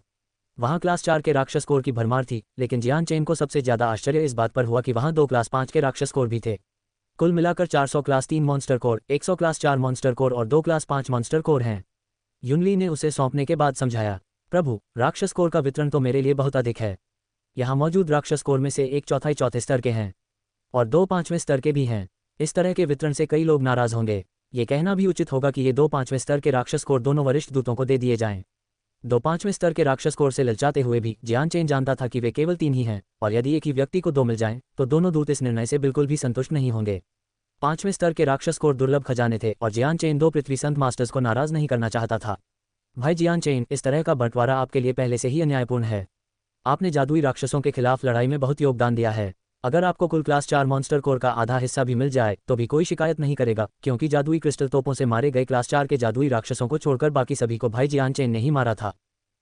वहां क्लास 4 के राक्षस कोर की भरमार थी, लेकिन जियान चेन को सबसे ज्यादा आश्चर्य इस बात पर हुआ कि वहां 2 क्लास 5 के राक्षस कोर भी थे। कुल मिलाकर 400 class 3 monster core, 100 class 4 monster core और 2 क्लास 5 मॉन्स्टर कोर हैं। युनली ने उसे सौंपने के बाद समझाया, प्रभु, राक्षस कोर का वितरण तो मेरे लिए बहुत अधिक है। यहाँ मौजूद राक्षस कोर में से 1/4 चौथे स्तर के हैं और 2 5वें स्तर के भी हैं। इस तरह के वितरण से कई लोग नाराज होंगे। ये कहना भी उचित होगा कि ये 2 5वें स्तर के राक्षस कोर दोनों वरिष्ठ दूतों को दे दिए जाएं। 2 5वें स्तर के राक्षस कोर से ललचाते हुए भी जियान चेन जानता था कि वे केवल 3 ही हैं और यदि एक ही व्यक्ति को 2 मिल जाएं तो दोनों दूत इस निर्णय से बिल्कुल भी संतुष्ट नहीं होंगे। 5वें स्तर के राक्षस कोर दुर्लभ खजाने थे और जियान चेन 2 पृथ्वी संत मास्टर्स को नाराज नहीं करना चाहता था। भाई जियान चेन, इस तरह का बंटवारा आपके लिए पहले से ही अन्यायपूर्ण है। आपने जादुई राक्षसों के खिलाफ लड़ाई में बहुत योगदान दिया है। अगर आपको कुल क्लास 4 मॉन्स्टर कोर का आधा हिस्सा भी मिल जाए तो भी कोई शिकायत नहीं करेगा, क्योंकि जादुई क्रिस्टल तोपों से मारे गए क्लास 4 के जादुई राक्षसों को छोड़कर बाकी सभी को भाई जियान चेन ने ही मारा था।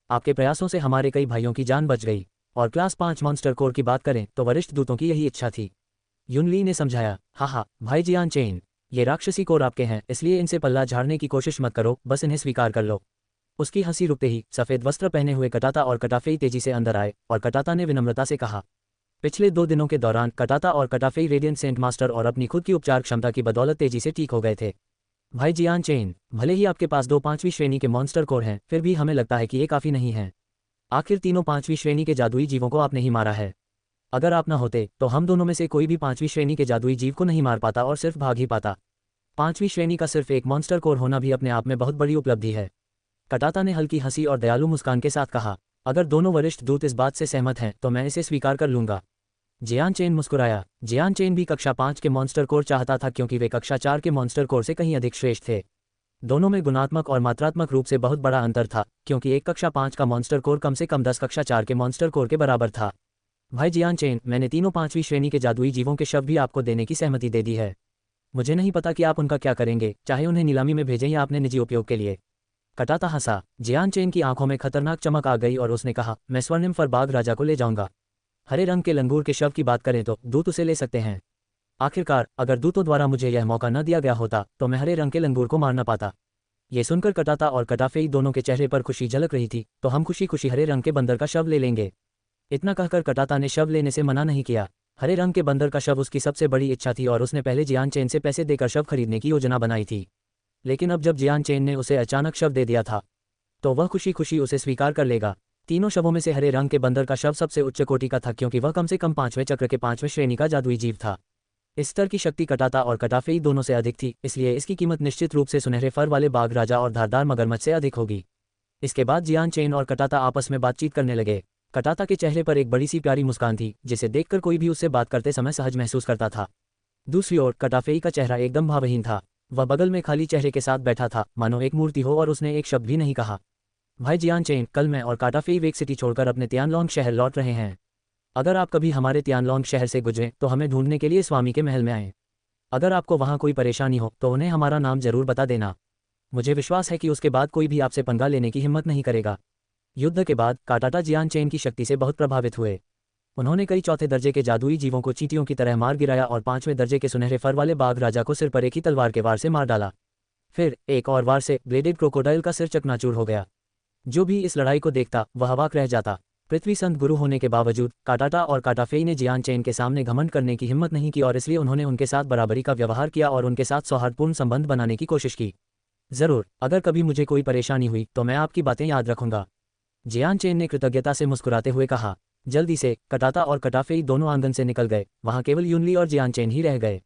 आपके प्रयासों से हमारे कई भाइयों की जान बच गई। और क्लास 5 मॉन्स्टर कोर की बात करें तो वरिष्ठ दूतों की यही इच्छा थी। युनली ने समझाया। हाँ, भाई जियान चेन, ये राक्षसी कोर आपके हैं, इसलिए इनसे पल्ला झाड़ने की कोशिश मत करो, बस इन्हें स्वीकार कर लो। उसकी हंसी रुकते ही सफेद वस्त्र पहने हुए कटाता और कटाफेई तेजी से अंदर आए और कटाता ने विनम्रता से कहा, पिछले 2 दिनों के दौरान कटाता और कटाफेई रेडियंट सेंट मास्टर और अपनी खुद की उपचार क्षमता की बदौलत तेजी से ठीक हो गए थे। भाई जियान चेन, भले ही आपके पास 2 5वीं श्रेणी के मॉन्स्टर कोर हैं, फिर भी हमें लगता है कि ये काफ़ी नहीं है। आखिर तीनों 5वीं श्रेणी के जादुई जीवों को आपने ही मारा है। अगर आप न होते तो हम दोनों में से कोई भी 5वीं श्रेणी के जादुई जीव को नहीं मार पाता और सिर्फ भाग ही पाता। 5वीं श्रेणी का सिर्फ एक मॉन्स्टर कोर होना भी अपने आप में बहुत बड़ी उपलब्धि है। कटाता ने हल्की हंसी और दयालु मुस्कान के साथ कहा, अगर दोनों वरिष्ठ दूत इस बात से सहमत हैं तो मैं इसे स्वीकार कर लूंगा। जियान चेन मुस्कुराया। जियान चेन भी कक्षा 5 के मॉन्स्टर कोर चाहता था, क्योंकि वे कक्षा 4 के मॉन्स्टर कोर से कहीं अधिक श्रेष्ठ थे। दोनों में गुणात्मक और मात्रात्मक रूप से बहुत बड़ा अंतर था, क्योंकि एक कक्षा 5 का मॉन्स्टर कोर कम से कम 10 कक्षा 4 के मॉन्स्टर कोर के बराबर था। भाई जियान चेन, मैंने तीनों 5वीं श्रेणी के जादुई जीवों के शव भी आपको देने की सहमति दे दी है। मुझे नहीं पता कि आप उनका क्या करेंगे, चाहे उन्हें नीलामी में भेजें या अपने निजी उपयोग के लिए। कटाता हंसा। जियान चेन की आंखों में खतरनाक चमक आ गई और उसने कहा, मैं स्वर्णिम फर बाग राजा को ले जाऊंगा। हरे रंग के लंगूर के शव की बात करें तो दूत उसे ले सकते हैं। आखिरकार अगर दूतों द्वारा मुझे यह मौका न दिया गया होता तो मैं हरे रंग के लंगूर को मार न पाता। ये सुनकर कटाता और कटाफेई दोनों के चेहरे पर खुशी झलक रही थी। तो हम खुशी खुशी हरे रंग के बंदर का शव ले लेंगे। इतना कहकर कटाता ने शव लेने से मना नहीं किया। हरे रंग के बंदर का शव उसकी सबसे बड़ी इच्छा थी और उसने पहले जियान चेन से पैसे देकर शव खरीदने की योजना बनाई थी। लेकिन अब जब जियान चेन ने उसे अचानक शव दे दिया था तो वह खुशी खुशी उसे स्वीकार कर लेगा। तीनों शवों में से हरे रंग के बंदर का शव सबसे उच्च कोटि का था, क्योंकि वह कम से कम 5वें चक्र के 5वें श्रेणी का जादुई जीव था। इस स्तर की शक्ति कटाता और कटाफेई दोनों से अधिक थी, इसलिए इसकी कीमत निश्चित रूप से सुनहरे फर वाले बाघ राजा और धारदार मगरमच्छ से अधिक होगी। इसके बाद जियान चेन और कटाता आपस में बातचीत करने लगे। कटाता के चेहरे पर एक बड़ी सी प्यारी मुस्कान थी, जिसे देखकर कोई भी उससे बात करते समय सहज महसूस करता था। दूसरी ओर कटाफेई का चेहरा एकदम भावहीन था। वह बगल में खाली चेहरे के साथ बैठा था, मानो एक मूर्ति हो, और उसने एक शब्द भी नहीं कहा। भाई जियान चेन, कल मैं और कटाफेई वेक सिटी छोड़कर अपने तियानलोंग शहर लौट रहे हैं। अगर आप कभी हमारे तियानलोंग शहर से गुजरें तो हमें ढूंढने के लिए स्वामी के महल में आएं। अगर आपको वहाँ कोई परेशानी हो तो उन्हें हमारा नाम जरूर बता देना। मुझे विश्वास है कि उसके बाद कोई भी आपसे पंगा लेने की हिम्मत नहीं करेगा। युद्ध के बाद कटाता जियान चेन की शक्ति से बहुत प्रभावित हुए। उन्होंने कई चौथे दर्जे के जादुई जीवों को चींटियों की तरह मार गिराया और 5वें दर्जे के सुनहरे फर वाले बाघ राजा को सिर पर एक ही तलवार के वार से मार डाला। फिर एक और वार से ब्लेडेड क्रोकोडाइल का सिर चकनाचूर हो गया। जो भी इस लड़ाई को देखता वह अवाक रह जाता। पृथ्वी संत गुरु होने के बावजूद कटाता और कटाफेई ने जियान चेन के सामने घमंड करने की हिम्मत नहीं की और इसलिए उन्होंने उनके साथ बराबरी का व्यवहार किया और उनके साथ सौहार्दपूर्ण संबंध बनाने की कोशिश की। जरूर, अगर कभी मुझे कोई परेशानी हुई तो मैं आपकी बातें याद रखूंगा। जियान चेन ने कृतज्ञता से मुस्कुराते हुए कहा। जल्दी से कटाता और कटाफेई दोनों आंगन से निकल गए। वहां केवल यूनली और जियान चेन ही रह गए।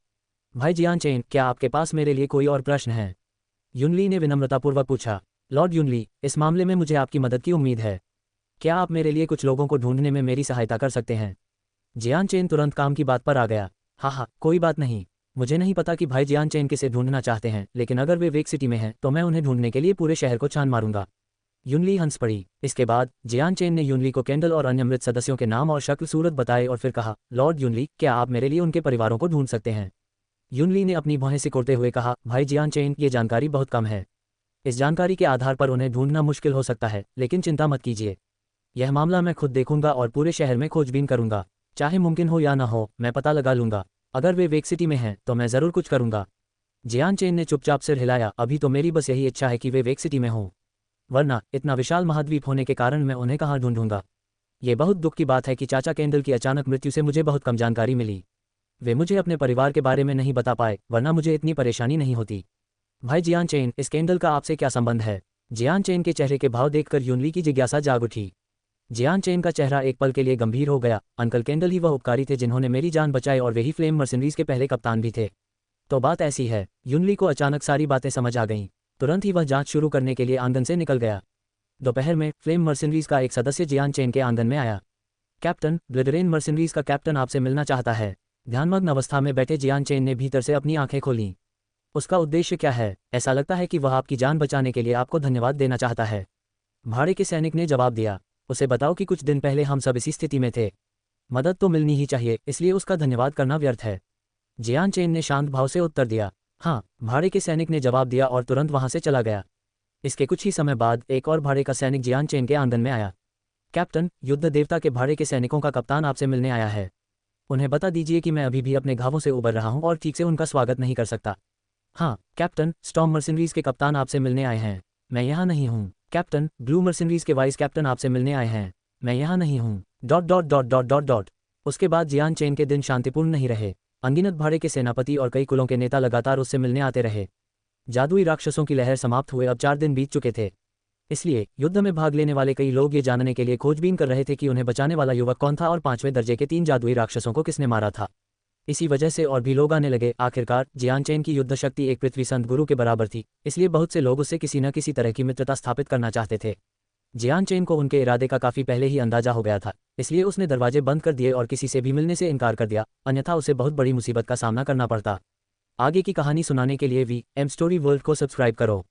भाई जियान चेन, क्या आपके पास मेरे लिए कोई और प्रश्न है? यूनली ने विनम्रतापूर्वक पूछा। लॉर्ड यूनली, इस मामले में मुझे आपकी मदद की उम्मीद है। क्या आप मेरे लिए कुछ लोगों को ढूंढने में मेरी सहायता कर सकते हैं? जियान चेन तुरंत काम की बात पर आ गया। हाँ, कोई बात नहीं। मुझे नहीं पता कि भाई जियान चेन किसे ढूंढना चाहते हैं, लेकिन अगर वे वेक सिटी में हैं तो मैं उन्हें ढूंढने के लिए पूरे शहर को छान मारूंगा। यूनली हंस पड़ी। इसके बाद जियान चेन ने यूनली को कैंडल और अन्य मृत सदस्यों के नाम और शक्ल सूरत बताए और फिर कहा, लॉर्ड यूनली, क्या आप मेरे लिए उनके परिवारों को ढूंढ सकते हैं? यूनली ने अपनी भौहें सिकोड़ते हुए कहा, भाई जियान चेन, ये जानकारी बहुत कम है। इस जानकारी के आधार पर उन्हें ढूंढना मुश्किल हो सकता है, लेकिन चिंता मत कीजिए। यह मामला मैं खुद देखूंगा और पूरे शहर में खोजबीन करूंगा। चाहे मुमकिन हो या ना हो, मैं पता लगा लूंगा। अगर वे वेक सिटी में हैं तो मैं जरूर कुछ करूंगा। जियान चेन ने चुपचाप सिर हिलाया। अभी तो मेरी बस यही इच्छा है कि वे वेक सिटी में हों, वरना इतना विशाल महाद्वीप होने के कारण मैं उन्हें कहाँ ढूंढूंगा। ये बहुत दुख की बात है कि चाचा कैंडल की अचानक मृत्यु से मुझे बहुत कम जानकारी मिली। वे मुझे अपने परिवार के बारे में नहीं बता पाए, वरना मुझे इतनी परेशानी नहीं होती। भाई जियान चेन, इस कैंडल का आपसे क्या संबंध है? जियान चेन के चेहरे के भाव देखकर यूनली की जिज्ञासा जाग उठी। जियान चेन का चेहरा एक पल के लिए गंभीर हो गया। अंकल कैंडल ही वह उपकारी थे जिन्होंने मेरी जान बचाई और वे ही फ्लेम मर्सिनरीज के पहले कप्तान भी थे। तो बात ऐसी है। यूनली को अचानक सारी बातें समझ आ गईं। तुरंत ही वह जांच शुरू करने के लिए आंगन से निकल गया। दोपहर में फ्लेम मर्सिनरीज का एक सदस्य जियान चेन के आंगन में आया। कैप्टन, ब्लिडरेन मर्सिनरीज का कैप्टन आपसे मिलना चाहता है। ध्यानमग्न अवस्था में बैठे जियान चेन ने भीतर से अपनी आंखें खोलीं। उसका उद्देश्य क्या है? ऐसा लगता है कि वह आपकी जान बचाने के लिए आपको धन्यवाद देना चाहता है। भाड़े के सैनिक ने जवाब दिया। उसे बताओ कि कुछ दिन पहले हम सब इसी स्थिति में थे। मदद तो मिलनी ही चाहिए, इसलिए उसका धन्यवाद करना व्यर्थ है। जियान चेन ने शांत भाव से उत्तर दिया। हाँ, भाड़े के सैनिक ने जवाब दिया और तुरंत वहां से चला गया। इसके कुछ ही समय बाद एक और भाड़े का सैनिक जियान चेन के आंगन में आया। कैप्टन, युद्ध देवता के भाड़े के सैनिकों का कप्तान आपसे मिलने आया है। उन्हें बता दीजिए कि मैं अभी भी अपने घावों से उबर रहा हूं और ठीक से उनका स्वागत नहीं कर सकता। हाँ कैप्टन, स्टॉर्म मर्सिनरीज के कप्तान आपसे मिलने आए हैं। मैं यहाँ नहीं हूँ। कैप्टन, ब्लू मर्सिनरीज के वाइस कैप्टन आपसे मिलने आए हैं। मैं यहाँ नहीं हूँ। Dot dot dot dot dot dot. उसके बाद जियान चेन के दिन शांतिपूर्ण नहीं रहे। अनगिनत भाड़े के सेनापति और कई कुलों के नेता लगातार उससे मिलने आते रहे। जादुई राक्षसों की लहर समाप्त हुए अब 4 दिन बीत चुके थे। इसलिए युद्ध में भाग लेने वाले कई लोग ये जानने के लिए खोजबीन कर रहे थे कि उन्हें बचाने वाला युवक कौन था और 5वें दर्जे के 3 जादुई राक्षसों को किसने मारा था। इसी वजह से और भी लोग आने लगे। आखिरकार जियान चेन की युद्ध शक्ति एक पृथ्वी संत गुरु के बराबर थी, इसलिए बहुत से लोग उससे किसी न किसी तरह की मित्रता स्थापित करना चाहते थे। जियान चेन को उनके इरादे का काफी पहले ही अंदाजा हो गया था, इसलिए उसने दरवाजे बंद कर दिए और किसी से भी मिलने से इनकार कर दिया, अन्यथा उसे बहुत बड़ी मुसीबत का सामना करना पड़ता। आगे की कहानी सुनाने के लिए VM स्टोरी वर्ल्ड को सब्सक्राइब करो।